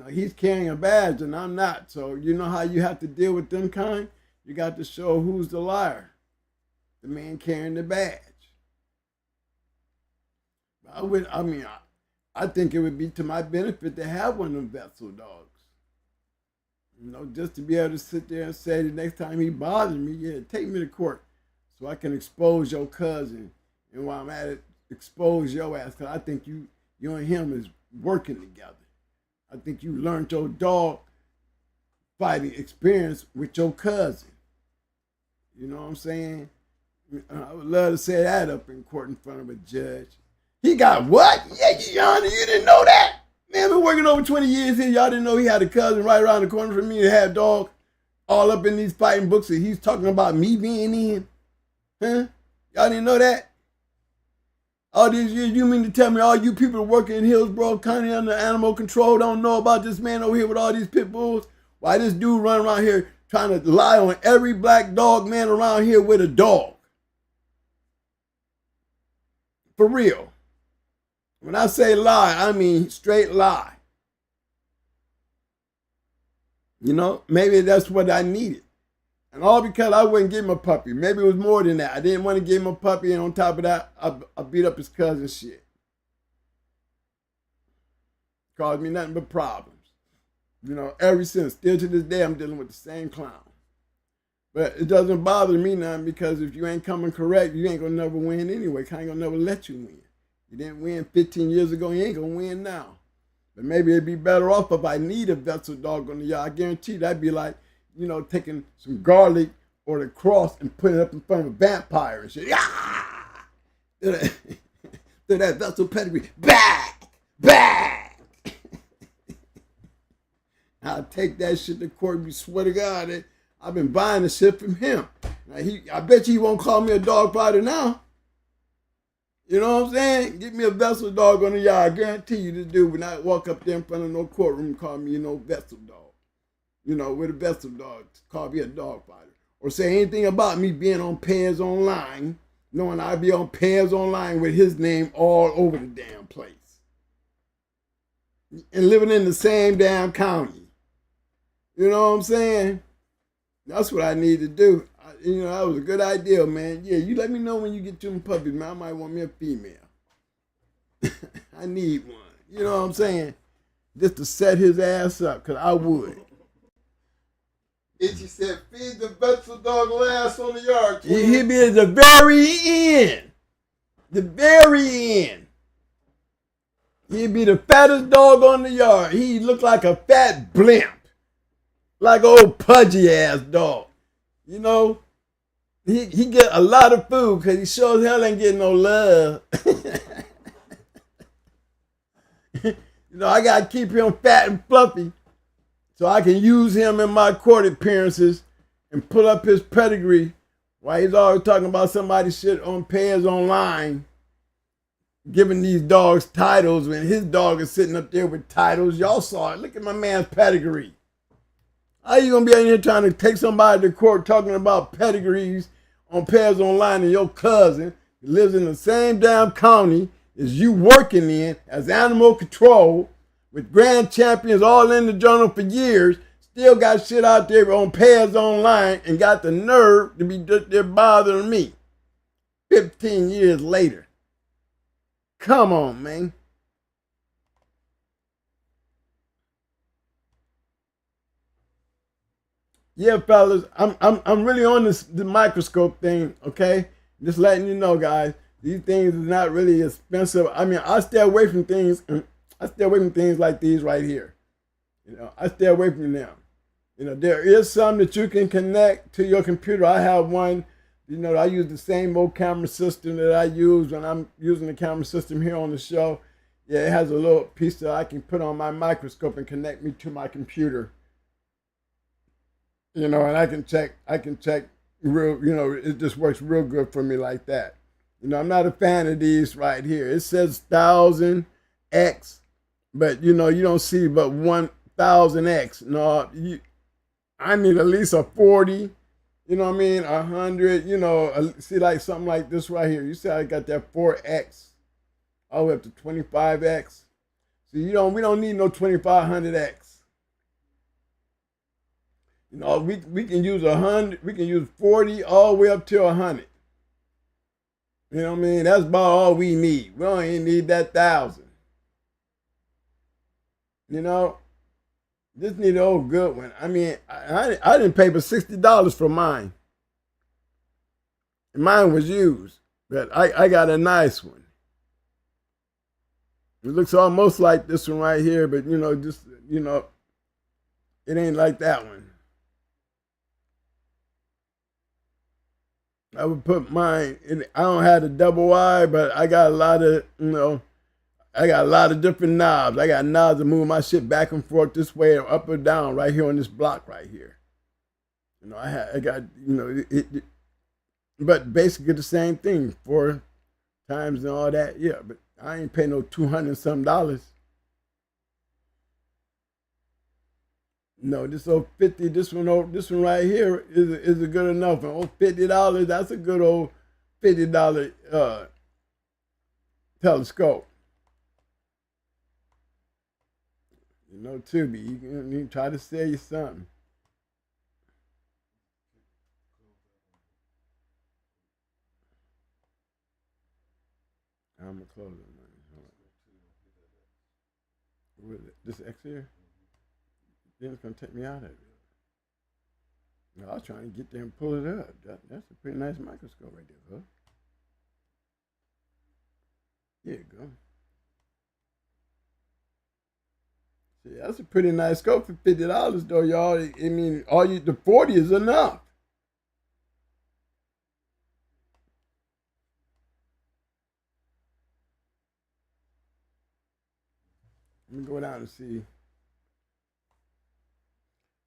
he's carrying a badge and I'm not. So you know how you have to deal with them kind? You got to show who's the liar. The man carrying the badge. I think it would be to my benefit to have one of them vessel dogs. You know, just to be able to sit there and say the next time he bothers me, yeah, take me to court so I can expose your cousin. And while I'm at it, expose your ass. Because I think you and him is working together. I think you learned your dog fighting experience with your cousin. You know what I'm saying? I would love to say that up in court in front of a judge. He got what? Yeah, Your Honor, you didn't know that? Man, I've been working over 20 years here. Y'all didn't know he had a cousin right around the corner from me that had a dog all up in these fighting books and he's talking about me being in? Huh? Y'all didn't know that? All these years, you mean to tell me all you people working in Hillsborough County under animal control don't know about this man over here with all these pit bulls? Why this dude run around here trying to lie on every black dog man around here with a dog? For real. When I say lie, I mean straight lie. You know, maybe that's what I needed. And all because I wouldn't give him a puppy. Maybe it was more than that. I didn't want to give him a puppy, and on top of that, I beat up his cousin's shit. Caused me nothing but problems. You know, ever since, still to this day, I'm dealing with the same clown. But it doesn't bother me none because if you ain't coming correct, you ain't going to never win anyway. I ain't going to never let you win. You didn't win 15 years ago, you ain't going to win now. But maybe it'd be better off if I need a vessel dog on the yard. I guarantee that'd be like, you know, taking some garlic or the cross and putting it up in front of a vampire and shit. Ah! Through that vessel pedigree. Back! I'll take that shit to court and swear to God, I've been buying the shit from him. Now I bet you he won't call me a dog fighter now. You know what I'm saying? Get me a vessel dog on the yard. I guarantee you this dude would not walk up there in front of no courtroom and call me no vessel dog. You know, with a vessel dog, call me a dog fighter. Or say anything about me being on Pairs Online, knowing I'd be on Pairs Online with his name all over the damn place. And living in the same damn county. You know what I'm saying? That's what I need to do. You know, that was a good idea, man. Yeah, you let me know when you get to them puppies, man. I might want me a female. I need one. You know what I'm saying? Just to set his ass up, because I would. Itchy said, feed the vessel dog last on the yard. He'd be at the very end. The very end. He'd be the fattest dog on the yard. He looked like a fat blimp. Like an old pudgy ass dog. You know, he get a lot of food because he sure as hell ain't getting no love. You know, I got to keep him fat and fluffy so I can use him in my court appearances and pull up his pedigree while he's always talking about somebody's shit on Pairs Online, giving these dogs titles when his dog is sitting up there with titles. Y'all saw it. Look at my man's pedigree. How you gonna be out here trying to take somebody to court talking about pedigrees on Pairs Online and your cousin lives in the same damn county as you working in as animal control with grand champions all in the journal for years, still got shit out there on Pairs Online and got the nerve to be there bothering me 15 years later. Come on, man. Yeah, fellas, I'm really on the microscope thing. Okay, just letting you know, guys. These things is not really expensive. I mean, I stay away from things. I stay away from things like these right here. I stay away from them. There is some that you can connect to your computer. I have one. I use the same old camera system that I use when I'm using the camera system here on the show. Yeah, it has a little piece that I can put on my microscope and connect me to my computer. And I can check real, it just works real good for me like that. I'm not a fan of these right here. It says 1000x, but you don't see but 1000x. No, I need at least a 40, you know what I mean? 100, see like something like this right here. You see I got that 4x all the way up to 25x. So we don't need no 2500x. We can use 100, we can use 40 all the way up to 100. You know what I mean? That's about all we need. We don't even need that 1000. You know, just need an old good one. I mean, I didn't pay but $60 for mine. And mine was used, but I got a nice one. It looks almost like this one right here, but it ain't like that one. I would put mine in, I don't have the double wide, but I got a lot of, I got a lot of different knobs. I got knobs to move my shit back and forth this way or up or down right here on this block right here. I got, but basically the same thing, 4 times and all that. Yeah, but I ain't pay no 200 and some dollars. No, this old 50, this one right here is a good enough one. Old $50, that's a good old $50 telescope. Tubi, you can try to sell you something. I'm gonna close it, man. What is it? This X here? Then it's gonna take me out of it. No, I was trying to get there and pull it up. That's a pretty nice microscope right there, huh? There you go. See, that's a pretty nice scope for $50 though, y'all. I mean, the 40 is enough. Let me go down and see.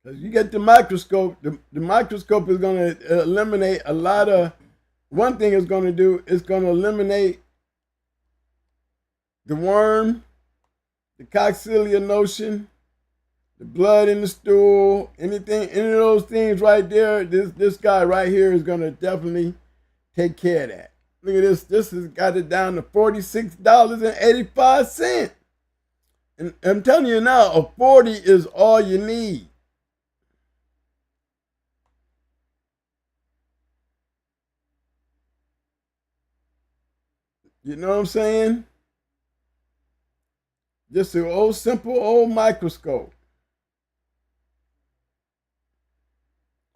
Because you get the microscope, the microscope is going to eliminate a lot of. One thing it's going to do is going to eliminate the worm, the coccilia notion, the blood in the stool, any of those things right there. This guy right here is going to definitely take care of that. Look at this. This has got it down to $46.85. And I'm telling you now, a 40 is all you need. You know what I'm saying? Just an old simple old microscope.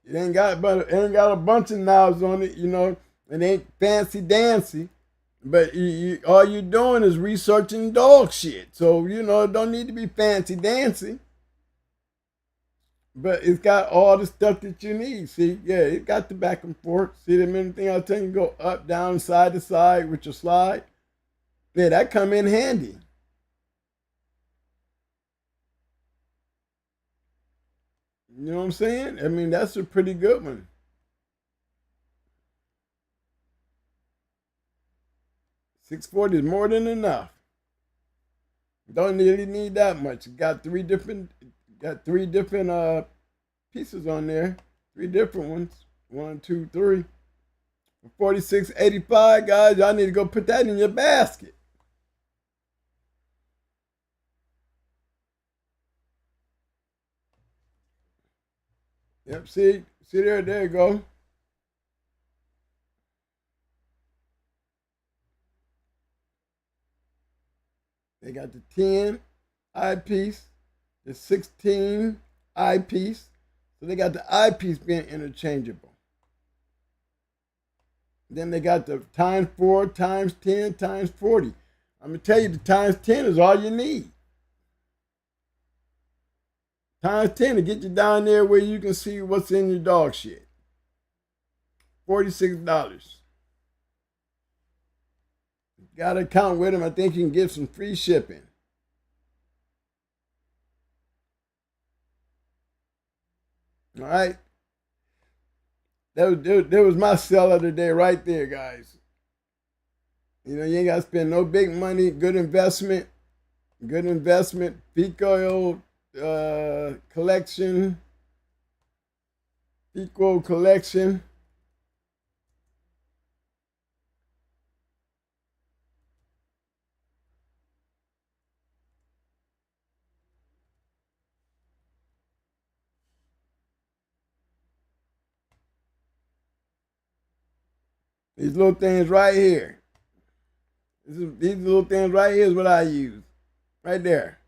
It ain't got a bunch of knobs on it, It ain't fancy dancy. But all you're doing is researching dog shit. So, it don't need to be fancy dancy. But it's got all the stuff that you need. See, yeah, it got the back and forth. See the minute thing I was telling you, go up, down, side to side with your slide. Yeah, that come in handy. You know what I'm saying? I mean, that's a pretty good one. $640 is more than enough. Don't really need that much. It got three different pieces on there. 3 different ones. 1, 2, 3. For $46.85, guys, y'all need to go put that in your basket. Yep, see there you go. They got the 10 eyepiece, the 16 eyepiece. So they got the eyepiece being interchangeable. Then they got the times 4, times 10, times 40. I'm going to tell you the times 10 is all you need. Times 10 to get you down there where you can see what's in your dog shit. $46. Got an account with him. I think you can get some free shipping. All right. That was my sell of the day right there, guys. You ain't got to spend no big money. Good investment. Good investment. Pico collection. Pico collection. These little things right here. These little things right here is what I use. Right there.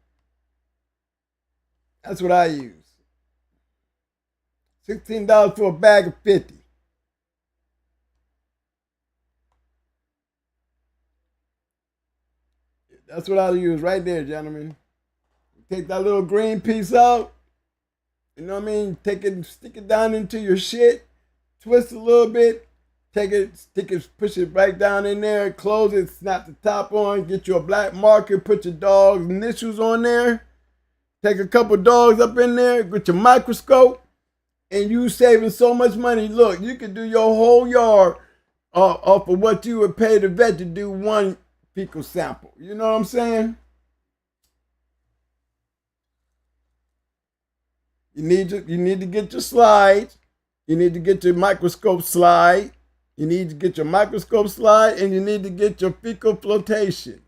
That's what I use. $16 for a bag of 50. That's what I use right there, gentlemen. Take that little green piece out. You know what I mean? Take it, stick it down into your shit. Twist a little bit. Take it, stick it, push it right down in there, close it, snap the top on, get you a black marker, put your dog's initials on there, take a couple dogs up in there with your microscope, and you saving so much money. Look, you could do your whole yard off of what you would pay the vet to do one fecal sample. You know what I'm saying? You need to get your slides. You need to get your microscope slide. You need to get your microscope slide, and you need to get your fecal flotation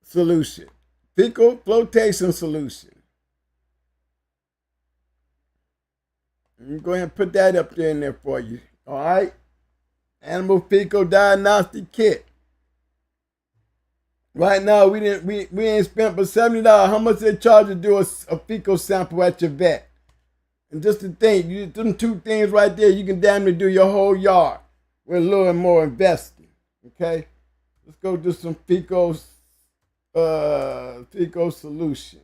solution. Fecal flotation solution. I'm going to put that up there in there for you. All right? Animal fecal diagnostic kit. Right now, we ain't spent but $70. How much they charge to do a fecal sample at your vet? And just to think, them two things right there, you can damn near do your whole yard with a little more investing. Okay? Let's go do some fecal solution.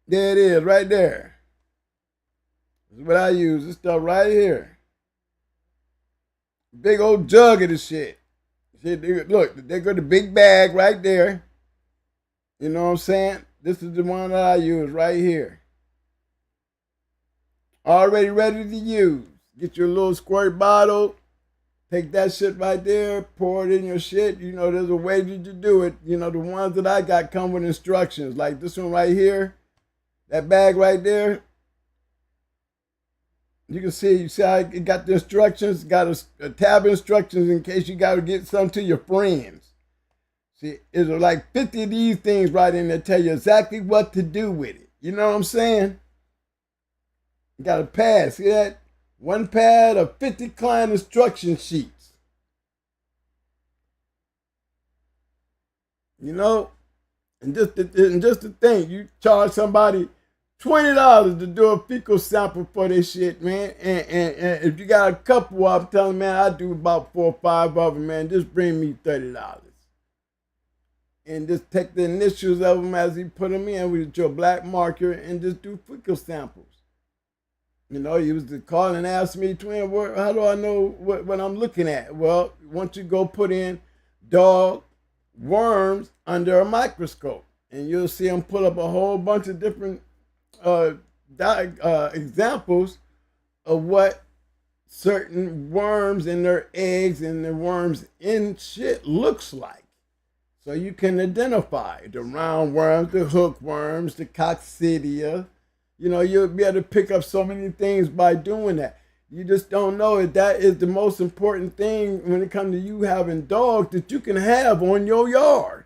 There it is, right there. This is what I use. This stuff right here. Big old jug of this shit. Look, they got the big bag right there. You know what I'm saying? This is the one that I use right here. Already ready to use. Get your little squirt bottle. Take that shit right there. Pour it in your shit. You know, there's a way to do it. You know, the ones that I got come with instructions. Like this one right here. That bag right there. You can see how it got the instructions, got a tab of instructions in case you got to get some to your friends. See, there's like 50 of these things right in there tell you exactly what to do with it. You know what I'm saying? You got a pad. See that? One pad of 50 client instruction sheets. You know? And just to think, you charge somebody $20 to do a fecal sample for this shit, man. And if you got a couple, I'm telling you, man, I do about 4 or 5 of them, man. Just bring me $30. And just take the initials of them as you put them in with your black marker and just do fecal samples. You know, you was to call and ask me, twin, how do I know what I'm looking at? Well, once you go put in dog worms under a microscope, and you'll see them pull up a whole bunch of different examples of what certain worms and their eggs and their worms in shit looks like. So you can identify the round worms, the hook worms, the coccidia. You know, you'll be able to pick up so many things by doing that. You just don't know if that is the most important thing when it comes to you having dogs that you can have on your yard.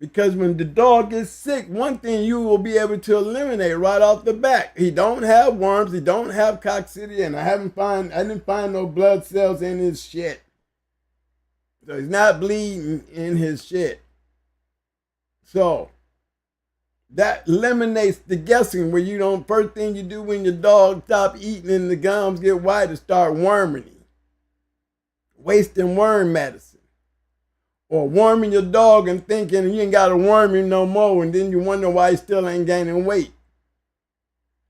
Because when the dog gets sick, one thing you will be able to eliminate right off the bat, he don't have worms, he don't have coccidia, and I didn't find no blood cells in his shit. So he's not bleeding in his shit. So that eliminates the guessing where you don't, first thing you do when your dog stop eating and the gums get white is start worming him. Wasting worm medicine. Or worming your dog and thinking you ain't got to worm him no more, and then you wonder why he still ain't gaining weight.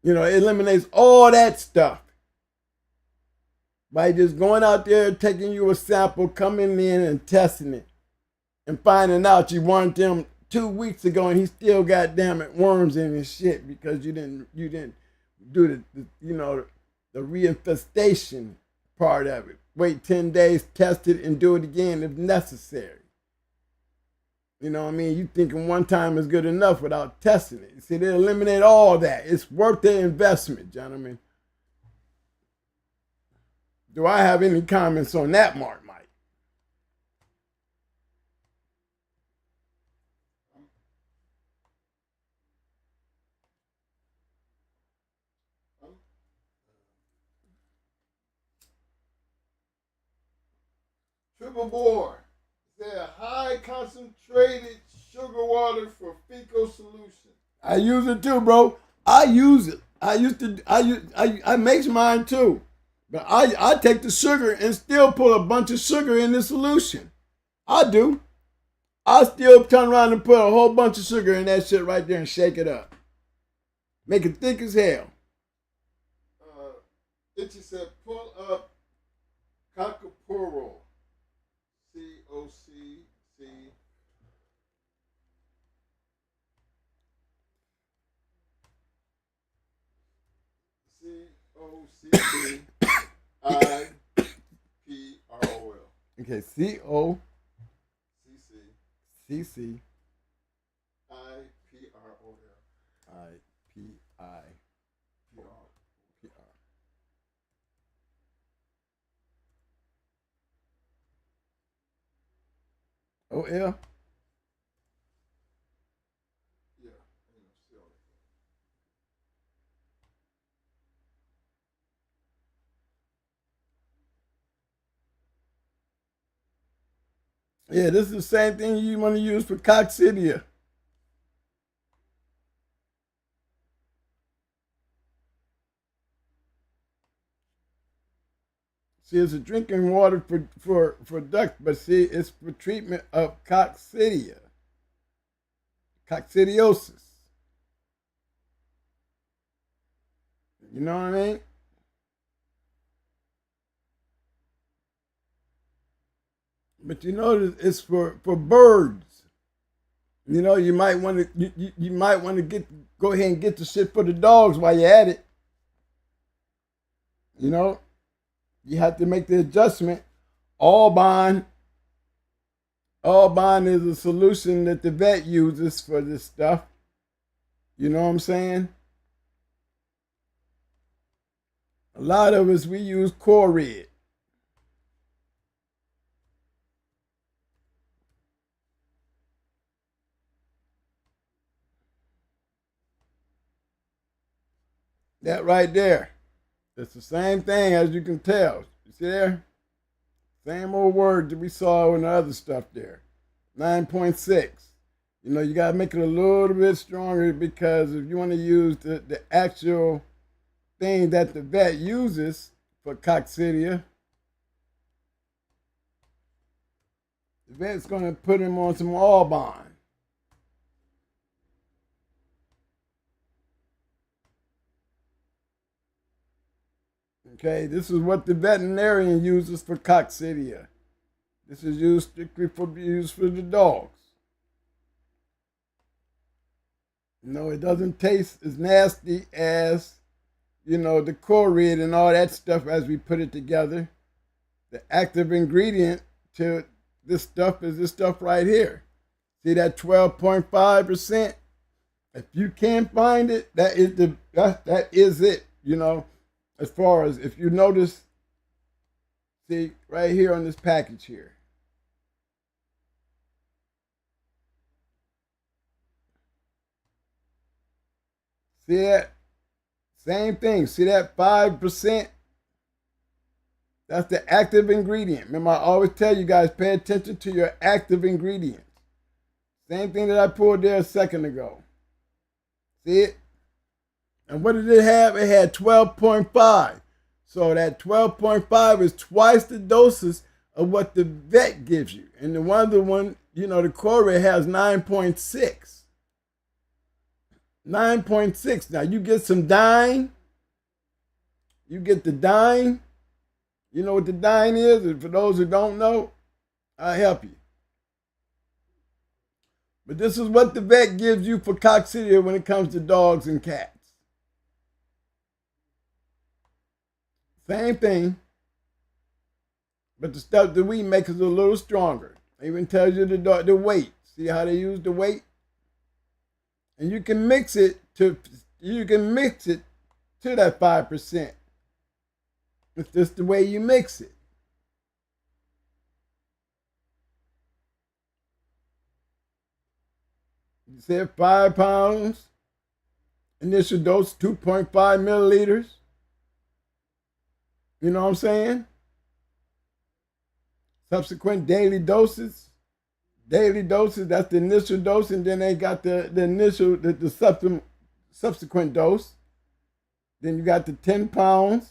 You know, it eliminates all that stuff by just going out there, taking you a sample, coming in and testing it, and finding out you wormed him 2 weeks ago and he still got damn it worms in his shit because you didn't do the reinfestation part of it. Wait 10 days, test it, and do it again if necessary. You know what I mean? You thinking one time is good enough without testing it. See, they eliminate all that. It's worth the investment, gentlemen. Do I have any comments on that, Mark Mike? Triple Bore. They're high concentrated sugar water for fecal solution. I use it too, bro. I use it. I make mine too. But I take the sugar and still put a bunch of sugar in the solution. I do. I still turn around and put a whole bunch of sugar in that shit right there and shake it up. Make it thick as hell. It just said pull up cockapuro. C-O-C-C. C-O-C-C-I-P-R-O-L. Okay, C-O-C-C. C-C. I-P-R-O-L. I-P-I-P-R. O-L? Yeah. Yeah, this is the same thing you want to use for coccidia. See, it's a drinking water for ducks, but see, it's for treatment of coccidia, coccidiosis. You know what I mean? But you notice it's for birds. You know, you might want to you might want to go ahead and get the shit for the dogs while you're at it. You know, you have to make the adjustment. Albon is a solution that the vet uses for this stuff. You know what I'm saying? A lot of us, we use Core-Red. That right there. It's the same thing, as you can tell. You see there? Same old word that we saw in the other stuff there. 9.6. You know, you got to make it a little bit stronger because if you want to use the actual thing that the vet uses for coccidia, the vet's going to put him on some Albon. Okay, this is what the veterinarian uses for coccidia. This is used strictly for the dogs. You know, it doesn't taste as nasty as, you know, the Core-Red and all that stuff as we put it together. The active ingredient to this stuff is this stuff right here. See that 12.5%? If you can't find it, that is it, you know. As far as, if you notice, see right here on this package here. See that? Same thing. See that 5%? That's the active ingredient. Remember, I always tell you guys, pay attention to your active ingredients. Same thing that I poured there a second ago. See it? And what did it have? It had 12.5. So that 12.5 is twice the doses of what the vet gives you. And the one, the Corey has 9.6. 9.6. Now you get some dine. You get the dine. You know what the dine is? And for those who don't know, I'll help you. But this is what the vet gives you for coccidia when it comes to dogs and cats. Same thing, but the stuff that we make is a little stronger. It even tells you the weight. See how they use the weight? And you can mix it to that 5%. It's just the way you mix it. You said 5 pounds. Initial dose 2.5 milliliters. You know what I'm saying? Subsequent daily doses. Daily doses, that's the initial dose, and then they got the subsequent dose. Then you got the 10 pounds.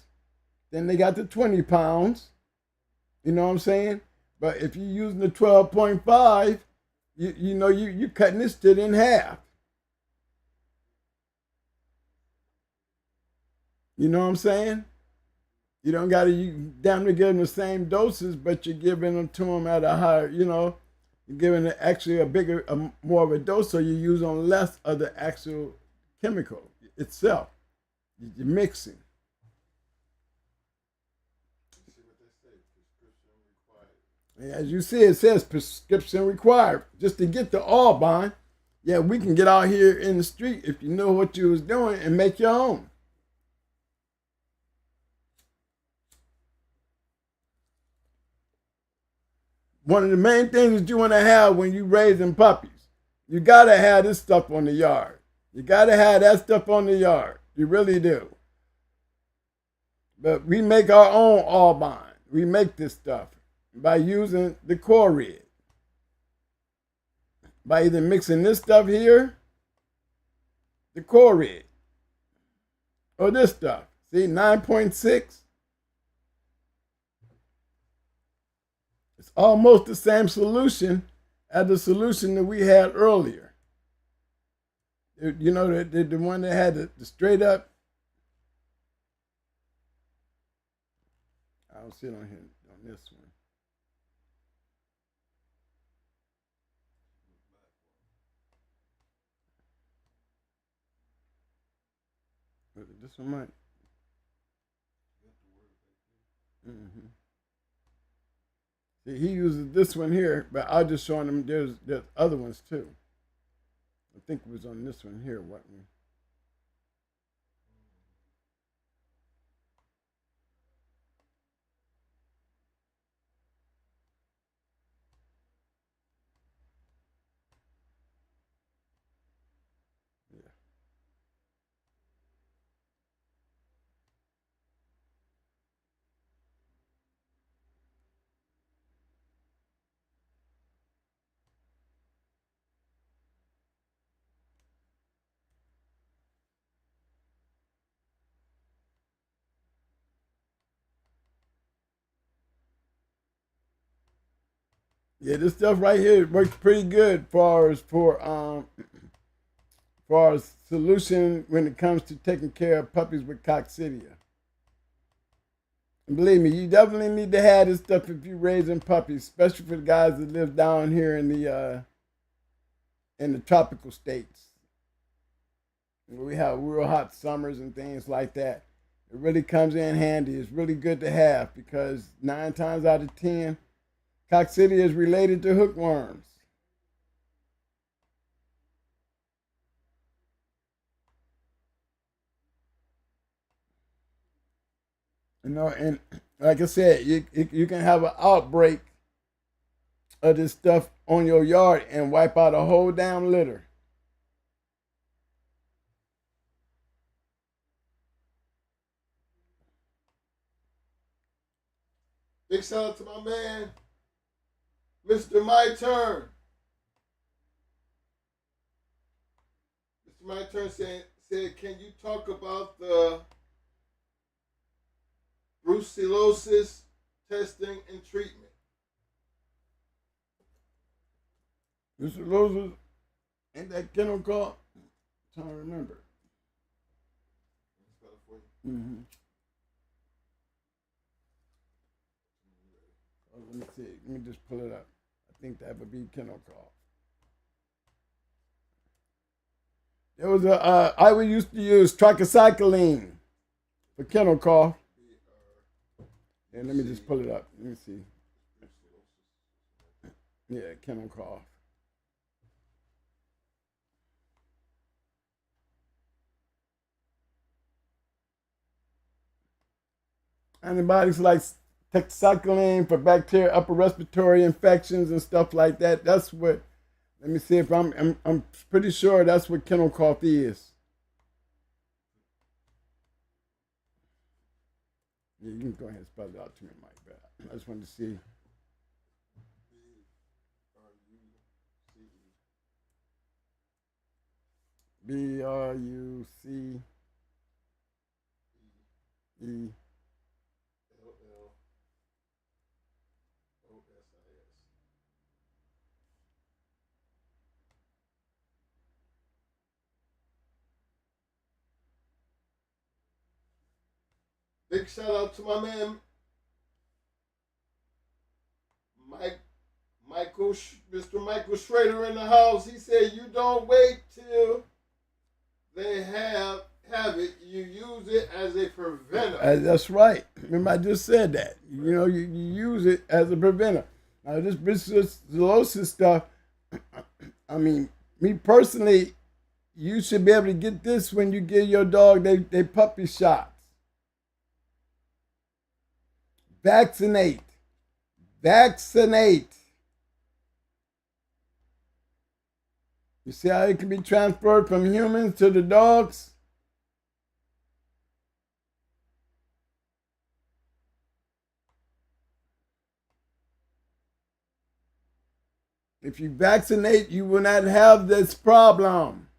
Then they got the 20 pounds. You know what I'm saying? But if you're using the 12.5, you're cutting this shit in half. You know what I'm saying? You don't got to, you damn near give them the same doses, but you're giving them to them at a higher, you're giving it actually more of a dose, so you use on less of the actual chemical itself. You're mixing. And as you see, it says prescription required. Just to get the Albon, yeah, we can get out here in the street if you know what you was doing and make your own. One of the main things that you want to have when you raising puppies, you got to have this stuff on the yard. You got to have that stuff on the yard. You really do. But we make our own Albon. We make this stuff by using the core red. By either mixing this stuff here, the core red, or this stuff. See, 9.6. It's almost the same solution as the solution that we had earlier. You know, the one that had the straight up. I don't see it on here, on this one. This one might. Mm-hmm. See, he uses this one here, but I'll just show him there's other ones too. I think it was on this one here, wasn't we? Yeah, this stuff right here works pretty good for solution when it comes to taking care of puppies with coccidia. And believe me, you definitely need to have this stuff if you're raising puppies, especially for the guys that live down here in the tropical states. We have real hot summers and things like that. It really comes in handy. It's really good to have because 9 times out of 10, coccidia is related to hookworms. And like I said, you can have an outbreak of this stuff on your yard and wipe out a whole damn litter. Big shout out to my man, Mr. My Turn. Mr. My Turn said, can you talk about the brucellosis testing and treatment? Brucellosis, ain't that kennel called? I'm trying to remember. Mm-hmm. Oh, let me see. Let me just pull it up. I think that would be kennel cough. There was I would used to use tricycline for kennel cough. And let me just pull it up. Let me see. Yeah, kennel cough. Antibiotics like tetracycline for bacteria, upper respiratory infections and stuff like that. That's what. Let me see if I'm pretty sure that's what kennel cough is. Yeah, you can go ahead and spell it out to me, Mike. But I just wanted to see. BRUCE. Big shout out to my man, Mr. Michael Schrader in the house. He said, you don't wait till they have it. You use it as a preventer. That's right. Remember, I just said that. You know, you use it as a preventer. Now, this brucellosis stuff, I mean, me personally, you should be able to get this when you give your dog they puppy shots. Vaccinate. You see how it can be transferred from humans to the dogs? If you vaccinate, you will not have this problem.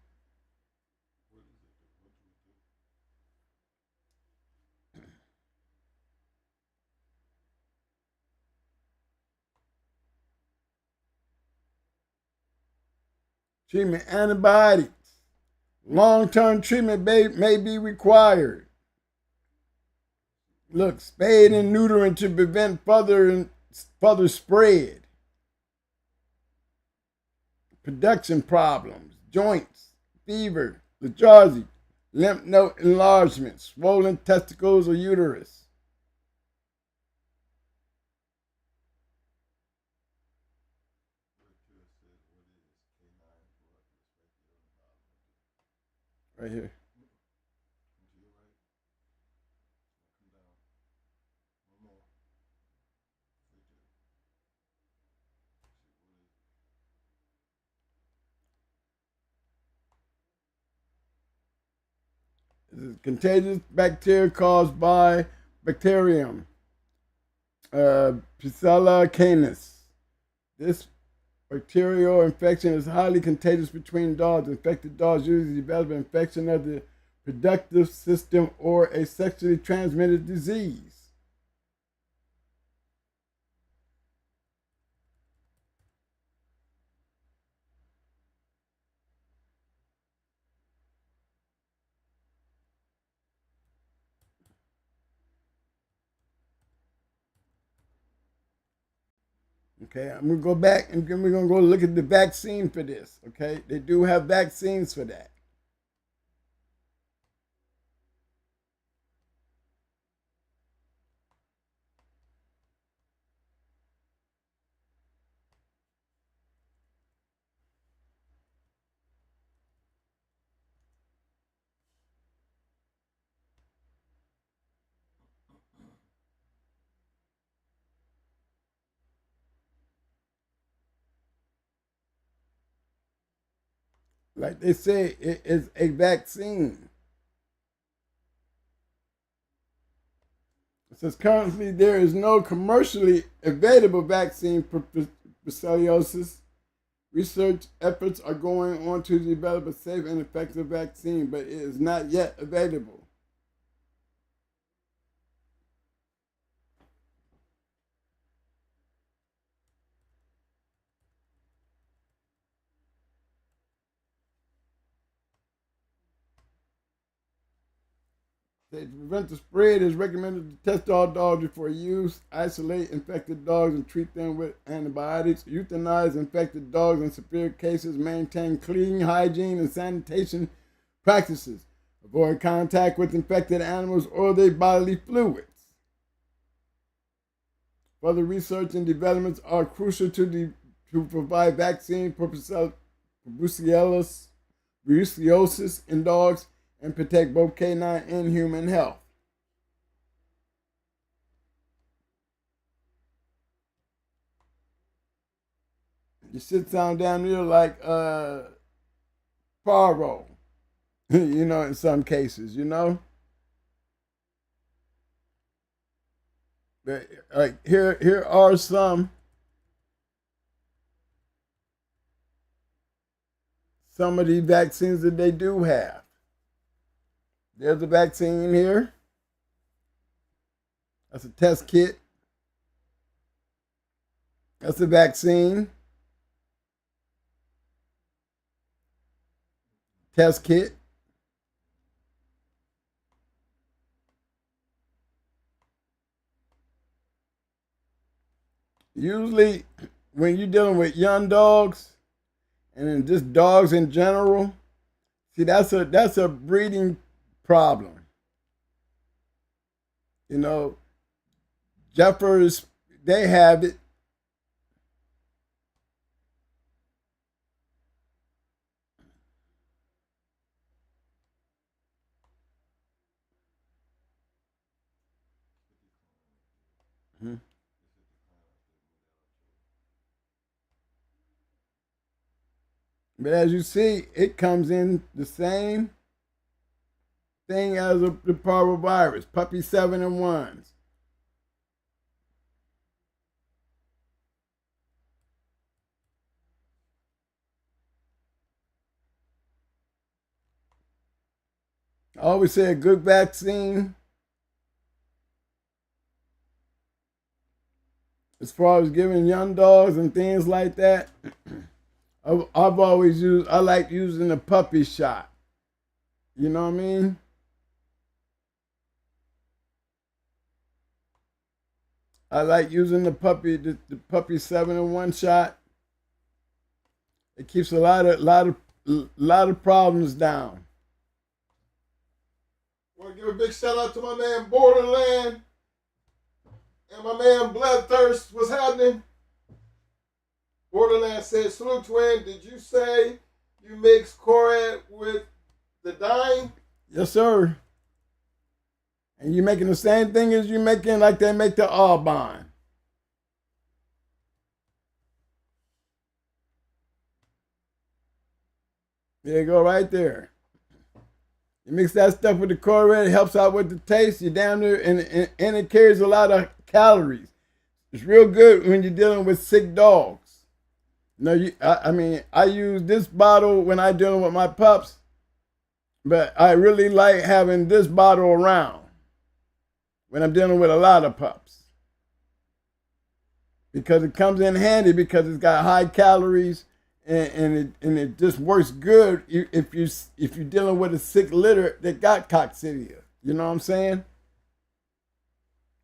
Treatment antibiotics. Long-term treatment may be required. Look, spade and neutering to prevent further spread. Production problems, joints, fever, lethargy, lymph node enlargement, swollen testicles or uterus. Right here. This is contagious bacteria caused by bacterium, Pusella canis. This bacterial infection is highly contagious between dogs. Infected dogs usually develop an infection of the reproductive system or a sexually transmitted disease. Okay, I'm gonna go back and then we're gonna go look at the vaccine for this. Okay, they do have vaccines for that. Like they say, it is a vaccine. It says currently there is no commercially available vaccine for brucellosis. Research efforts are going on to develop a safe and effective vaccine, but it is not yet available. To prevent the spread, it is recommended to test all dogs before use, isolate infected dogs and treat them with antibiotics, euthanize infected dogs in severe cases, maintain clean hygiene and sanitation practices, avoid contact with infected animals or their bodily fluids. Further research and developments are crucial to provide vaccine for brucellosis in dogs and protect both canine and human health. You sit down there like Faro, in some cases, But, like here are some of the vaccines that they do have. There's a vaccine here. That's a test kit. That's a vaccine. Test kit. Usually, when you're dealing with young dogs, and then just dogs in general, see that's a breeding problem. Jeffers, they have it. Mm-hmm. But as you see, it comes in the same thing as the parvovirus, puppy 7-in-1s. I always say a good vaccine, as far as giving young dogs and things like that, I like using the puppy shot. You know what I mean? I like using the puppy 7-in-1 shot. It keeps a lot of problems down. I want to give a big shout out to my man Borderland and my man Bloodthirst. What's happening? Borderland said, "Salute, twin. Did you say you mix Corad with the dime?" Yes, sir. And you making the same thing as you making like they make the Aubon. There you go, right there. You mix that stuff with the Corad, it helps out with the taste. You're down there, and it carries a lot of calories. It's real good when you're dealing with sick dogs. I use this bottle when I'm dealing with my pups, but I really like having this bottle around when I'm dealing with a lot of pups, because it comes in handy because it's got high calories and it just works good if you're dealing with a sick litter that got coccidia. You know what I'm saying?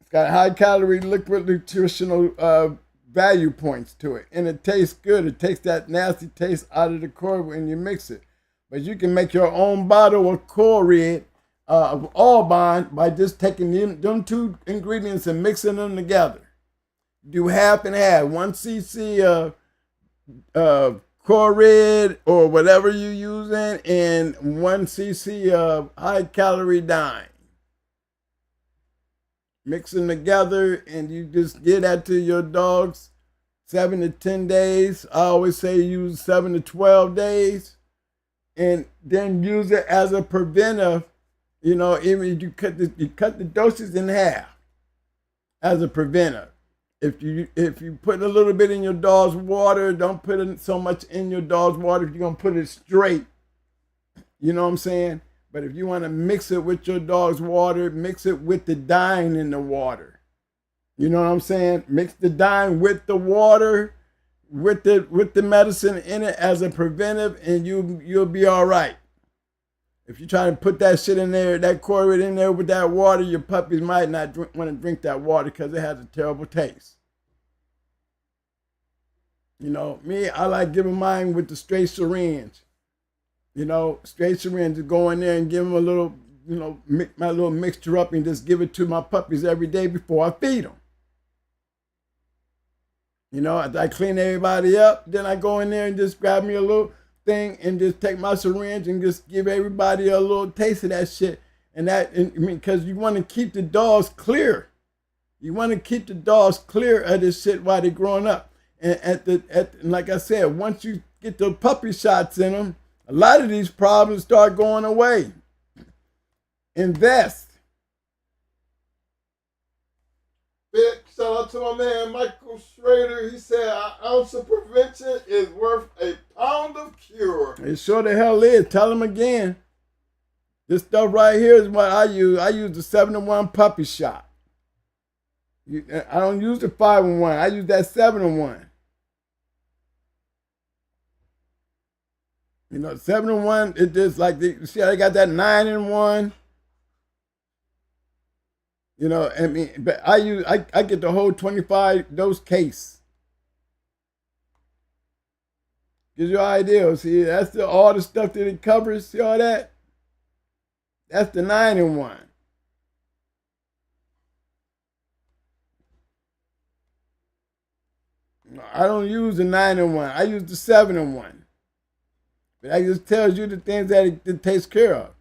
It's got high calorie liquid nutritional value points to it, and it tastes good. It takes that nasty taste out of the cord when you mix it. But you can make your own bottle of Corad of Aubon by just taking them two ingredients and mixing them together. Do half and half, 1 cc of Corad or whatever you're using, and 1 cc of high calorie dime. Mix them together, and you just give that to your dogs 7 to 10 days. I always say use 7 to 12 days, and then use it as a preventive. Even you cut the doses in half. as a preventer. If you put a little bit in your dog's water, don't put so much in your dog's water. If you're gonna put it straight, you know what I'm saying? But if you want to mix it with your dog's water, mix it with the dye in the water. You know what I'm saying? Mix the dye with the water, with the medicine in it as a preventive, and you'll be all right. If you try to put that shit in there, that corvid in there with that water, your puppies might not want to drink that water because it has a terrible taste. You know, me, I like giving mine with the straight syringe. You know, straight syringe, to go in there and give them a little, you know, mix my little mixture up and just give it to my puppies every day before I feed them. You know, I clean everybody up, then I go in there and just grab me a little thing and just take my syringe and just give everybody a little taste of that shit. And I mean, because you want to keep the dogs clear. You want to keep the dogs clear of this shit while they're growing up. And like I said, once you get the puppy shots in them, a lot of these problems start going away. Invest. Big shout out to my man Michael Schrader. He said an ounce of prevention is worth a pound of cure. It sure the hell is. Tell him again. This stuff right here is what I use. I use the 7-in-1 puppy shot. I don't use the 5-in-1. I use that 7-in-1. You know, 7-in-1, it just like, see how they got that 9-in-1? You know, I mean, but I get the whole 25 dose case. Gives you an idea. See, that's all the stuff that it covers. See all that? That's the 9-in-1. I don't use the 9-in-1. I use the 7-in-1. But that just tells you the things that it takes care of.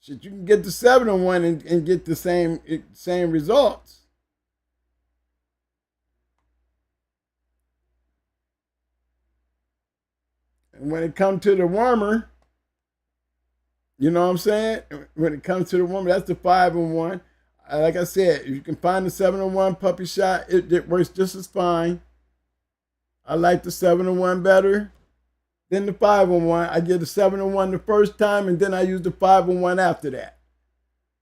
Shit, you can get the 7-in-1 and get the same results. And when it comes to the wormer, you know what I'm saying? When it comes to the wormer, that's the 5-in-1. Like I said, if you can find the 7-in-1 puppy shot, it works just as fine. I like the 7-in-1 better than the 5-in-1. I get the 7-in-1 the first time, and then I use the 5-in-1 after that.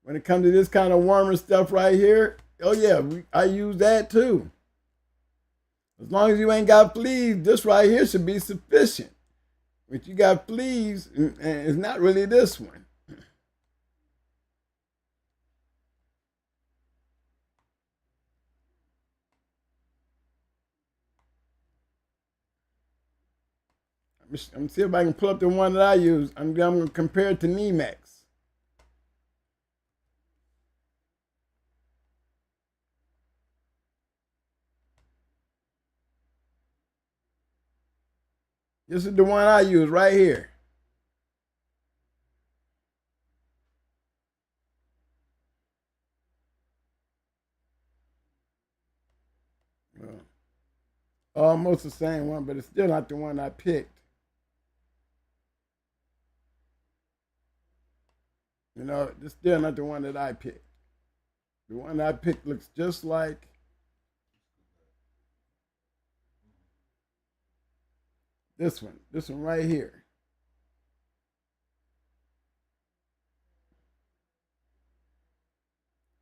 When it comes to this kind of wormer stuff right here, oh yeah, I use that too. As long as you ain't got fleas, this right here should be sufficient. If you got fleas, and it's not really this one. I'm gonna see if I can pull up the one that I use. I'm gonna compare it to Nemax. This is the one I use right here. Almost the same one, but it's still not the one I picked. You know, it's still not the one that I picked. The one I picked looks just like this one right here.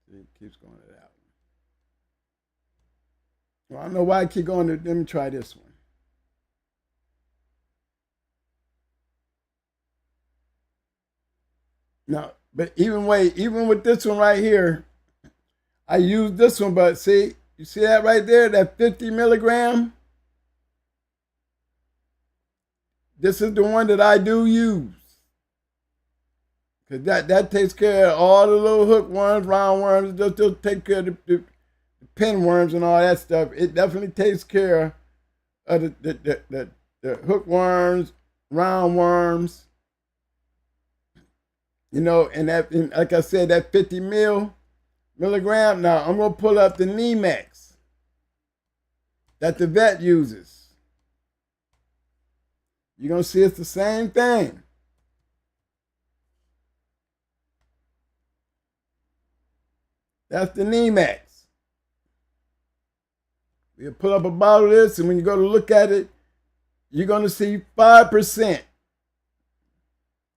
See, it keeps going to that one. Well, I don't know why I keep going to, let me try this one. Now, but even with this one right here, I use this one, but see, you see that right there, that 50 milligram? This is the one that I do use. Because that takes care of all the little hookworms, roundworms, just take care of the pinworms and all that stuff. It definitely takes care of the hookworms, roundworms. You know, and like I said, that 50 milligram. Now, I'm going to pull up the Nemax that the vet uses. You're going to see it's the same thing. That's the Nemax. You pull up a bottle of this, and when you go to look at it, you're going to see 5%.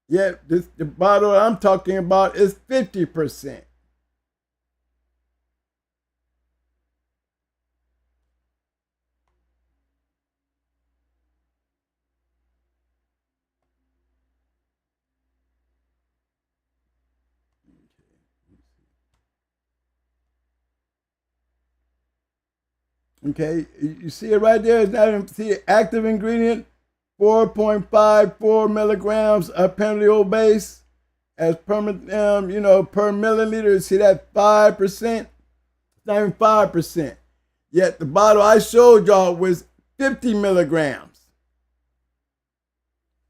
Yet the bottle I'm talking about is 50%. Okay, you see it right there. It's not see active ingredient, 4.54 milligrams of pentyl base as per per milliliter. You see that 5%? It's not even 5%. Yet the bottle I showed y'all was 50 milligrams.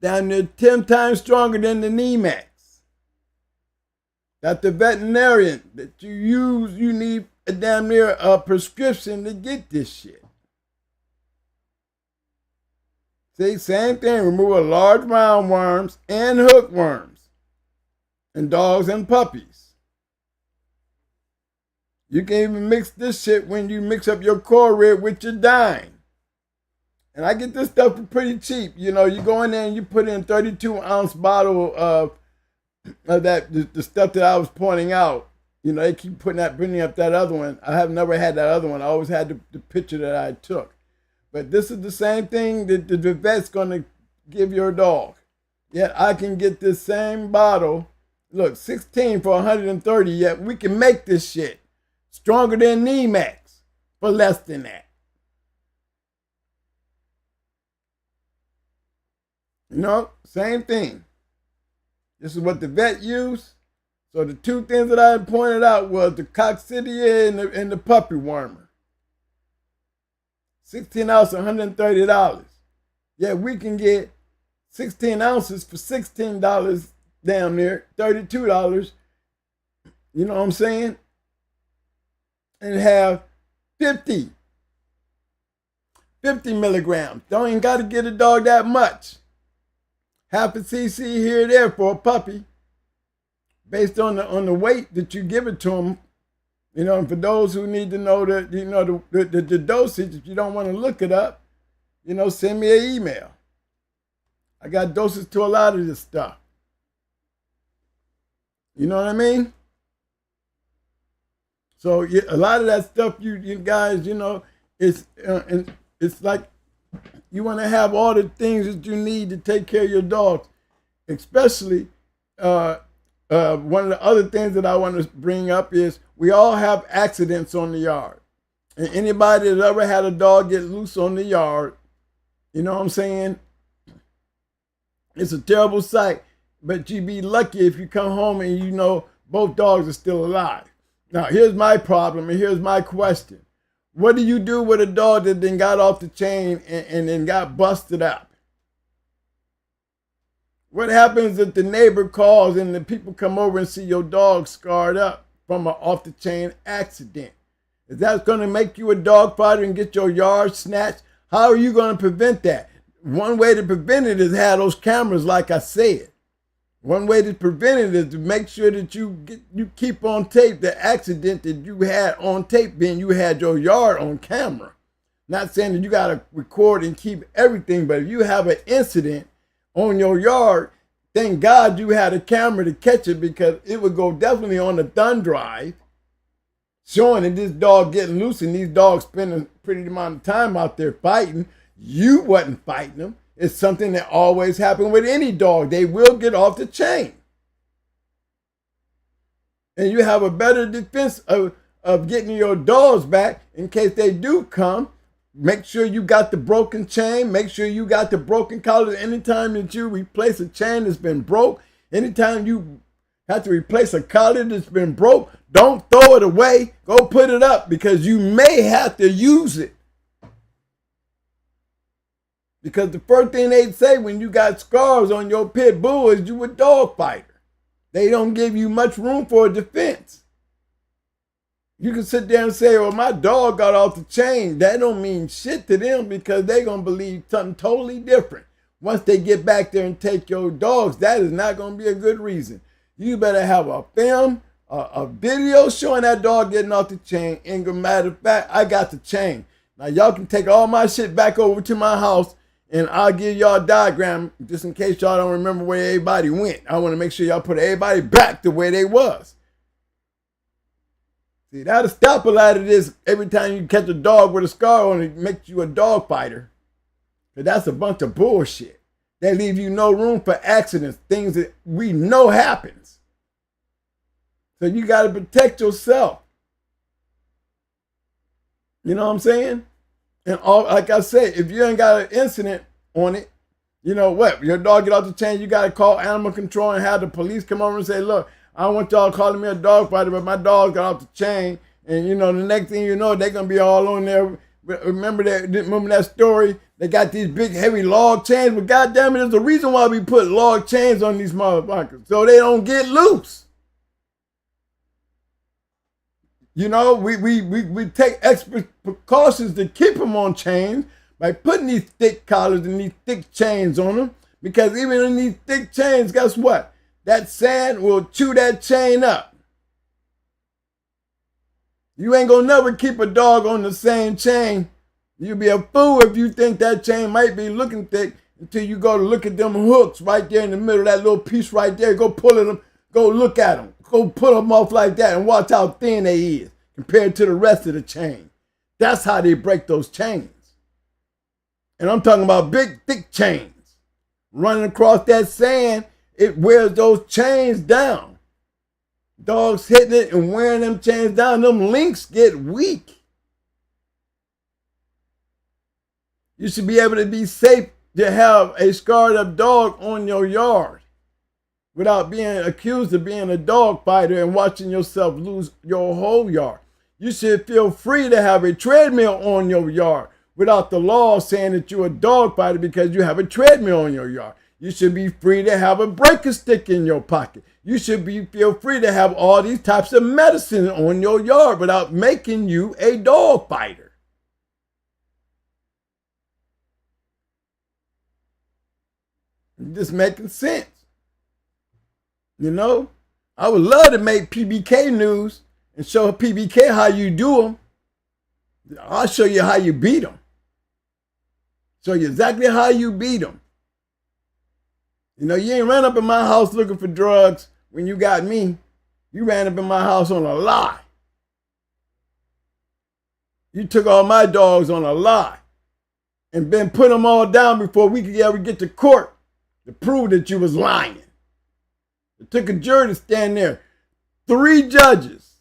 Down there 10 times stronger than the Nemax. That the veterinarian that you use, you need a damn near a prescription to get this shit. See, same thing, remove large roundworms and hookworms in dogs and puppies. You can even mix this shit when you mix up your core rib with your dime. And I get this stuff for pretty cheap. You know, you go in there and you put in 32-ounce bottle of that, the stuff that I was pointing out. You know, they keep bringing up that other one. I have never had that other one. I always had the picture that I took. But this is the same thing that the vet's going to give your dog. Yet I can get this same bottle, look, 16 for 130, yet we can make this shit stronger than Nemax for less than that. You know, same thing. This is what the vet used. So the two things that I pointed out was the coccidia and the puppy warmer. 16 ounces, $130. Yeah, we can get 16 ounces for $16 down there, $32. You know what I'm saying? And have 50 milligrams. Don't even got to get a dog that much. Half a cc here or there for a puppy, based on the weight that you give it to them. You know, and for those who need to know the dosage, if you don't want to look it up, you know, send me an email. I got doses to a lot of this stuff. You know what I mean? So a lot of that stuff, you guys, you know, it's like you want to have all the things that you need to take care of your dogs, especially. One of the other things that I want to bring up is we all have accidents on the yard. And anybody that ever had a dog get loose on the yard, you know what I'm saying? It's a terrible sight, but you'd be lucky if you come home and you know both dogs are still alive. Now, here's my problem and here's my question. What do you do with a dog that then got off the chain and then got busted up? What happens if the neighbor calls and the people come over and see your dog scarred up from an off-the-chain accident? Is that going to make you a dog fighter and get your yard snatched? How are you going to prevent that? One way to prevent it is have those cameras, like I said. One way to prevent it is to make sure that you keep on tape the accident that you had on tape, being you had your yard on camera. Not saying that you got to record and keep everything, but if you have an incident on your yard, thank God you had a camera to catch it, because it would go definitely on the thumb drive, showing that this dog getting loose and these dogs spending a pretty amount of time out there fighting. You wasn't fighting them. It's something that always happens with any dog. They will get off the chain. And you have a better defense of getting your dogs back in case they do come. Make sure you got the broken chain. Make sure you got the broken collar. Anytime that you replace a chain that's been broke, anytime you have to replace a collar that's been broke, don't throw it away. Go put it up, because you may have to use it. Because the first thing they say when you got scars on your pit bull is you a dog fighter. They don't give you much room for a defense. You can sit there and say, well, my dog got off the chain. That don't mean shit to them, because they're going to believe something totally different. Once they get back there and take your dogs, that is not going to be a good reason. You better have a film, a video showing that dog getting off the chain. And matter of fact, I got the chain. Now y'all can take all my shit back over to my house and I'll give y'all a diagram just in case y'all don't remember where everybody went. I want to make sure y'all put everybody back to where they was. See, that'll stop a lot of this. Every time you catch a dog with a scar on it, makes you a dog fighter. But that's a bunch of bullshit. They leave you no room for accidents, things that we know happens. So you got to protect yourself. You know what I'm saying? And all, like I said, if you ain't got an incident on it, you know what? Your dog get off the chain, you got to call animal control and have the police come over and say, look, I don't want y'all calling me a dog fighter, but my dog got off the chain. And, you know, the next thing you know, they're going to be all on there. Remember that story? They got these big, heavy log chains. But goddamn it, there's a reason why we put log chains on these motherfuckers, so they don't get loose. You know, we take extra precautions to keep them on chains by putting these thick collars and these thick chains on them. Because even in these thick chains, guess what? That sand will chew that chain up. You ain't gonna never keep a dog on the same chain. You'll be a fool if you think that chain might be looking thick until you go to look at them hooks right there in the middle of that little piece right there. Go pull them, go look at them. Go pull them off like that and watch how thin they is compared to the rest of the chain. That's how they break those chains. And I'm talking about big, thick chains. Running across that sand, it wears those chains down. Dogs hitting it and wearing them chains down, them links get weak. You should be able to be safe to have a scarred up dog on your yard without being accused of being a dog fighter and watching yourself lose your whole yard. You should feel free to have a treadmill on your yard without the law saying that you're a dog fighter because you have a treadmill on your yard. You should be free to have a breaker stick in your pocket. You should feel free to have all these types of medicine on your yard without making you a dog fighter. Just making sense. You know, I would love to make PBK news and show PBK how you do them. I'll show you how you beat them. Show you exactly how you beat them. You know, you ain't ran up in my house looking for drugs when you got me. You ran up in my house on a lie. You took all my dogs on a lie and then put them all down before we could ever get to court to prove that you was lying. It took a jury to stand there. 3 judges.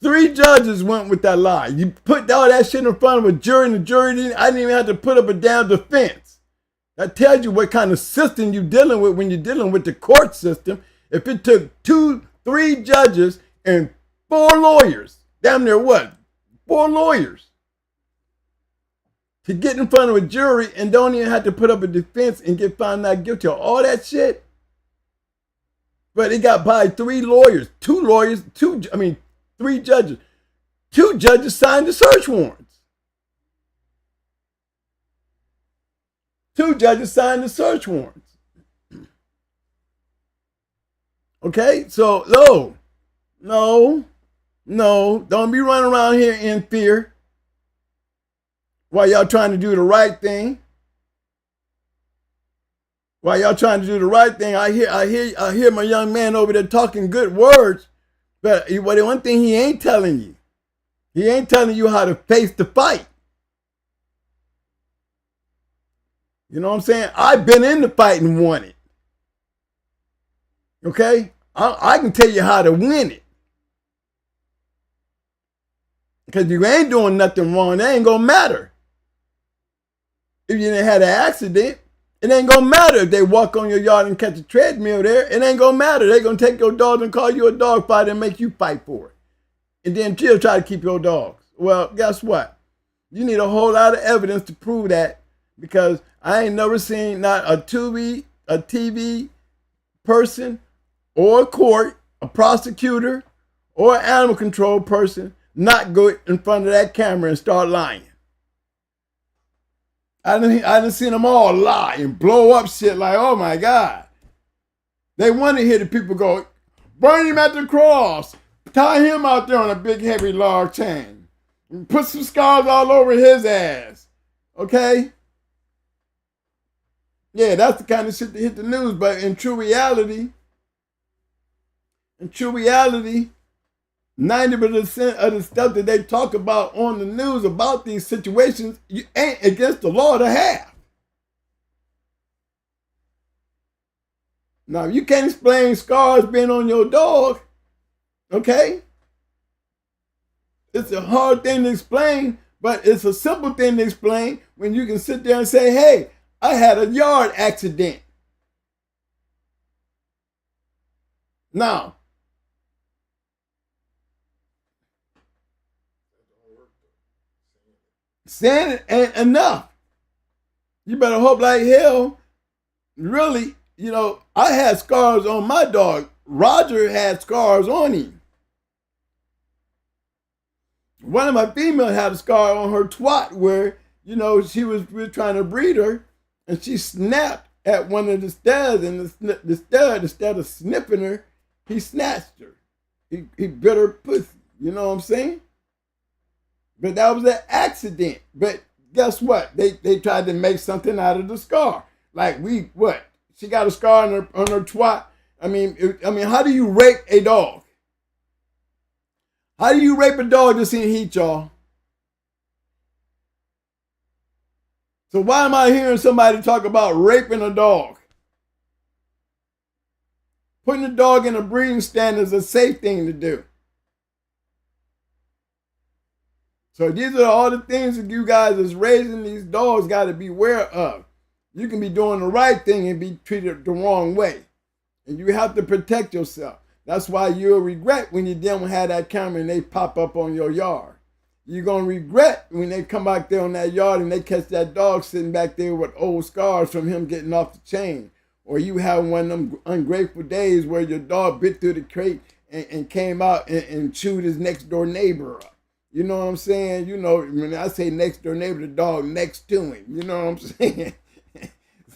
3 judges went with that lie. You put all that shit in front of a jury, and the jury I didn't even have to put up a damn defense. That tells you what kind of system you're dealing with when you're dealing with the court system. If it took 3 judges and 4 lawyers, damn near what? 4 lawyers to get in front of a jury and don't even have to put up a defense and get found not guilty of all that shit. But it got by 3 lawyers, 3 judges. 2 judges signed the search warrants. 2 judges signed the search warrants. Okay, so no, don't be running around here in fear while y'all trying to do the right thing. While y'all trying to do the right thing, I hear my young man over there talking good words, but the one thing he ain't telling you how to face the fight. You know what I'm saying? I've been in the fight and won it. Okay? I can tell you how to win it. Because you ain't doing nothing wrong. It ain't going to matter. If you didn't have an accident, it ain't going to matter if they walk on your yard and catch a treadmill there. It ain't going to matter. They're going to take your dog and call you a dog fighter and make you fight for it. And then still try to keep your dogs. Well, guess what? You need a whole lot of evidence to prove that, because I ain't never seen not a TV person or a court, a prosecutor or an animal control person not go in front of that camera and start lying. I done seen them all lie and blow up shit like, oh my God. They want to hear the people go, burn him at the cross, tie him out there on a big heavy log chain. Put some scars all over his ass. Okay? Yeah, that's the kind of shit that hit the news. But in true reality, 90% of the stuff that they talk about on the news about these situations, you ain't against the law to have. Now, you can't explain scars being on your dog, okay? It's a hard thing to explain, but it's a simple thing to explain when you can sit there and say, hey, I had a yard accident. Now, saying it ain't enough. You better hope like hell, really, I had scars on my dog. Roger had scars on him. One of my females had a scar on her twat where, we were trying to breed her, and she snapped at one of the studs, and the stud, instead of snipping her, he snatched her. He bit her pussy. You know what I'm saying? But that was an accident. But guess what? They tried to make something out of the scar. Like she got a scar on her twat. I mean, how do you rape a dog? How do you rape a dog that's in heat, y'all? So why am I hearing somebody talk about raping a dog? Putting a dog in a breeding stand is a safe thing to do. So these are all the things that you guys is raising these dogs got to be aware of. You can be doing the right thing and be treated the wrong way. And you have to protect yourself. That's why you'll regret when you don't have that camera and they pop up on your yard. You're going to regret when they come back there on that yard and they catch that dog sitting back there with old scars from him getting off the chain. Or you having one of them ungrateful days where your dog bit through the crate and came out and chewed his next door neighbor up. You know what I'm saying? When I say next door neighbor, the dog next to him. You know what I'm saying?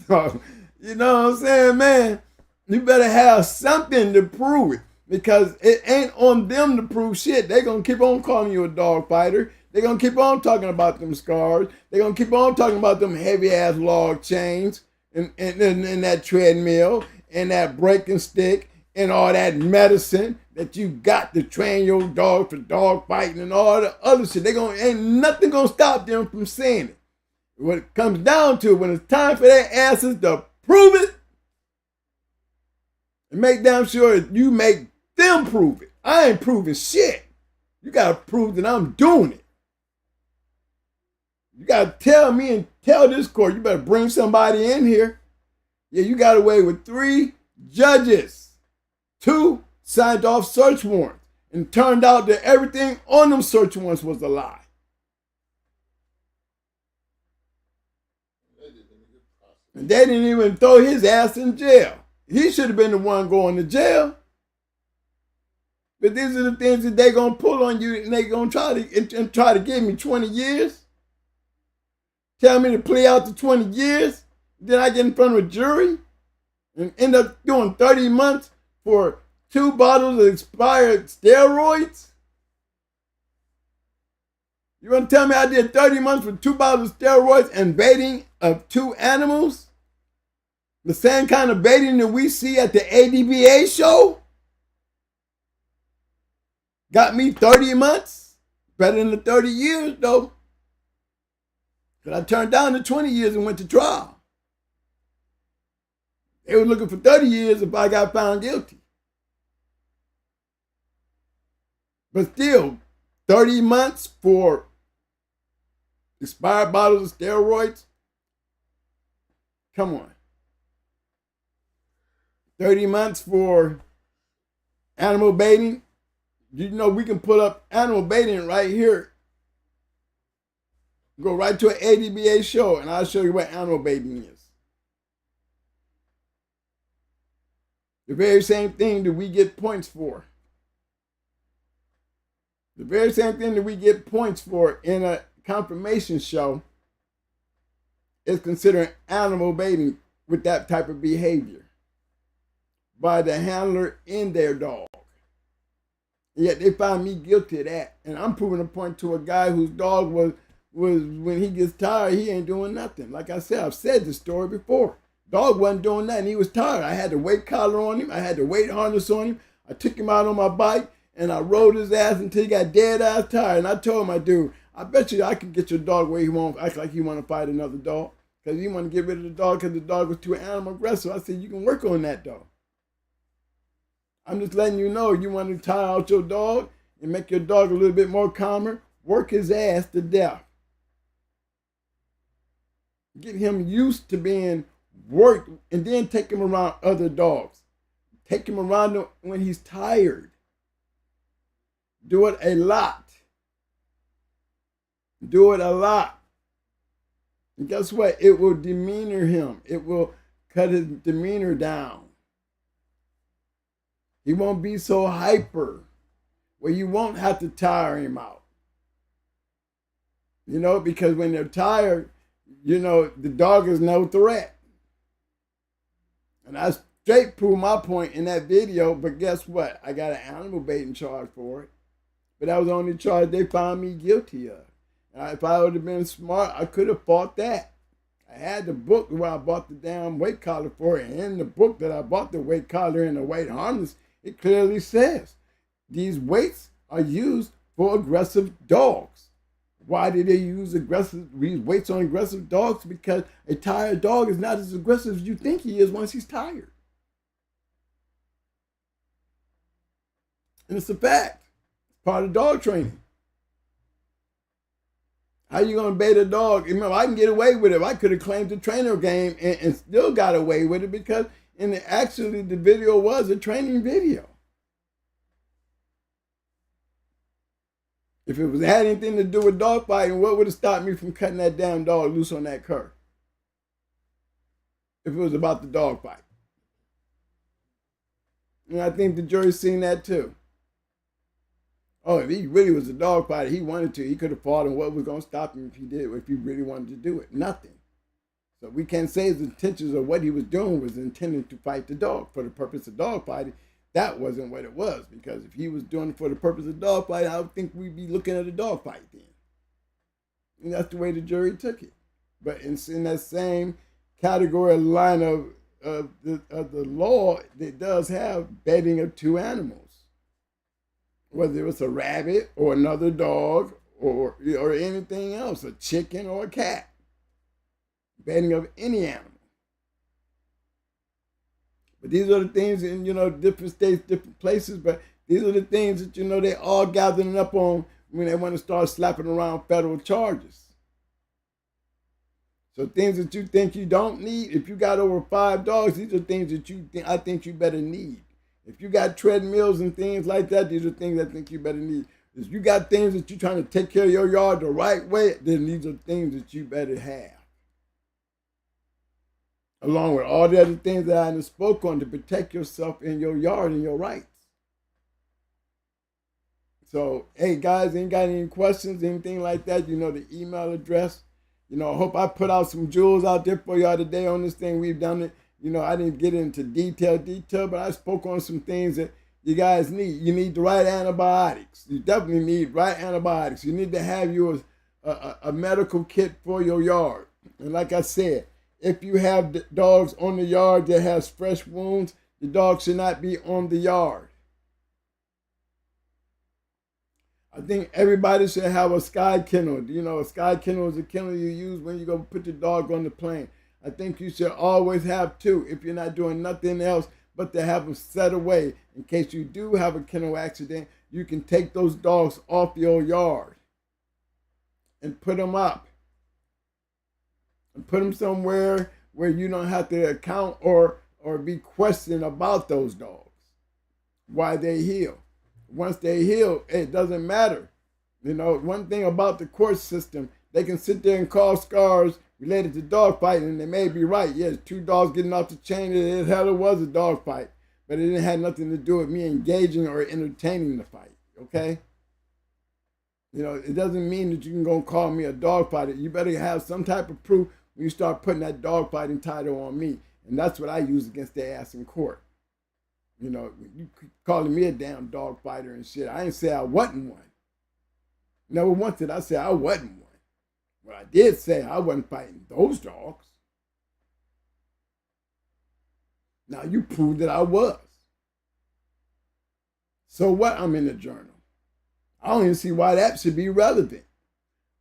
So, you know what I'm saying, man? You better have something to prove it, because it ain't on them to prove shit. They're going to keep on calling you a dog fighter. They're going to keep on talking about them scars. They're going to keep on talking about them heavy-ass log chains and that treadmill and that breaking stick and all that medicine that you got to train your dog for dog fighting and all the other shit. Ain't nothing going to stop them from saying it. What it comes down to, when it's time for their asses to prove it, and make damn sure you make them prove it. I ain't proving shit. You got to prove that I'm doing it. You got to tell me and tell this court, you better bring somebody in here. Yeah, you got away with 3 judges. 2 signed off search warrants. And turned out that everything on them search warrants was a lie. And they didn't even throw his ass in jail. He should have been the one going to jail. But these are the things that they're going to pull on you, and they're going to try to give me 20 years. Tell me to plea out to 20 years. Then I get in front of a jury and end up doing 30 months for 2 bottles of expired steroids. You want to tell me I did 30 months for 2 bottles of steroids and baiting of 2 animals? The same kind of baiting that we see at the APBT show? Got me 30 months. Better than the 30 years, though. Because I turned down the 20 years and went to trial. They were looking for 30 years if I got found guilty. But still, 30 months for expired bottles of steroids? Come on. 30 months for animal baiting? You know, we can put up animal baiting right here. Go right to an APBT show and I'll show you what animal baiting is. The very same thing that we get points for. The very same thing that we get points for in a confirmation show is considered animal baiting with that type of behavior by the handler and their dog. And yet they found me guilty of that. And I'm proving a point to a guy whose dog was when he gets tired, he ain't doing nothing. Like I said, I've said this story before. Dog wasn't doing nothing. He was tired. I had the weight collar on him. I had the weight harness on him. I took him out on my bike and I rode his ass until he got dead ass tired. And I told my dude, I bet you I can get your dog where he won't act like he want to fight another dog. Because he want to get rid of the dog because the dog was too animal aggressive. I said, you can work on that dog. I'm just letting you know, you want to tire out your dog and make your dog a little bit more calmer, work his ass to death. Get him used to being worked and then take him around other dogs. Take him around when he's tired. Do it a lot. Do it a lot. And guess what? It will demeanor him. It will cut his demeanor down. He won't be so hyper where you won't have to tire him out. You know, because when they're tired, you know, the dog is no threat. And I straight proved my point in that video, but guess what? I got an animal baiting charge for it. But that was the only charge they found me guilty of. And if I would have been smart, I could have fought that. I had the book where I bought the damn weight collar for it. And in the book that I bought the weight collar and the weight harness, it clearly says these weights are used for aggressive dogs. Why do they use these weights on aggressive dogs? Because a tired dog is not as aggressive as you think he is once he's tired. And it's a fact. It's part of dog training. How you going to bait a dog? Remember, I can get away with it. I could have claimed the trainer game and still got away with it because actually the video was a training video. If it was had anything to do with dog fighting, what would have stopped me from cutting that damn dog loose on that curb? If it was about the dog fight. And I think the jury's seen that too. Oh, if he really was a dog fighter, he wanted to, he could have fought, and what was going to stop him if he really wanted to do it? Nothing. So we can't say his intentions or what he was doing was intended to fight the dog for the purpose of dog fighting. That wasn't what it was, because if he was doing it for the purpose of dog fighting, I would think we'd be looking at a dog fight then. And that's the way the jury took it. But in that same category line of the law, it does have betting of two animals. Whether it's a rabbit or another dog or anything else, a chicken or a cat. Betting of any animal. But these are the things in, different states, different places, but these are the things that, they all gathering up on when they want to start slapping around federal charges. So things that you think you don't need, if you got over 5 dogs, these are things that I think you better need. If you got treadmills and things like that, these are things I think you better need. If you got things that you're trying to take care of your yard the right way, then these are things that you better have. Along with all the other things that I spoke on to protect yourself in your yard and your rights. So, hey guys, ain't got any questions, anything like that, the email address. I hope I put out some jewels out there for y'all today on this thing. We've done it. I didn't get into detail, but I spoke on some things that you guys need. You need the right antibiotics. You definitely need right antibiotics. You need to have a medical kit for your yard. And like I said, if you have dogs on the yard that has fresh wounds, the dog should not be on the yard. I think everybody should have a sky kennel. A sky kennel is a kennel you use when you go put your dog on the plane. I think you should always have 2 if you're not doing nothing else but to have them set away. In case you do have a kennel accident, you can take those dogs off your yard and put them up. And put them somewhere where you don't have to account or be questioned about those dogs. Why they heal. Once they heal, it doesn't matter. One thing about the court system, they can sit there and call scars related to dog fighting, and they may be right. Yes, 2 dogs getting off the chain, it hell it was a dog fight. But it didn't have nothing to do with me engaging or entertaining the fight, okay? It doesn't mean that you can go and call me a dog fighter. You better have some type of proof when you start putting that dog fighting title on me. And that's what I use against their ass in court. You know, you calling me a damn dog fighter and shit. I ain't say I wasn't one. Never once did I say I wasn't one. What I did say, I wasn't fighting those dogs. Now you proved that I was. So what? I'm in the journal. I don't even see why that should be relevant.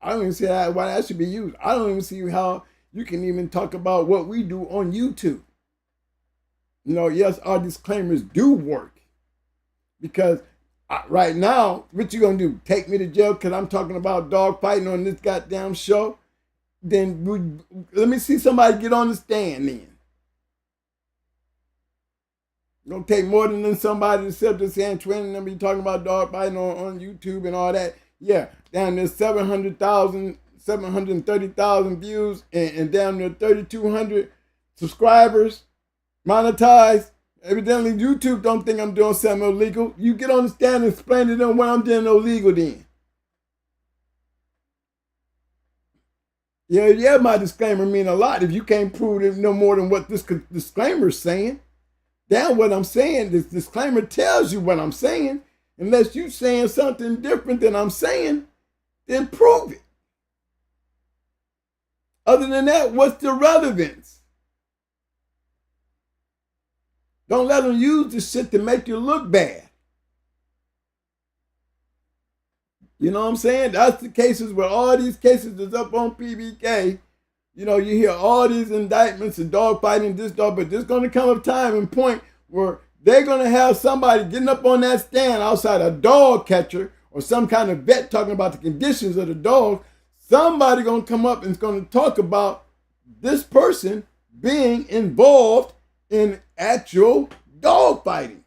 I don't even see why that should be used. I don't even see how you can even talk about what we do on YouTube. You know, yes, our disclaimers do work. Because right now, what you gonna do? Take me to jail because I'm talking about dog fighting on this goddamn show? Then let me see somebody get on the stand then. It's gonna take more than somebody to sit to San Quentin and be talking about dog fighting on YouTube and all that. Yeah, down there 730,000 views and down there 3,200 subscribers, monetized. Evidently, YouTube don't think I'm doing something illegal. You get on the stand and explain to them what I'm doing illegal then. Yeah, my disclaimer mean a lot if you can't prove it no more than what this disclaimer is saying. Damn what I'm saying, this disclaimer tells you what I'm saying. Unless you saying something different than I'm saying, then prove it. Other than that, what's the relevance? Don't let them use this shit to make you look bad. You know what I'm saying? That's the cases where all these cases is up on PBK. You know, you hear all these indictments and dog fighting, this dog, but there's going to come a time and point where they're going to have somebody getting up on that stand outside a dog catcher or some kind of vet talking about the conditions of the dog. Somebody going to come up and is going to talk about this person being involved in actual dog fighting.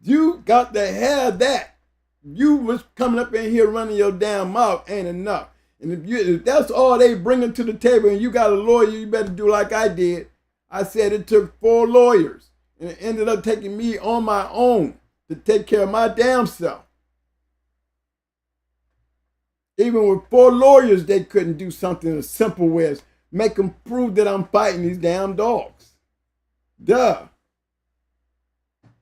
You got to have that. You was coming up in here running your damn mouth ain't enough. And if that's all they bringing to the table and you got a lawyer, you better do like I did. I said it took 4 lawyers and it ended up taking me on my own to take care of my damn self. Even with 4 lawyers, they couldn't do something as simple as make them prove that I'm fighting these damn dogs. Duh.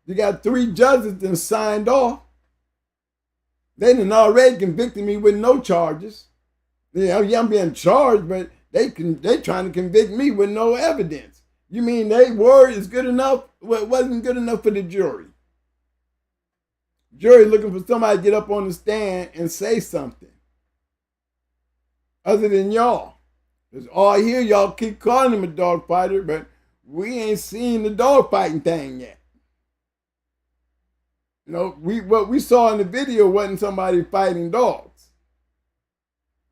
You got 3 judges that signed off. They done already convicted me with no charges. Yeah, I'm being charged, but they trying to convict me with no evidence. You mean they word is good enough? Well, it wasn't good enough for the jury. Jury looking for somebody to get up on the stand and say something. Other than y'all. Because all here y'all keep calling him a dog fighter, but we ain't seen the dog fighting thing yet. You know, what we saw in the video wasn't somebody fighting dogs.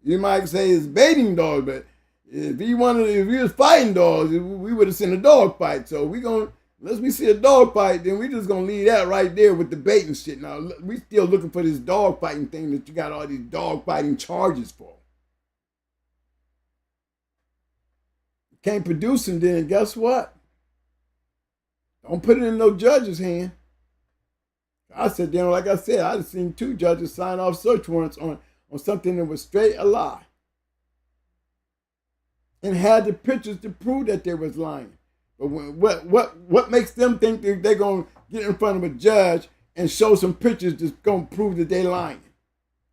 You might say it's baiting dogs, but if he was fighting dogs, we would have seen a dog fight. So unless we see a dog fight, then we just gonna leave that right there with the baiting shit. Now we still looking for this dog fighting thing that you got all these dog fighting charges for. Can't produce them, then guess what? Don't put it in no judge's hand. I said, like I said, I've seen 2 judges sign off search warrants on something that was straight a lie. And had the pictures to prove that they was lying. But what makes them think that they're going to get in front of a judge and show some pictures that's going to prove that they're lying?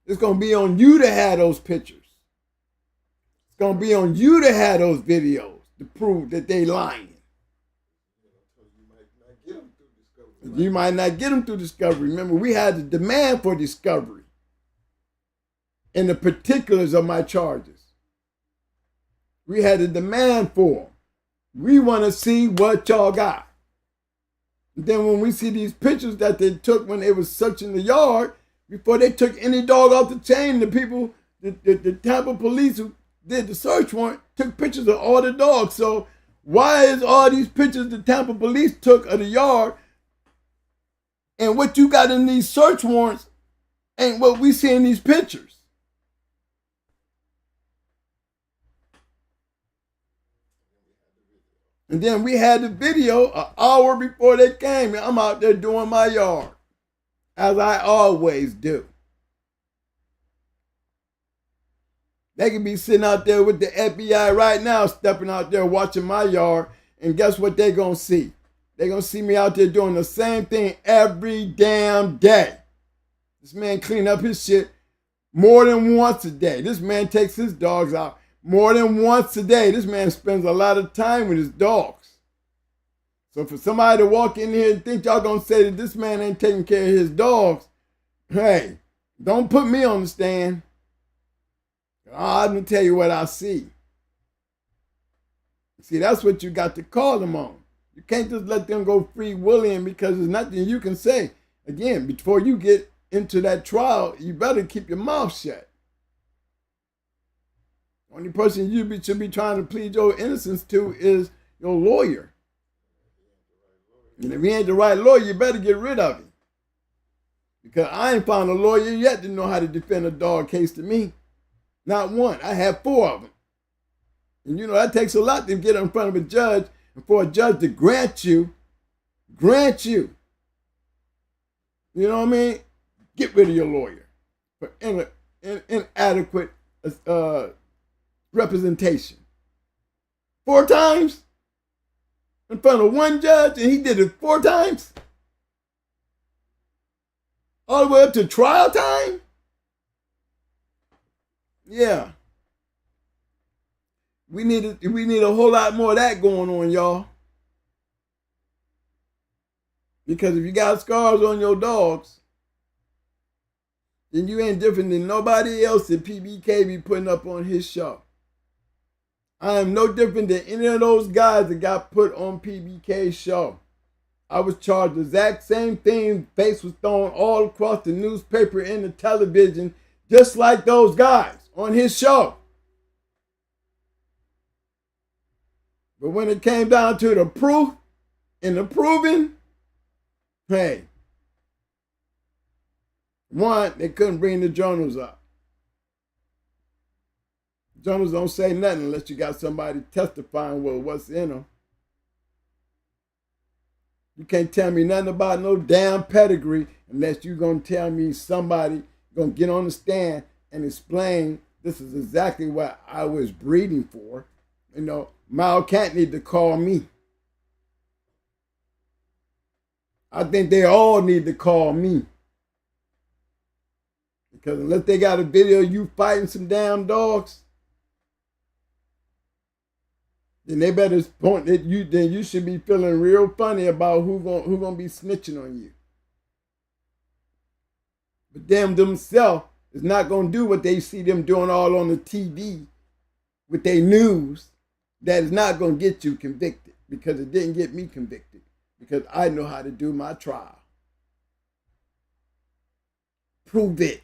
It's going to be on you to have those pictures. It's going to be on you to have those videos to prove that they're lying. You might not get them through discovery. Remember, we had the demand for discovery in the particulars of my charges. We had a demand for them. We want to see what y'all got. And then when we see these pictures that they took when they was searching the yard, before they took any dog off the chain, the people, the Tampa police who did the search warrant took pictures of all the dogs. So why is all these pictures the Tampa police took of the yard and what you got in these search warrants ain't what we see in these pictures? And then we had the video an hour before they came. And I'm out there doing my yard, as I always do. They could be sitting out there with the FBI right now, stepping out there watching my yard, and guess what they're going to see? They're going to see me out there doing the same thing every damn day. This man clean up his shit more than once a day. This man takes his dogs out more than once a day. This man spends a lot of time with his dogs. So for somebody to walk in here and think y'all going to say that this man ain't taking care of his dogs, hey, don't put me on the stand. I'm going to tell you what I see. See, that's what you got to call them on. You can't just let them go free willing because there's nothing you can say. Again, before you get into that trial, you better keep your mouth shut. Only person you should be trying to plead your innocence to is your lawyer. And if he ain't the right lawyer, you better get rid of him. Because I ain't found a lawyer yet to know how to defend a dog case to me. Not one. I have 4 of them. And you know, that takes a lot to get in front of a judge and for a judge to grant you. You know what I mean? Get rid of your lawyer for inadequate representation. 4 times in front of one judge, and he did it 4 times? All the way up to trial time? Yeah. We need a whole lot more of that going on, y'all. Because if you got scars on your dogs, then you ain't different than nobody else that PBK be putting up on his show. I am no different than any of those guys that got put on PBK's show. I was charged the exact same thing. Face was thrown all across the newspaper and the television, just like those guys on his show. But when it came down to the proof and the proving, hey, one, they couldn't bring the journals up. Journals don't say nothing unless you got somebody testifying with what's in them. You can't tell me nothing about no damn pedigree unless you're going to tell me somebody going to get on the stand and explain this is exactly what I was breeding for. You know, Mal can't need to call me. I think they all need to call me. Because unless they got a video of you fighting some damn dogs, then they better point at you. Then you should be feeling real funny about who gonna be snitching on you. But them themselves is not gonna do what they see them doing all on the TV with their news. That is not gonna get you convicted, because it didn't get me convicted, because I know how to do my trial. Prove it.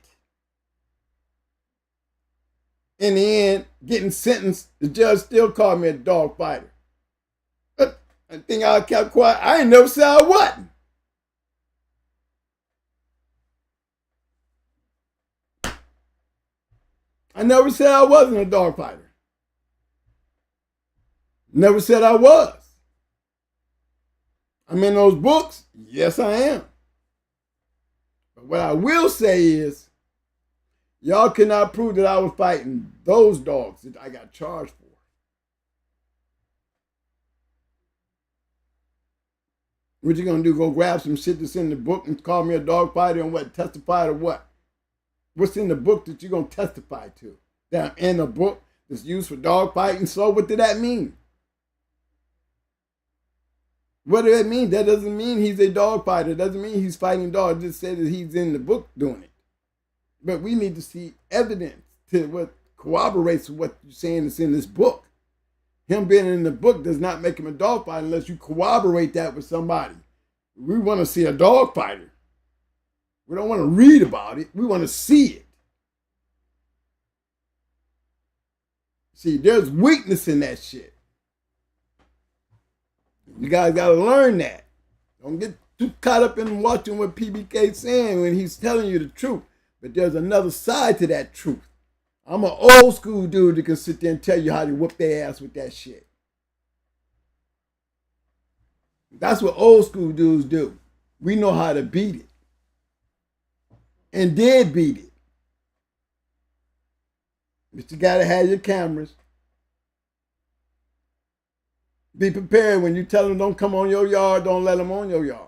In the end, getting sentenced, the judge still called me a dog fighter. But I think I kept quiet. I ain't never said I wasn't. I never said I wasn't a dog fighter. Never said I was. I'm in those books. Yes, I am. But what I will say is, y'all cannot prove that I was fighting those dogs that I got charged for. What you gonna do? Go grab some shit that's in the book and call me a dog fighter and what? Testify to what? What's in the book that you're gonna testify to? That I'm in a book that's used for dog fighting. So what did that mean? What does that mean? That doesn't mean he's a dog fighter. It doesn't mean he's fighting dogs. It just says that he's in the book doing it. But we need to see evidence to what corroborates what you're saying is in this book. Him being in the book does not make him a dog fighter unless you corroborate that with somebody. We want to see a dog fighter. We don't want to read about it. We want to see it. See, there's weakness in that shit. You guys got to learn that. Don't get too caught up in watching what PBK's saying when he's telling you the truth. But there's another side to that truth. I'm an old school dude that can sit there and tell you how to whoop their ass with that shit. That's what old school dudes do. We know how to beat it. And did beat it. But you gotta have your cameras. Be prepared when you tell them don't come on your yard, don't let them on your yard.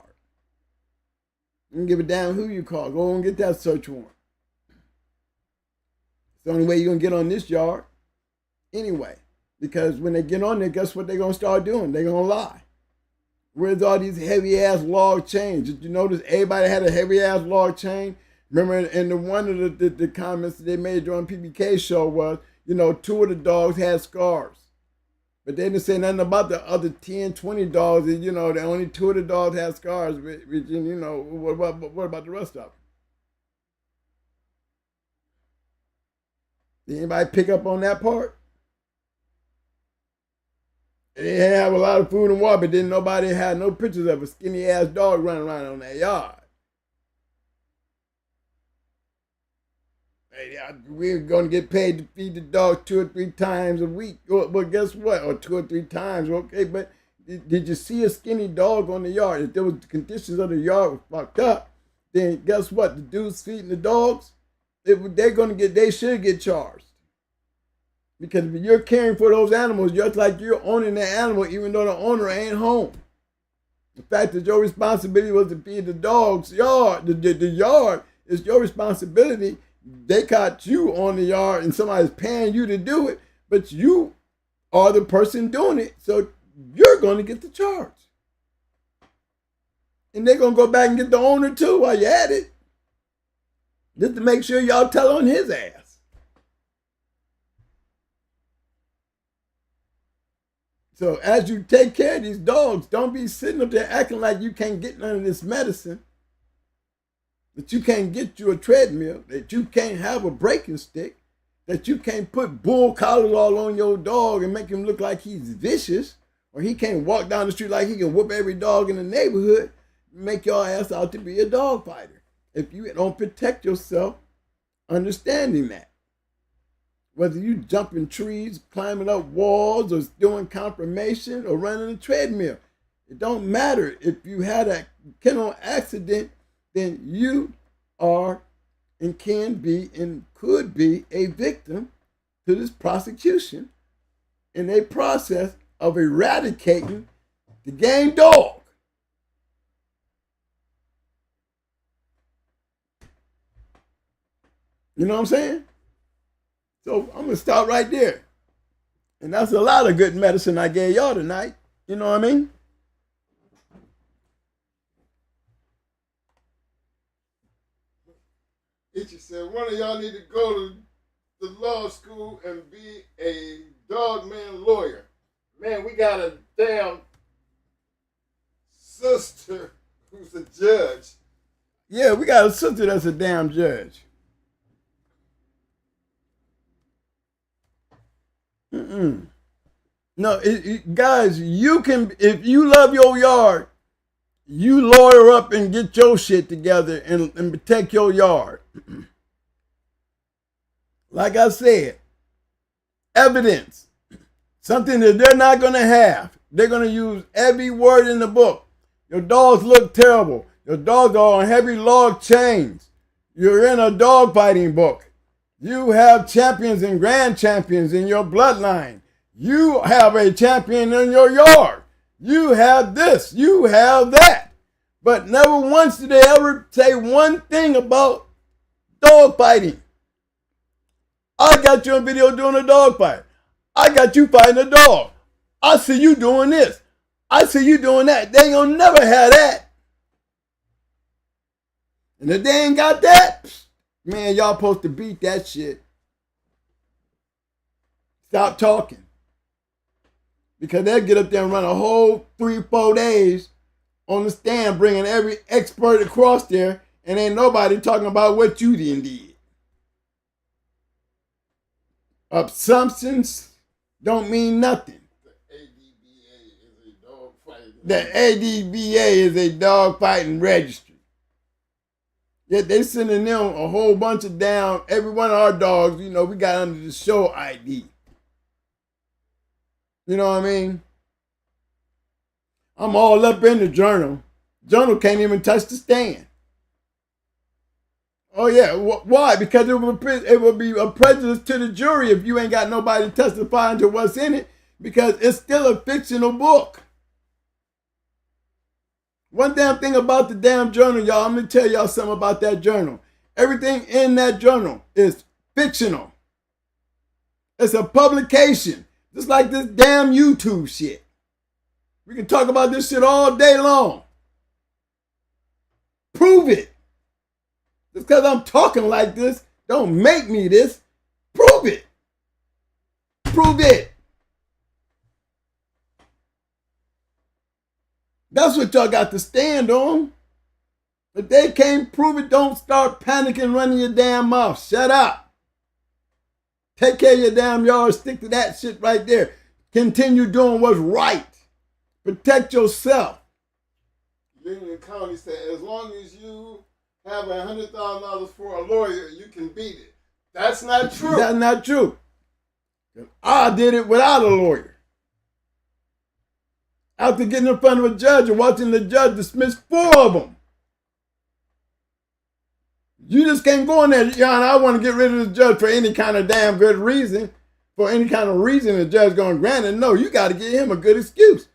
You don't give a damn who you call. Go and get that search warrant. It's the only way you're going to get on this yard anyway. Because when they get on there, guess what they're going to start doing? They're going to lie. Where's all these heavy-ass log chains? Did you notice everybody had a heavy-ass log chain? Remember, and one of the comments that they made during PBK show was, 2 of the dogs had scars. But they didn't say nothing about the other 10, 20 dogs. And, the only 2 of the dogs had scars. Which, what about the rest of them? Did anybody pick up on that part? They have a lot of food and water, but then nobody had no pictures of a skinny-ass dog running around on that yard. Hey, we're going to get paid to feed the dog 2 or 3 times a week. Well, guess what? Or 2 or 3 times, okay? But did you see a skinny dog on the yard? If there was the conditions of the yard were fucked up, then guess what? The dudes feeding the dogs, they should get charged. Because if you're caring for those animals, just like you're owning the animal, even though the owner ain't home. The fact that your responsibility was to feed the dog's yard, the yard is your responsibility. They caught you on the yard and somebody's paying you to do it, but you are the person doing it, so you're going to get the charge. And they're going to go back and get the owner too while you're at it, just to make sure y'all tell on his ass. So as you take care of these dogs, don't be sitting up there acting like you can't get none of this medicine, that you can't get you a treadmill, that you can't have a breaking stick, that you can't put bull collars all on your dog and make him look like he's vicious, or he can't walk down the street like he can whoop every dog in the neighborhood, make your ass out to be a dog fighter. If you don't protect yourself, understanding that. Whether you jumping trees, climbing up walls, or doing confirmation, or running a treadmill. It don't matter. If you had a kennel accident, then you are and can be and could be a victim to this prosecution in a process of eradicating the game dog. You know what I'm saying? So I'm going to stop right there. And that's a lot of good medicine I gave y'all tonight. You know what I mean? Itchy said one of y'all need to go to the law school and be a dog man lawyer. Man, we got a damn sister who's a judge. Yeah, we got a sister that's a damn judge. No, guys, you can, if you love your yard, you lawyer up and get your shit together and protect your yard. Like I said, evidence, something that they're not going to have. They're going to use every word in the book. Your dogs look terrible. Your dogs are on heavy log chains. You're in a dog fighting book. You have champions and grand champions in your bloodline. You have a champion in your yard. You have this. You have that. But never once did they ever say one thing about dog fighting. I got you on video doing a dog fight. I got you fighting a dog. I see you doing this. I see you doing that. They ain't gonna never have that. And if they ain't got that, man, y'all supposed to beat that shit. Stop talking. Because they'll get up there and run a whole 3-4 days on the stand, bringing every expert across there, and ain't nobody talking about what you did. Assumptions don't mean nothing. The APBT is a dog fighting registry. Yet they sending them a whole bunch of down, every one of our dogs, we got under the show ID. You know what I mean? I'm all up in the journal. Journal can't even touch the stand. Oh yeah, why? Because it would be a prejudice to the jury if you ain't got nobody testifying to what's in it, because it's still a fictional book. One damn thing about the damn journal, y'all, I'm gonna tell y'all something about that journal. Everything in that journal is fictional. It's a publication, just like this damn YouTube shit. We can talk about this shit all day long. Prove it. Just because I'm talking like this, don't make me this. Prove it. Prove it. That's what y'all got to stand on. If they can't prove it, don't start panicking, running your damn mouth. Shut up. Take care of your damn yard. Stick to that shit right there. Continue doing what's right. Protect yourself. Union County said, as long as you have $100,000 for a lawyer, you can beat it. That's not true. That's not true. I did it without a lawyer. After getting in front of a judge and watching the judge dismiss 4 of them. You just can't go in there, Your Honor, I want to get rid of the judge for any kind of damn good reason. For any kind of reason the judge going to grant it. No, you got to give him a good excuse.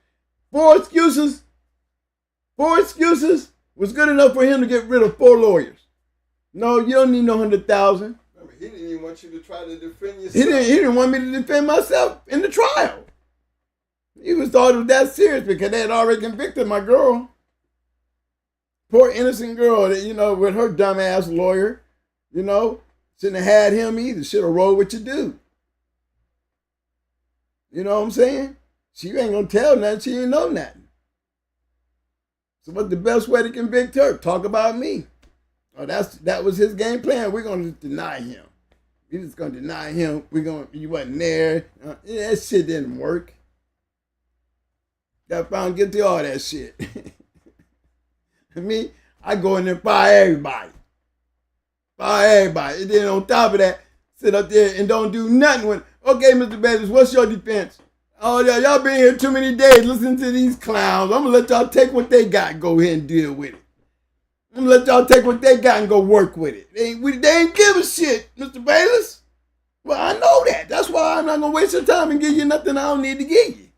4 excuses was good enough for him to get rid of 4 lawyers. No, you don't need no 100,000. He didn't even want you to try to defend yourself. He didn't want me to defend myself in the trial. He thought it was that serious because they had already convicted my girl. Poor innocent girl that, with her dumbass lawyer, shouldn't have had him either. Should have rolled with your dude. You know what I'm saying? She ain't gonna tell nothing. She ain't know nothing. So what's the best way to convict her? Talk about me. Oh, that was his game plan. We're gonna just deny him. We're just gonna deny him. You wasn't there. That shit didn't work. Got found guilty all that shit. Me, I go in there and fire everybody. And then on top of that, sit up there and don't do nothing with, okay, Mr. Bayless, what's your defense? Oh, yeah, y'all been here too many days listening to these clowns. I'm going to let y'all take what they got and go ahead and deal with it. I'm going to let y'all take what they got and go work with it. They ain't give a shit, Mr. Bayless. Well, I know that. That's why I'm not going to waste your time and give you nothing I don't need to give you.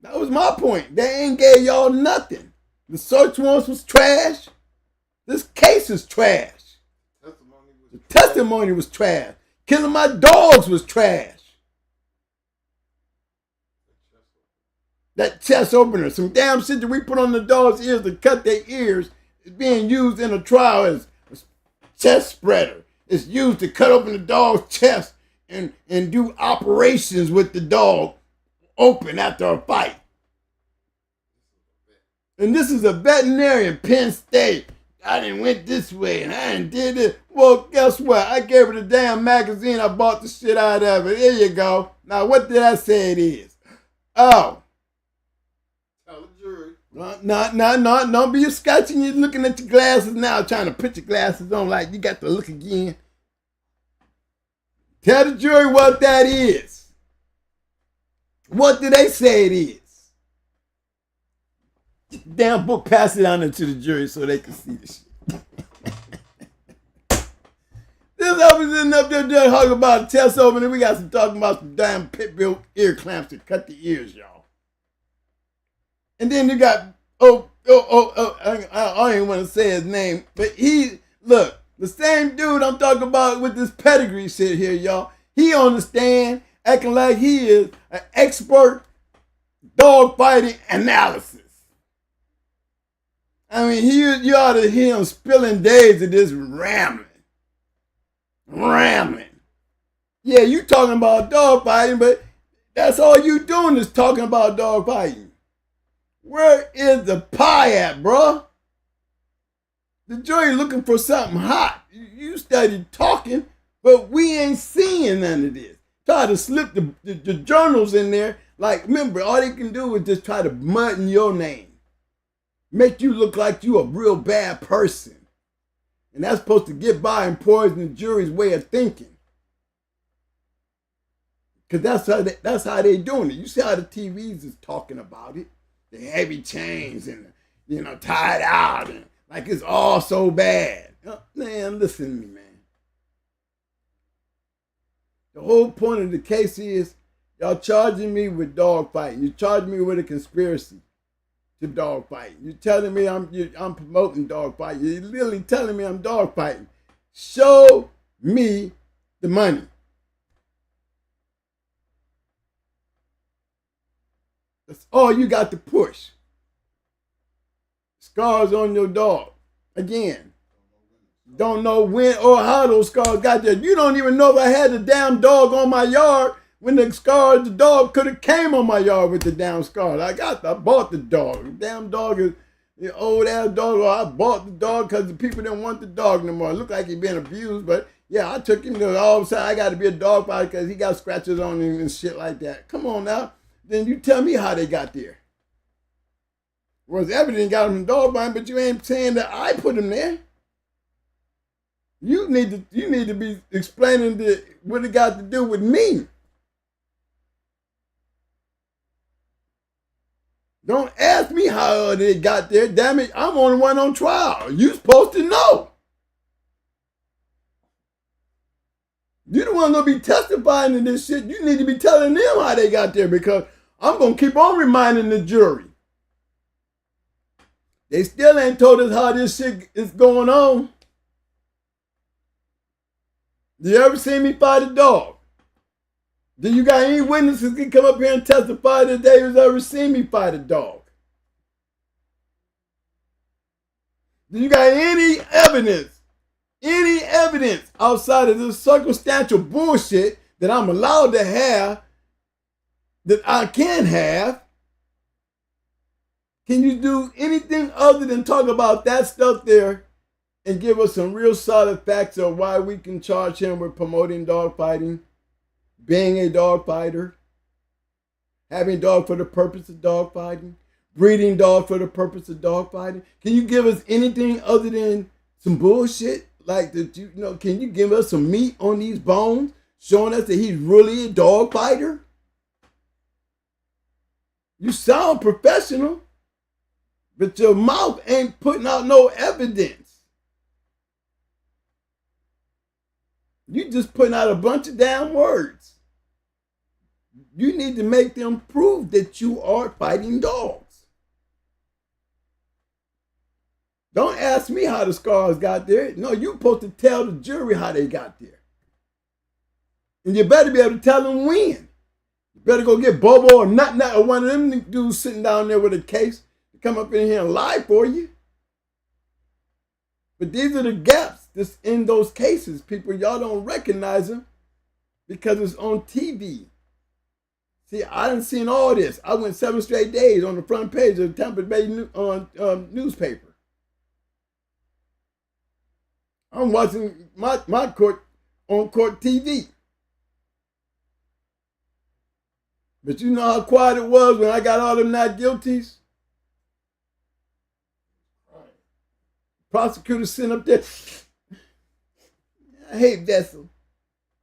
That was my point. They ain't gave y'all nothing. The search warrants was trash. This case is trash. The testimony was trash. Killing my dogs was trash. That chest opener, some damn shit that we put on the dog's ears to cut their ears, is being used in a trial as a chest spreader. It's used to cut open the dog's chest and do operations with the dog open after a fight. And this is a veterinarian, Penn State. I done went this way and I done did it. Well, guess what? I gave her the damn magazine. I bought the shit out of it. There you go. Now, what did I say it is? Oh. Tell the jury. No. Don't be scratching. You're looking at your glasses now, trying to put your glasses on like you got to look again. Tell the jury what that is. What do they say it is? Damn book, pass it on into the jury so they can see the shit. This officer up there talking about a test opening. We got some talking about some damn pit bull ear clamps to cut the ears, y'all. And then you got, I don't even want to say his name, but look, the same dude I'm talking about with this pedigree shit here, y'all. He on the stand acting like he is an expert dog fighting analysis. I mean, you ought to hear him spilling days of this rambling. Yeah, you talking about dog fighting, but that's all you doing is talking about dog fighting. Where is the pie at, bro? The jury looking for something hot. You studied talking, but we ain't seeing none of this. Try to slip the journals in there. Like, remember, all they can do is just try to mudden your name. Make you look like you a real bad person. And that's supposed to get by and poison the jury's way of thinking. Because that's how they doing it. You see how the TVs is talking about it. The heavy chains and, tied out. And like it's all so bad. Man, listen to me, man. The whole point of the case is y'all charging me with dog fighting. You charging me with a conspiracy to dog fighting. You're telling me I'm promoting dog fighting. You're literally telling me I'm dog fighting. Show me the money. That's all you got to push. Scars on your dog. Again, don't know when or how those scars got there. You don't even know if I had the damn dog on my yard when the dog could have came on my yard with the damn scars. I bought the dog. The damn dog is the old ass dog. Or I bought the dog because the people didn't want the dog no more. It looked like he'd been abused, but yeah, I took him to all of a sudden I got to be a dog fighter because he got scratches on him and shit like that. Come on now. Then you tell me how they got there. Was evidence got him dog fighting, but you ain't saying that I put him there. You need to be explaining what it got to do with me. Don't ask me how they got there. Damn it, I'm on the one on trial. You supposed to know. You the one gonna be testifying to this shit. You need to be telling them how they got there because I'm gonna keep on reminding the jury. They still ain't told us how this shit is going on. Do you ever see me fight a dog? Do you got any witnesses that can come up here and testify that they has ever seen me fight a dog? Do you got any evidence outside of this circumstantial bullshit that I'm allowed to have, that I can have? Can you do anything other than talk about that stuff there and give us some real solid facts of why we can charge him with promoting dog fighting, being a dog fighter, having dog for the purpose of dog fighting, breeding dog for the purpose of dog fighting? Can you give us anything other than some bullshit? Like, can you give us some meat on these bones, showing us that he's really a dog fighter? You sound professional, but your mouth ain't putting out no evidence. You just putting out a bunch of damn words. You need to make them prove that you are fighting dogs. Don't ask me how the scars got there. No, you're supposed to tell the jury how they got there. And you better be able to tell them when. You better go get Bobo or Nut or one of them dudes sitting down there with a case to come up in here and lie for you. But these are the gaps that's in those cases. People, y'all don't recognize them because it's on TV. See, I done seen all this. I went 7 straight days on the front page of the Tampa Bay newspaper. I'm watching my court on court TV. But you know how quiet it was when I got all them not guilties? Prosecutor sitting up there. I hate Vessel.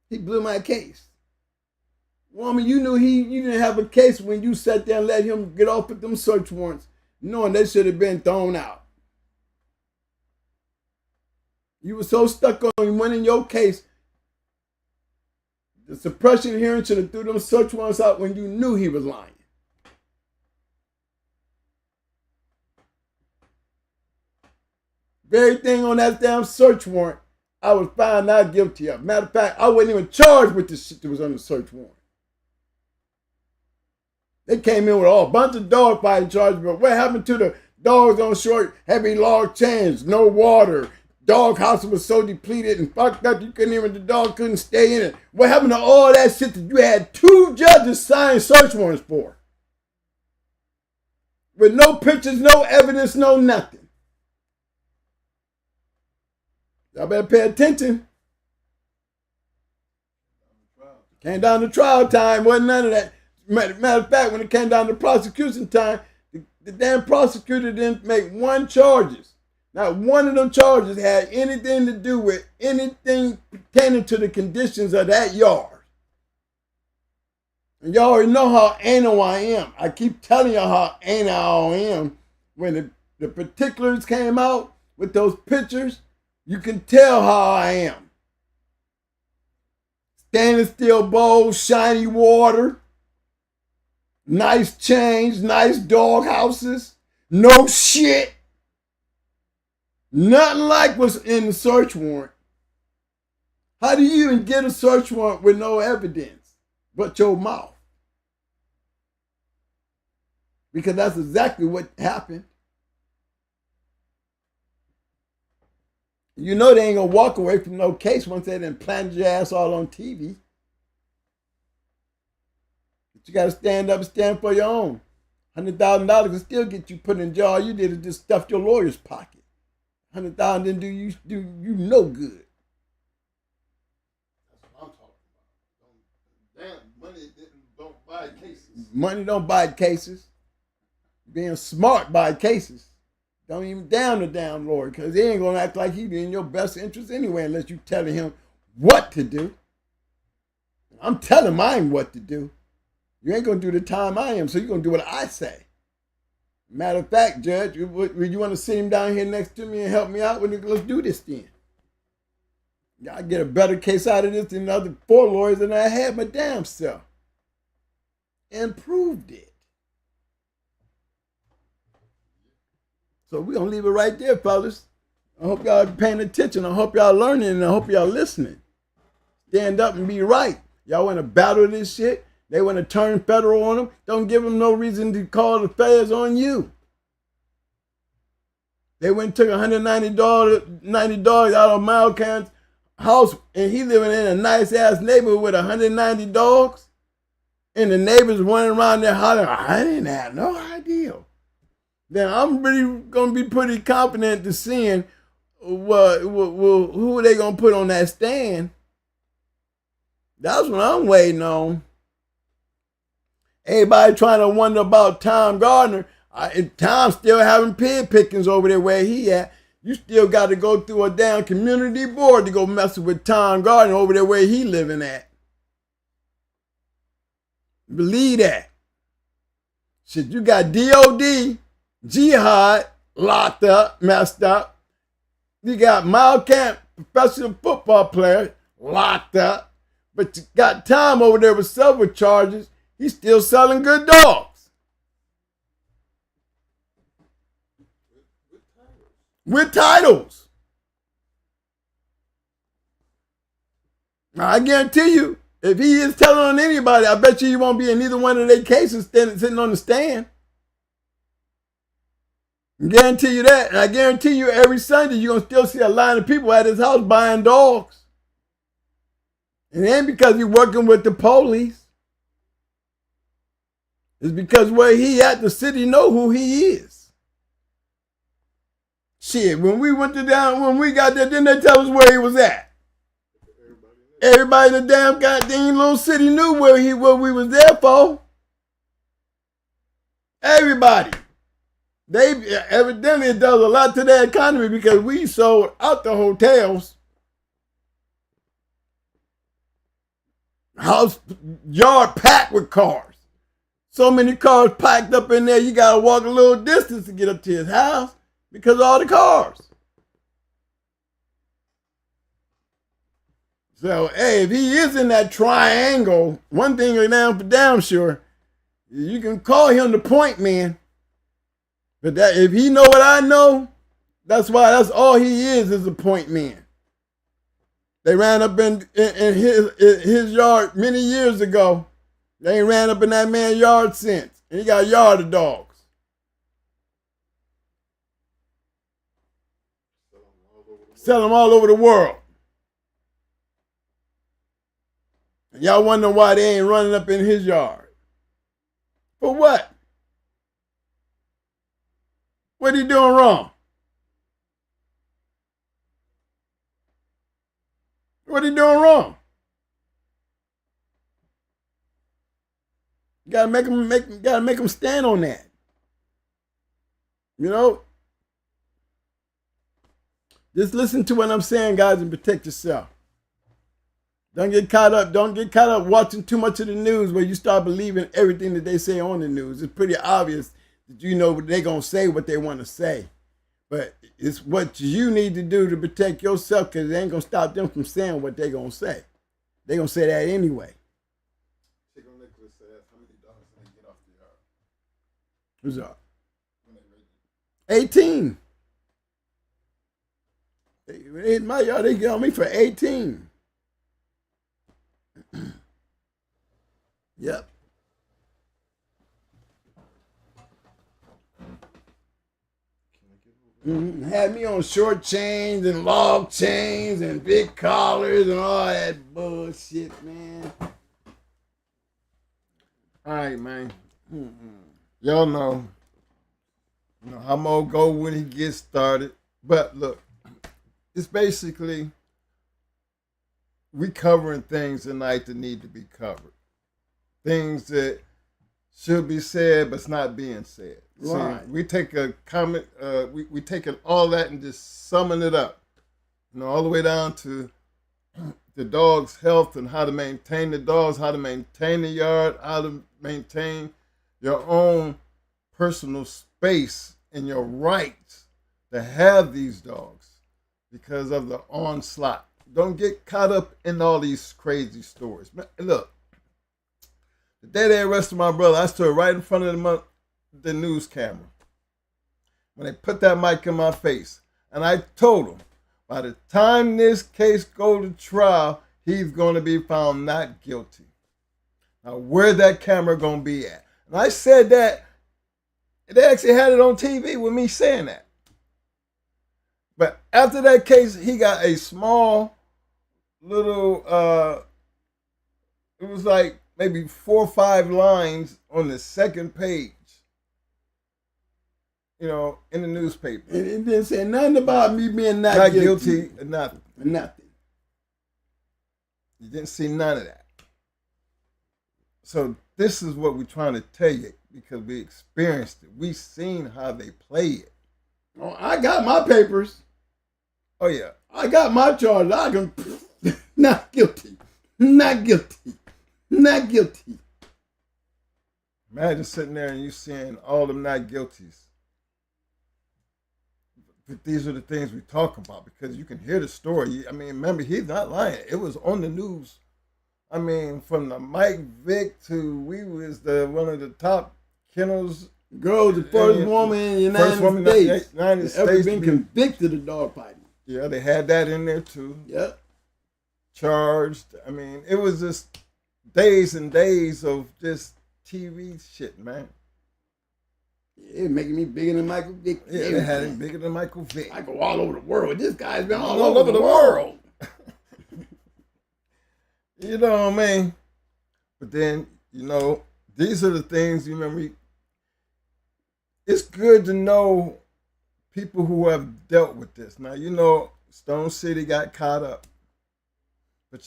He blew my case. Woman, you knew you didn't have a case when you sat there and let him get off with them search warrants, knowing they should have been thrown out. You were so stuck on winning your case. The suppression hearing should have threw them search warrants out when you knew he was lying. Very thing on that damn search warrant, I was found not guilty of. Matter of fact, I wasn't even charged with the shit that was on the search warrant. They came in with a bunch of dog fighting charges, but what happened to the dogs on short, heavy log chains, no water? Dog house was so depleted and fucked up the dog couldn't stay in it. What happened to all that shit that you had 2 judges sign search warrants for? With no pictures, no evidence, no nothing. Y'all better pay attention. Came down to trial time, wasn't none of that. Matter of fact, when it came down to prosecution time, the damn prosecutor didn't make 1 charges. Not one of them charges had anything to do with anything pertaining to the conditions of that yard. And y'all already know how anal I am. I keep telling y'all how anal I am. When the particulars came out with those pictures You can tell how I am. Stainless steel bowls, shiny water, nice chains, nice dog houses, no shit. Nothing like what's in the search warrant. How do you even get a search warrant with no evidence but your mouth? Because that's exactly what happened. You know they ain't gonna walk away from no case once they done planted your ass all on TV. But you gotta stand up and stand for your own. $100,000 can still get you put in jail. All you did is just stuff your lawyer's pocket. $100,000 didn't do you no good. That's what I'm talking about. Damn, money don't buy cases. Money don't buy cases. Being smart buy cases. Don't even damn the damn lawyer, because he ain't gonna act like he in your best interest anyway unless you telling him what to do. I'm telling mine what to do. You ain't gonna do the time I am, so you're gonna do what I say. Matter of fact, Judge, you want to sit him down here next to me and help me out? Let's do this then. I get a better case out of this than the other 4 lawyers than I had my damn self. And proved it. So we're going to leave it right there, fellas. I hope y'all paying attention. I hope y'all learning, and I hope y'all listening. Stand up and be right. Y'all want to battle this shit? They want to turn federal on them? Don't give them no reason to call the feds on you. They went and took $190 out of Malcan's house, and he living in a nice-ass neighborhood with 190 dogs, and the neighbors running around there hollering, I didn't have no idea. Then I'm really going to be pretty confident to seeing who they going to put on that stand. That's what I'm waiting on. Everybody trying to wonder about Tom Gardner. Tom's still having pig pickings over there where he at. You still got to go through a damn community board to go messing with Tom Gardner over there where he living at. Believe that. Shit, you got DOD, Jihad, locked up, messed up. You got Miles Camp, professional football player, locked up. But you got Tom over there with several charges. He's still selling good dogs. With titles. Now, I guarantee you, if he is telling on anybody, I bet you he won't be in neither one of their cases sitting on the stand. I guarantee you that. And I guarantee you every Sunday you're going to still see a line of people at his house buying dogs. And it ain't because he's working with the police. It's because where he at, the city know who he is. Shit, when we got there, didn't they tell us where he was at? Everybody in the damn goddamn little city knew what we was there for. Everybody. They evidently it does a lot to their economy because we sold out the hotels. House yard packed with cars. So many cars packed up in there, you gotta walk a little distance to get up to his house because of all the cars. So, hey, if he is in that triangle, one thing is down for damn sure, you can call him the point man. But that if he know what I know, that's all he is a point man. They ran up in his yard many years ago. They ain't ran up in that man's yard since. And he got a yard of dogs. Sell them all over the world. And y'all wonder why they ain't running up in his yard. For what? What he doing wrong? What he doing wrong? You gotta make him stand on that. You know? Just listen to what I'm saying, guys, and protect yourself. Don't get caught up watching too much of the news where you start believing everything that they say on the news. It's pretty obvious that you know they're gonna say what they want to say. But it's what you need to do to protect yourself, because it ain't gonna stop them from saying what they gonna say. They gonna say that anyway. Chico Nicholas says, how many dogs did they get off the yard? Who's up? 18. In my yard, they get on me for 18. Yep. Had me on short chains and log chains and big collars and all that bullshit, man. All right, man. Y'all know how Mo go when he gets started. But look, it's basically we covering things tonight that need to be covered. Things that should be said but's not being said. Right. See, we take a comment, we taking all that and just summing it up. All the way down to the dog's health and how to maintain the dogs, how to maintain the yard, how to maintain your own personal space and your rights to have these dogs because of the onslaught. Don't get caught up in all these crazy stories. Look, the day they arrested my brother, I stood right in front of the news camera when they put that mic in my face. And I told him, by the time this case go to trial, he's going to be found not guilty. Now, where that camera going to be at? And I said that. They actually had it on TV with me saying that. But after that case, he got a small little, it was like maybe 4 or 5 lines on the second page, in the newspaper. And it didn't say nothing about me being not guilty. Nothing. Nothing. You didn't see none of that. So this is what we're trying to tell you because we experienced it. We seen how they play it. Oh, I got my papers. Oh, yeah. I got my charges. I can not guilty. Not guilty. Not guilty. Imagine sitting there and you seeing all them not guilties. But these are the things we talk about because you can hear the story. I mean, remember, he's not lying. It was on the news. I mean, from the Mike Vick to we was one of the top kennels. Girl, the first woman in the United States ever been convicted of dog fighting. Yeah, they had that in there too. Yep. Charged. I mean, it was just days and days of just TV shit, man. Yeah, making me bigger than Michael Vick. Yeah, they had him bigger than Michael Vick. I go all over the world. This guy's been all over the world. You know what I mean? But then, these are the things, you remember, it's good to know people who have dealt with this. Now, Stone City got caught up. But,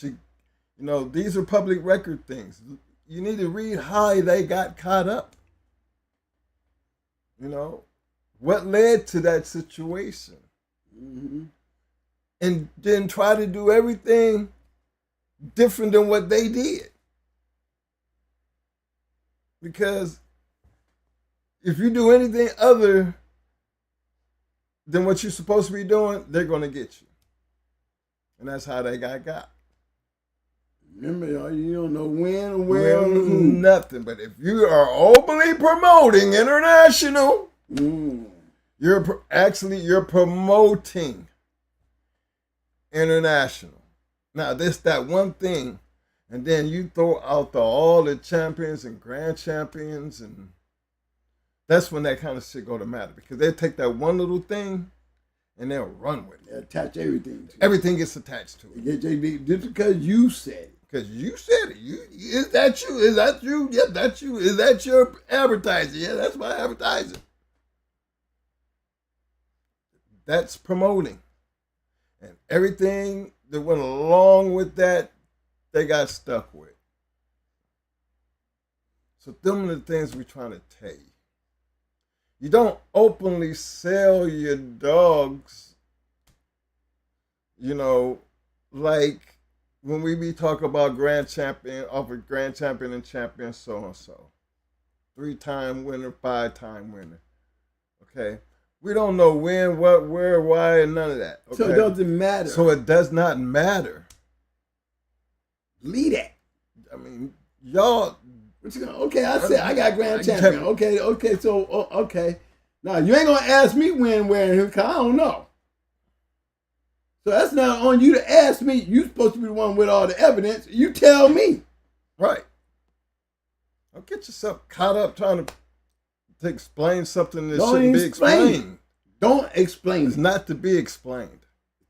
these are public record things. You need to read how they got caught up. What led to that situation. Mm-hmm. And then try to do everything different than what they did. Because if you do anything other than what you're supposed to be doing, they're going to get you. And that's how they got. Remember, you don't know when or where or who. Nothing. But if you are openly promoting international, you're promoting international. Now, that one thing, and then you throw out all the champions and grand champions, and that's when that kind of shit go to matter. Because they take that one little thing, and they'll run with it. They attach everything to it. Everything gets attached to it. Just because you said it. Because you said it. Is that you? Is that you? Yep, that's you. Is that your advertising? Yeah, that's my advertising. That's promoting. And everything that went along with that, they got stuck with. So them are the things we're trying to tell you. You don't openly sell your dogs, like when we be talking about grand champion, offer grand champion and champion so-and-so. 3-time winner, 5-time winner. Okay? We don't know when, what, where, why, and none of that. Okay? So it doesn't matter. So it does not matter. Leave that. I mean, y'all. Okay, I said I got grand champion. Okay, so okay. Now you ain't gonna ask me when, where, and who, cause I don't know. So that's not on you to ask me. You supposed to be the one with all the evidence. You tell me. Right. Don't get yourself caught up trying to explain something that shouldn't be explained. Don't explain. It's not to be explained.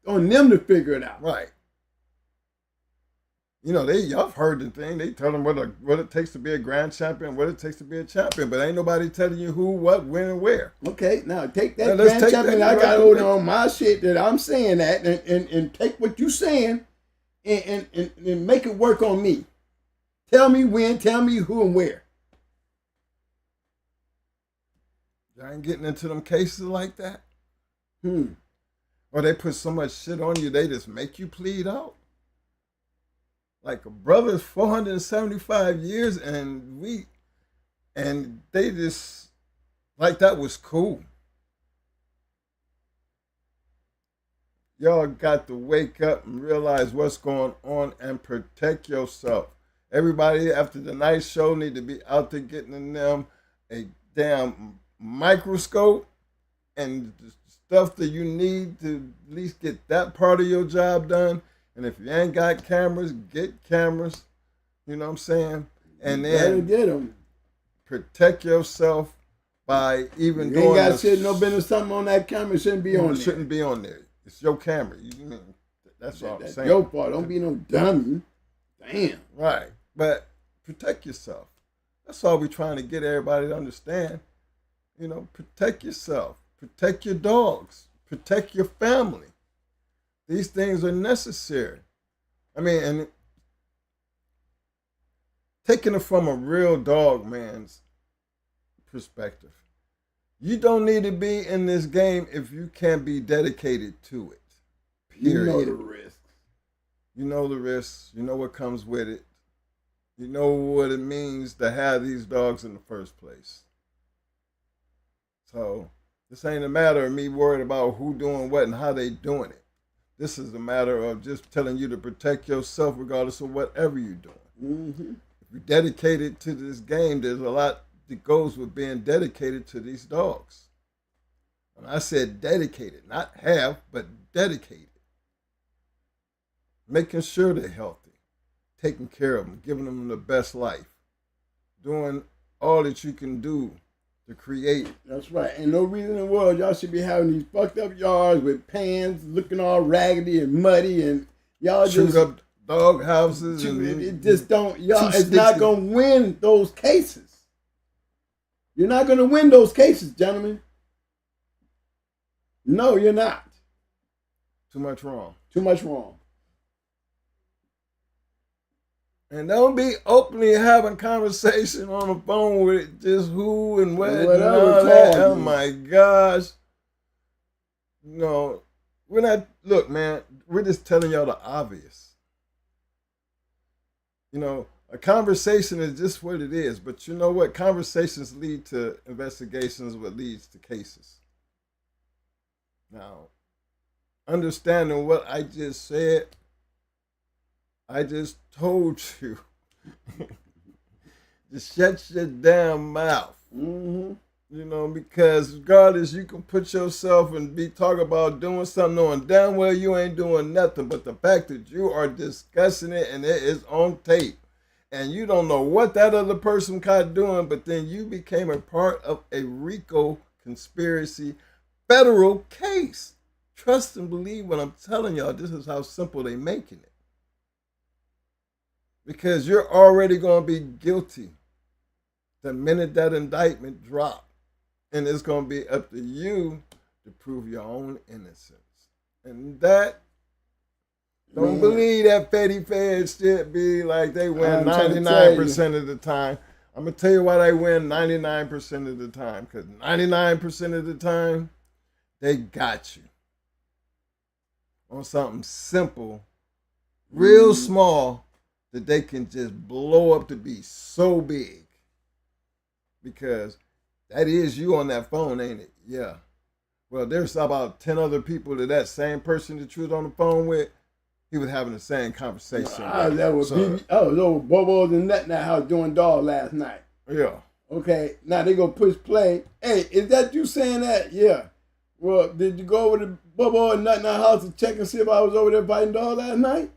On them to figure it out. Right. You know, y'all heard the thing. They tell them what it takes to be a grand champion, what it takes to be a champion, but ain't nobody telling you who, what, when, and where. Okay, now take that grand champion. I got hold on my shit that I'm saying that, and take what you saying, and make it work on me. Tell me when, tell me who and where. Y'all ain't getting into them cases like that. Or they put so much shit on you, they just make you plead out. Like a brother's 475 years, and they just like that was cool. Y'all got to wake up and realize what's going on and protect yourself. Everybody after the night show need to be out there getting in them a damn microscope and the stuff that you need to at least get that part of your job done. And if you ain't got cameras, get cameras. You know what I'm saying? And then get them. Protect yourself by even doing. You ain't got shit, no business. Something on that camera shouldn't be on there. Shouldn't be on there. It's your camera. That's all I'm saying. Your part. Don't be no dummy. Damn. Right. But protect yourself. That's all we're trying to get everybody to understand. You know, protect yourself. Protect your dogs. Protect your family. These things are necessary. I mean, and taking it from a real dog man's perspective, you don't need to be in this game if you can't be dedicated to it. Period. You know the risks. You know the risks. You know what comes with it. You know what it means to have these dogs in the first place. So this ain't a matter of me worried about who doing what and how they doing it. This is a matter of just telling you to protect yourself regardless of whatever you're doing. Mm-hmm. If you're dedicated to this game, there's a lot that goes with being dedicated to these dogs. And I said dedicated, not half, but dedicated. Making sure they're healthy, taking care of them, giving them the best life, doing all that you can do to create. That's right. Ain't no reason in the world y'all should be having these fucked up yards with pans looking all raggedy and muddy, and y'all shoot up dog houses. It just don't, y'all, it's not going to win those cases. You're not going to win those cases, gentlemen. No, you're not. Too much wrong. Too much wrong. And don't be openly having conversation on the phone with just who and what and all that. Oh my gosh. No, we're not, look, man, we're just telling y'all the obvious. You know, a conversation is just what it is. But you know what? Conversations lead to investigations, what leads to cases. Now, understanding what I just said, I just told you, just shut your damn mouth. Mm-hmm. You know, because regardless, you can put yourself and be talking about doing something knowing damn well you ain't doing nothing. But the fact that you are discussing it and it is on tape, and you don't know what that other person caught doing, but then you became a part of a RICO conspiracy federal case. Trust and believe what I'm telling y'all. This is how simple they making it. Because you're already going to be guilty the minute that indictment drops. And it's going to be up to you to prove your own innocence. And that, don't believe that petty feds shit be like they win 99% of the time. I'm going to tell you why they win 99% of the time. Because 99% of the time, they got you on something simple, real small, that they can just blow up to be so big. Because that is you on that phone, ain't it? Yeah. Well, there's about 10 other people that same person that you was on the phone with, he was having the same conversation. I was there with BB. I was over Bobo's and Nut in that house doing dog last night. Yeah. Okay, now they gonna push play. Hey, is that you saying that? Yeah. Well, did you go over to Bobo and Nut in that house to check and see if I was over there fighting dog last night?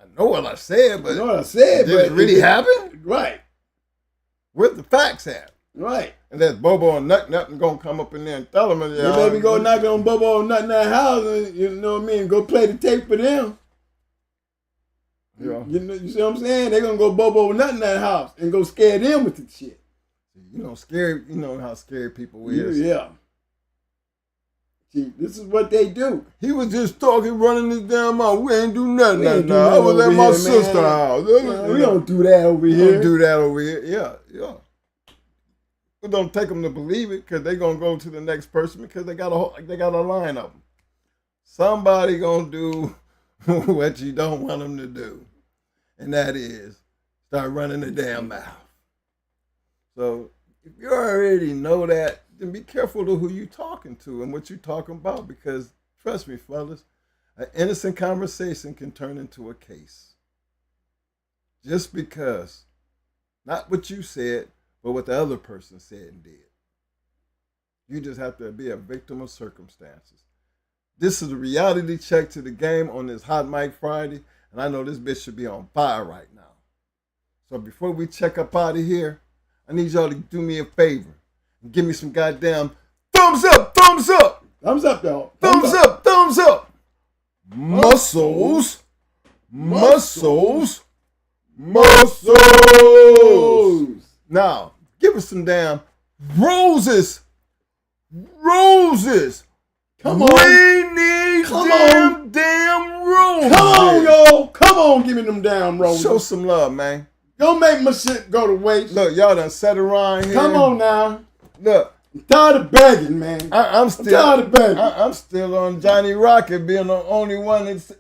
I know what I said, but I know what I said, did it really happen? Right. Where's the facts at? Right. And that's Bobo and nothing gonna come up in there and tell them. You maybe go knock on Bobo and Nut in that house, and you know what I mean? Go play the tape for them. Yeah. You see what I'm saying? They're gonna go Bobo and Nut in that house and go scare them with the shit. You know how scared people is. Yeah. See, this is what they do. He was just talking, running his damn mouth. We ain't do nothing We ain't do now. I nothing was at over my here, sister's man. house. We don't do that over We here. don't do that over here. Yeah. We don't take them to believe it because they gonna go to the next person because they got a line of them. Somebody gonna do what you don't want them to do, and that is start running the damn mouth. So if you already know that, then be careful to who you talking to and what you talking about, because trust me, fellas, an innocent conversation can turn into a case. Just because, not what you said, but what the other person said and did. You just have to be a victim of circumstances. This is a reality check to the game on this Hot Mic Friday, and I know this bitch should be on fire right now. So before we check up out of here, I need y'all to do me a favor and give me some goddamn thumbs up, thumbs up. Thumbs up, y'all. Thumbs up, thumbs up. Muscles, muscles, muscles. Now, give us some damn roses. Roses. Come on. We need damn roses. Come on, yo. Come on, give me them damn roses. Show some love, man. Don't make my shit go to waste. Look, y'all done sat around here. Come on now. Look. I'm tired of begging, man. I'm tired of begging. I'm still on Johnny Rocket being the only one that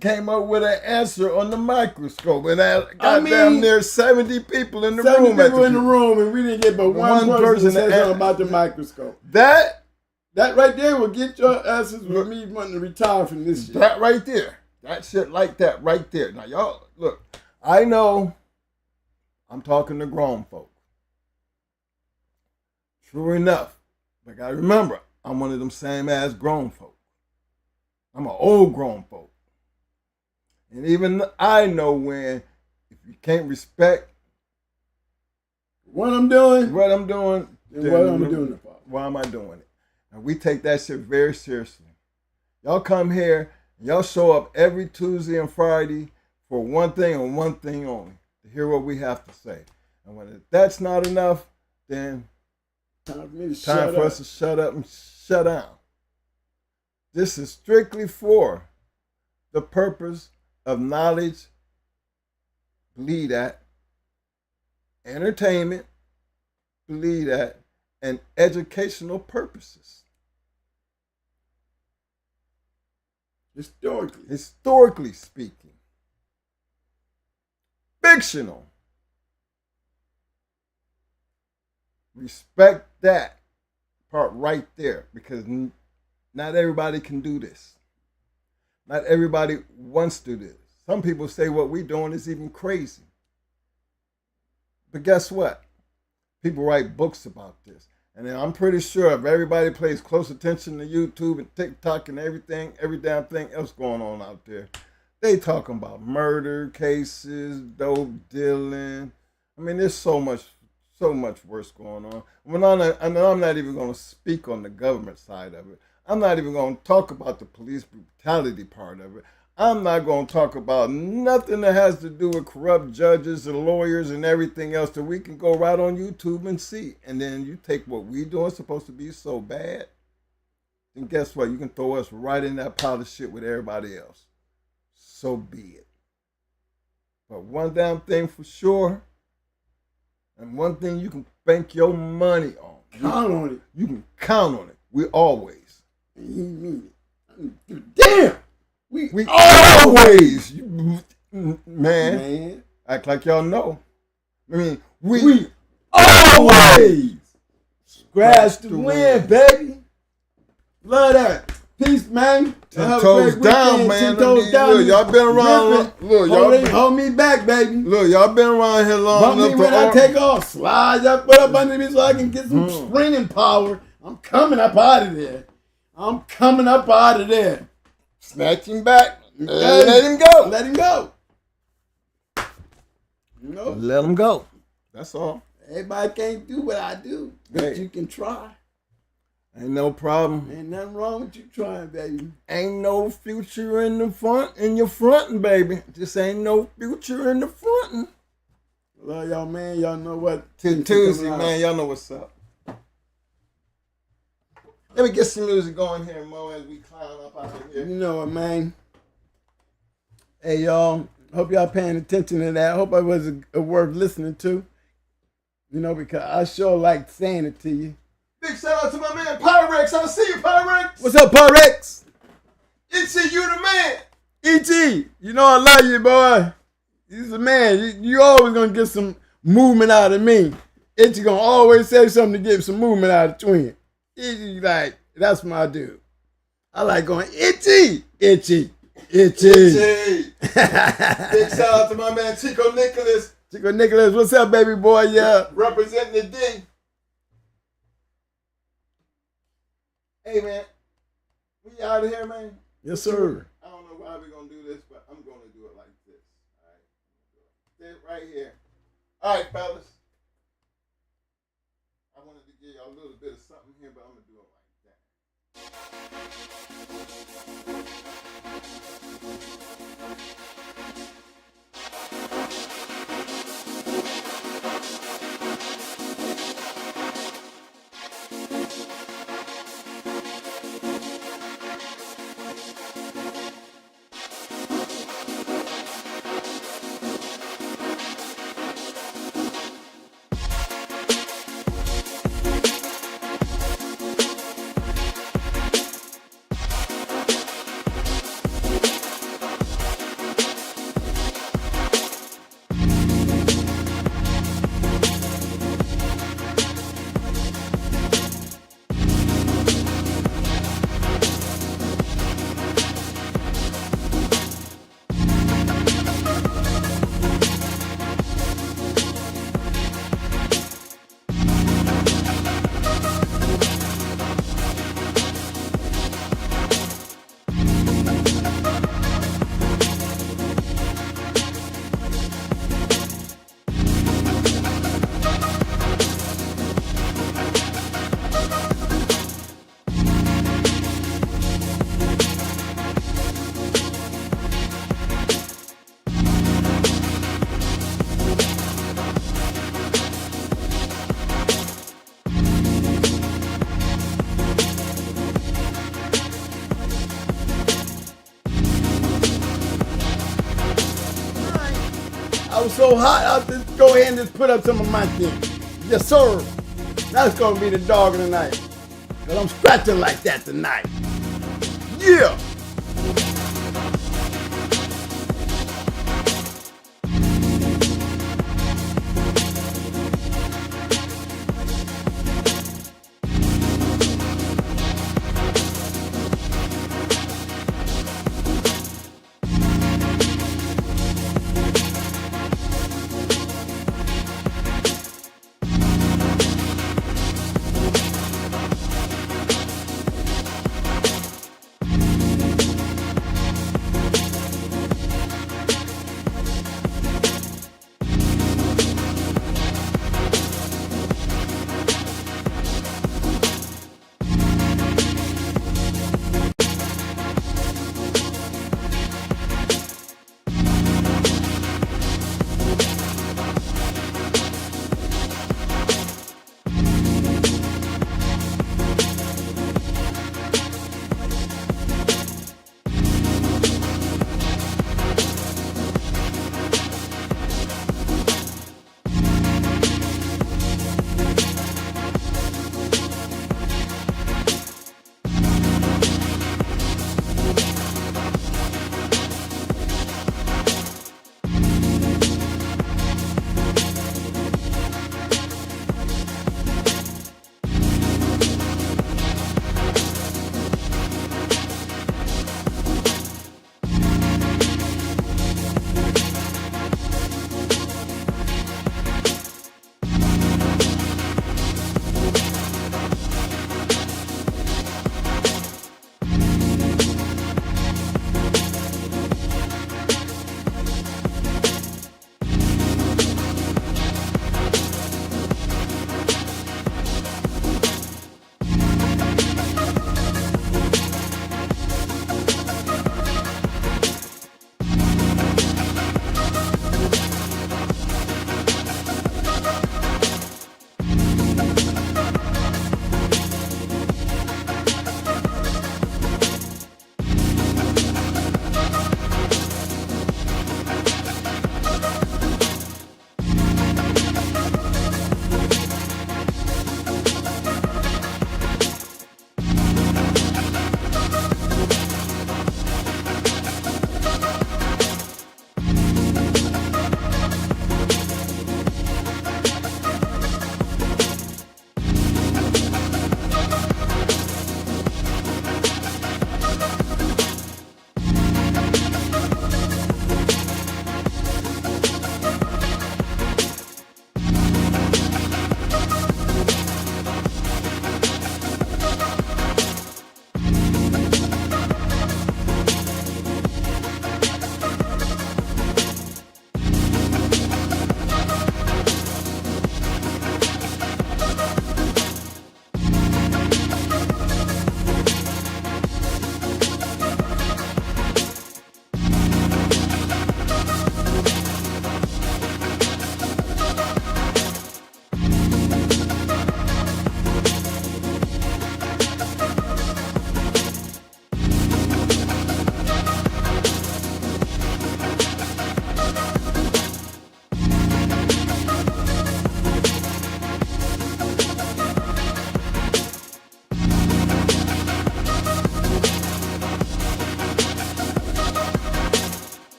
came up with an answer on the microscope. And goddamn near 70 people in the room. 70 people in the room, and we didn't get but one person to say something about the microscope. That right there will get your asses with me wanting to retire from this shit. That right there. That shit like that right there. Now, y'all, look, I know I'm talking to grown folk. True enough. But gotta remember, I'm one of them same ass grown folk. I'm an old grown folk. And even I know when, if you can't respect what I'm doing, then what I'm doing it for? Why am I doing it? And we take that shit very seriously. Y'all come here, y'all show up every Tuesday and Friday for one thing and one thing only, to hear what we have to say. And when that's not enough, then time for us to shut up and shut down. This is strictly for the purpose of knowledge, believe that, entertainment, believe that, and educational purposes. Historically speaking. Fictional. Respect that part right there, because not everybody can do this. Not everybody wants to do this. Some people say what we're doing is even crazy. But guess what? People write books about this. And I'm pretty sure if everybody pays close attention to YouTube and TikTok and everything, every damn thing else going on out there, they talking about murder cases, dope dealing. I mean, there's so much worse going on. I'm not even going to speak on the government side of it. I'm not even going to talk about the police brutality part of it. I'm not going to talk about nothing that has to do with corrupt judges and lawyers and everything else that we can go right on YouTube and see. And then you take what we doing supposed to be so bad, then guess what? You can throw us right in that pile of shit with everybody else. So be it. But one damn thing for sure, and one thing you can bank your money on. Count on it. You can count on it. We always. And you mean it. Damn! We always. Man. Act like y'all know. I mean, we always scratch the win, baby. Love that. Peace, man. 10 toes down, man. 10 toes down. Look, y'all been around. Look, y'all hold me back, baby. Look, y'all been around here long Bump enough me when I take off. Slide that foot up under me so I can get some springing power. I'm coming up out of there. I'm coming up out of there. Snatch him back. Let him go. Let him go. You know? Let him go. That's all. Everybody can't do what I do, but you can try. Ain't no problem. Ain't nothing wrong with you trying, baby. Ain't no future in the front, in your fronting, baby. Just ain't no future in the fronting. Love y'all, man. Y'all know what? Tuesday, man. Y'all know what's up. Let me get some music going here, Mo, as we climb up out of here. You know what, man. Hey, y'all. Hope y'all paying attention to that. Hope it was worth listening to. You know, because I sure like saying it to you. Big shout out to my man Pyrex. I see you, Pyrex. What's up, Pyrex? E.T., you the man. E.T., you know I love you, boy. He's a man. You always going to get some movement out of me. E.T. going to always say something to get some movement out of Twin. E.T. like, that's my dude. I like going, E.T., itchy, itchy. Big shout out to my man Chico Nicholas. Chico Nicholas, what's up, baby boy? Yeah. Representing the D. Hey, man. We out of here, man? Yes, sir. I don't know why we're going to do this, but I'm going to do it like this. All right? Right here. All right, fellas. I wanted to give y'all a little bit of something here, but I'm going to do it like I was so hot, I'll just go ahead and just put up some of my things. Yes, sir. That's going to be the dog of the night. Because I'm scratching like that tonight. Yeah.